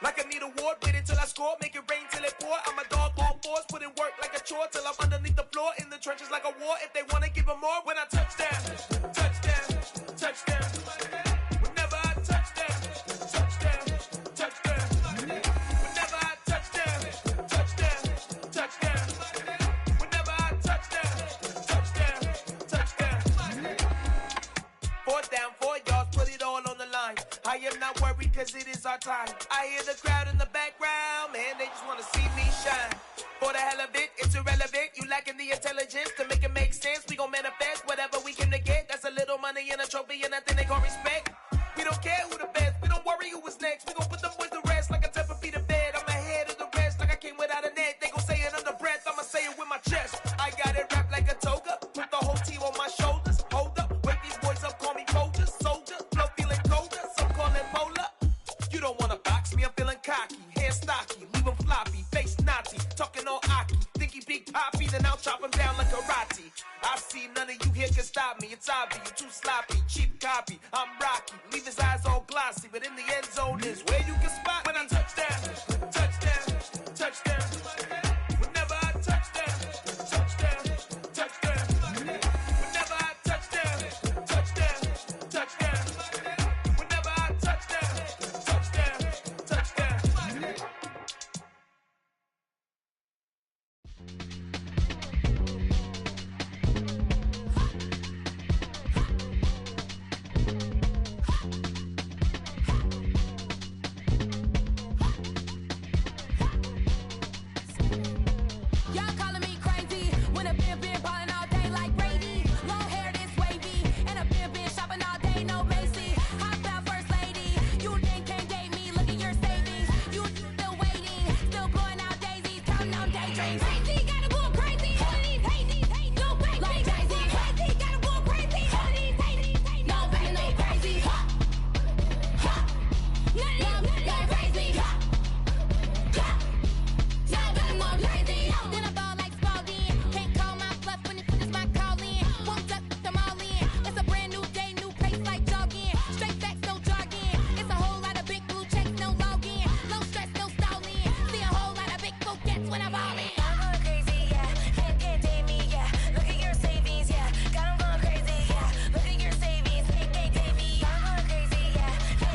Like I need a ward, wait until I score, make it rain till it pour. I'm a dog on fours, put in work like a chore till I'm underneath the floor, in the trenches like a war. If they wanna give them more, when I touch down, touchdown, touchdown. Whenever I touch down, touchdown, touchdown. Whenever I touch down, touchdown, touchdown. Whenever I touch down, touchdown, touchdown. 4th down, 4 yards, put it all on the line. I am not worried cause it is our time. I hear the crowd in the background, man, they just wanna see me shine. For the hell of it, it's irrelevant. You lacking the intelligence to make it make sense. We gon' manifest whatever we came to get. That's a little money and a trophy and nothing they call respect. We don't care who the best, we don't worry who is next. We gon' put them boys to rest like a Tempur-Pedic to bed. I'm ahead of the rest like I came without a net. They gon' say it under breath, I'ma say it with my chest. I got it wrapped like a toga, put the whole team on my shoulders. Hold up, wake these boys up, call me Folger, soldier. Flow feeling colder, some call it polar. You don't wanna box me, I'm feeling cocky. Hair stocky, leave him floppy, face naughty. Talking all aki, think he big poppy, then I'll chop him down like karate. I see none of you here can stop me. It's obvious, you too sloppy, cheap copy. I'm Rocky, leave his eyes all glossy, but in the end zone is where you can spot when I touch down, touchdown, touchdown. Whenever I touch down, touchdown, touchdown. Whenever I touch down, touchdown, touchdown. Whenever I touch down, touchdown, touchdown. Y'all calling me crazy when a been ballin' all day like Brady. Long hair this wavy, and a been shopping all day, no Macy. Hop out first lady, you think can't date me? Look at your savings, you still waiting, still blowing out daisies, counting on daydreams. Crazy, gotta go crazy. All of these hate, no baby. Like crazy, crazy, gotta go crazy. All of these hate, no baby, no crazy. None of you crazy. Y'all got more crazy. Then I ball like Spalding. Can't call my bluff when it's my call in. Won't duck them all in. It's a brand new day, new pace like jogging. Straight facts, no jargon. It's a whole lot of big blue checks, no login. Low stress, no stalling. See a whole lot of big coquettes when I ball in. I'm going crazy, yeah. Can't date me, yeah. Look at your savings, yeah. Got 'em going crazy, yeah. Look at your savings, can't date me. I'm going crazy, yeah.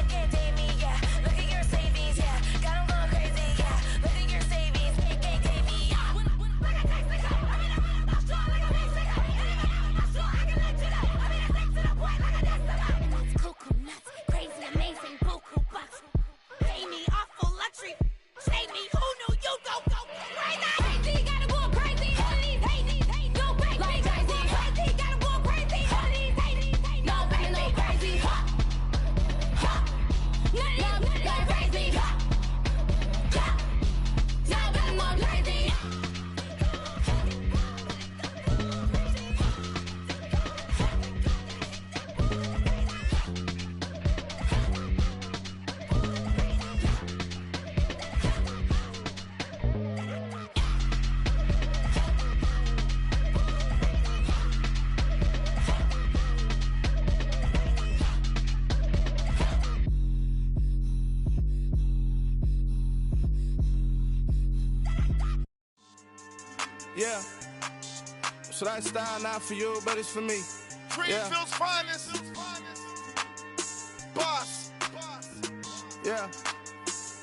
Can't date me, yeah. Look at your savings, yeah. Got 'em going crazy, yeah. Look at your savings, can't date me. Like a Mexico, I mean I'm strong like a Mexico. I'm strong, I can let you know. I mean I'm to the point like a Destiny. That's cuckoo nuts, crazy, amazing, buku bucks. Pay me awful luxury, save me. Who knew you go crazy? Crazy, gotta go crazy. All of these hate, no baby. Like crazy, crazy, gotta go crazy. All of these hate, no baby, no crazy. None of you crazy. Y'all got more crazy. Yeah. Should I style not for you, but it's for me? Greenfield's finest. Boss. Yeah.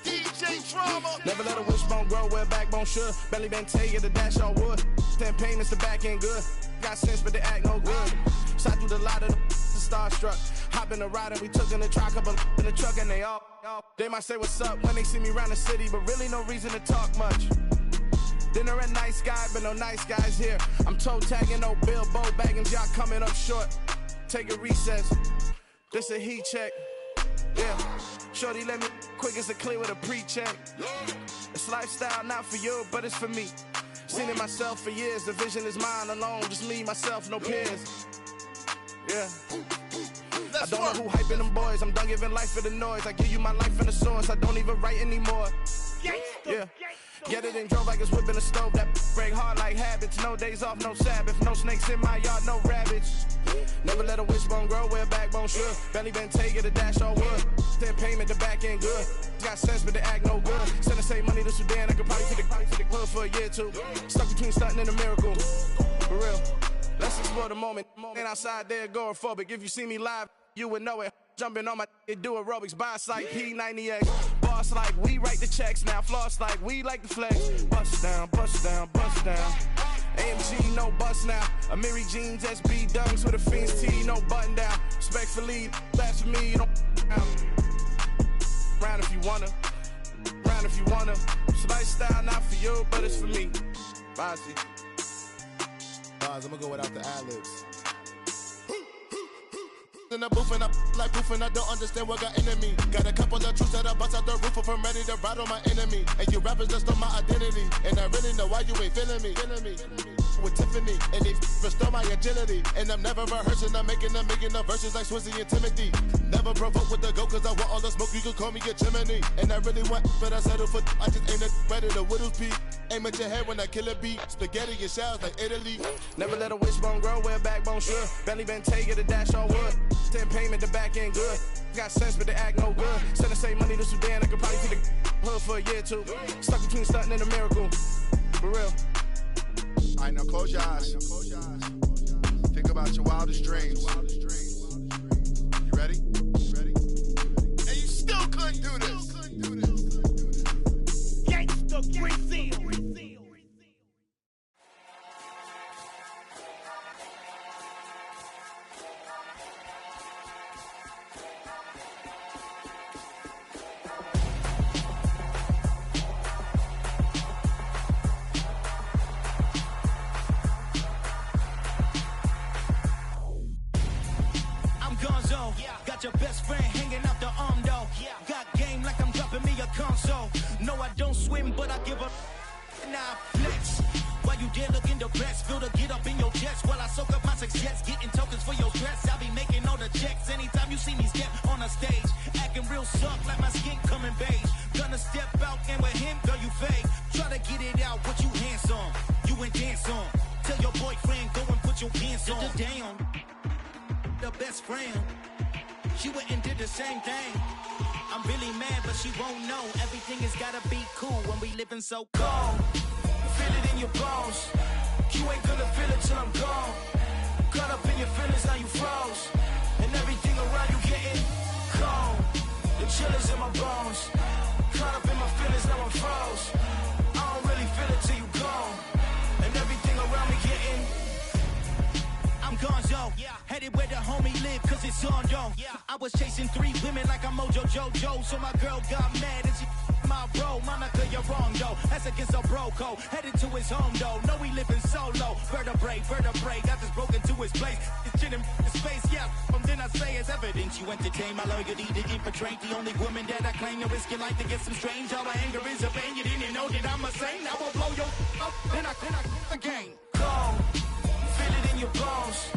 DJ DJ Drama. Never let a wishbone grow where a backbone should. Belly been taking the dash all wood. 10 payments, the back end good. Got sense, but they act no good. Shot through the lot of the starstruck. Hop in the ride and we took in the truck, couple in the truck, and they all. They might say what's up when they see me around the city, but really no reason to talk much. Dinner a nice guy, but no nice guys here. I'm toe tagging, no Bilbo Baggins, y'all coming up short. Take a recess. This a heat check. Yeah. Shorty let me quick as a clear with a pre-check. It's lifestyle, not for you, but it's for me. Seen it myself for years. The vision is mine alone. Just me, myself, no peers. Yeah. I don't know who hyping them boys. I'm done giving life for the noise. I give you my life in the source. I don't even write anymore. Yeah. Get it and drove like it's whipping a stove. That break hard like habits. No days off, no Sabbath. No snakes in my yard, no rabbits. Never let a wishbone grow where a backbone should. Belly been taking the dash all wood. 10 payment, the back end good. Got sense, but they act no good. Send the same money to Sudan. I could probably take the hood for a year or two. Stuck between stunting and a miracle. For real. Let's explore the moment. Ain't outside there agoraphobic. If you see me live, you would know it. Jumping on my do aerobics, buy site P90X. Boss like we write the checks now. Floss like we like the flex. Bust down, bust down, bust down. AMG, no bust now. Amiri jeans, SB dunks with a Fiends T, no button down. Respectfully, that's for me, you don't round if you wanna. Round if you wanna. It's lifestyle, not for you, but it's for me. Bossy. Bars, I'm gonna go without the ad-libs. In the booth and I like proof and I don't understand what got into me. Got a couple of truths that I bust out the roof if I'm ready to ride on my enemy. And you rappers just stole my identity. And I really know why you ain't feeling me. With Tiffany and they restore my agility. And I'm never rehearsing, I'm making a million of verses like Swizzy and Timothy. Never provoke with the go cause I want all the smoke, you can call me a chimney. And I really want, but I settle for I just ain't ready to Whittles peak. Aim at your head when I kill a beat. Spaghetti and shells like Italy. Never let a wishbone grow where a backbone should. Belly been taking the dash all wood. 10 payment, the back end good. Got sense, but they act no good. Send the same money to Sudan, I could probably take the hood for a year or two. Stuck between stunting and a miracle. For real. Alright, now close your eyes. Think about your wildest dreams. You ready? And you still couldn't do this. Gangsta Brazil. Got your best friend hanging out the arm though. Got game like I'm dropping me a console. No, I don't swim, but I give a nah flex. While you there looking depressed, feel the get up in your chest while I soak up my success, getting tokens for your stress. I'll be making all the checks anytime you see me step on a stage, acting real suck like my skin coming beige. Gonna step out and with him, girl, you fake. Try to get it out, what you handsome, you ain't dance on. Tell your boyfriend go and put your pants on. Down, the best friend. She went and did the same thing. I'm really mad, but she won't know. Everything has gotta be cool when we living so cold. Feel it in your bones. You ain't gonna feel it till I'm gone. Caught up in your feelings, now you froze. And everything around you getting cold. The chill is in my bones. Caught up in my feelings, now I'm froze. I don't really feel it till you gone. And everything around me getting I'm gonzo, headed where the homie live, cause it's on though. I was chasing 3 women like I'm Mojo Jojo, so my girl got mad and she my bro. Monica, you're wrong though, that's against a bro code. Headed to his home though, no we living solo. Vertebrae, got this broken to his place. It's chin in his face, from then I say it's evidence. You entertain my loyalty to infiltrate. The only woman that I claim to risk your life to get some strange. All my anger is a pain, you didn't know that I'm a saint. I will blow your up, then I again. Go. Feel it in your bones.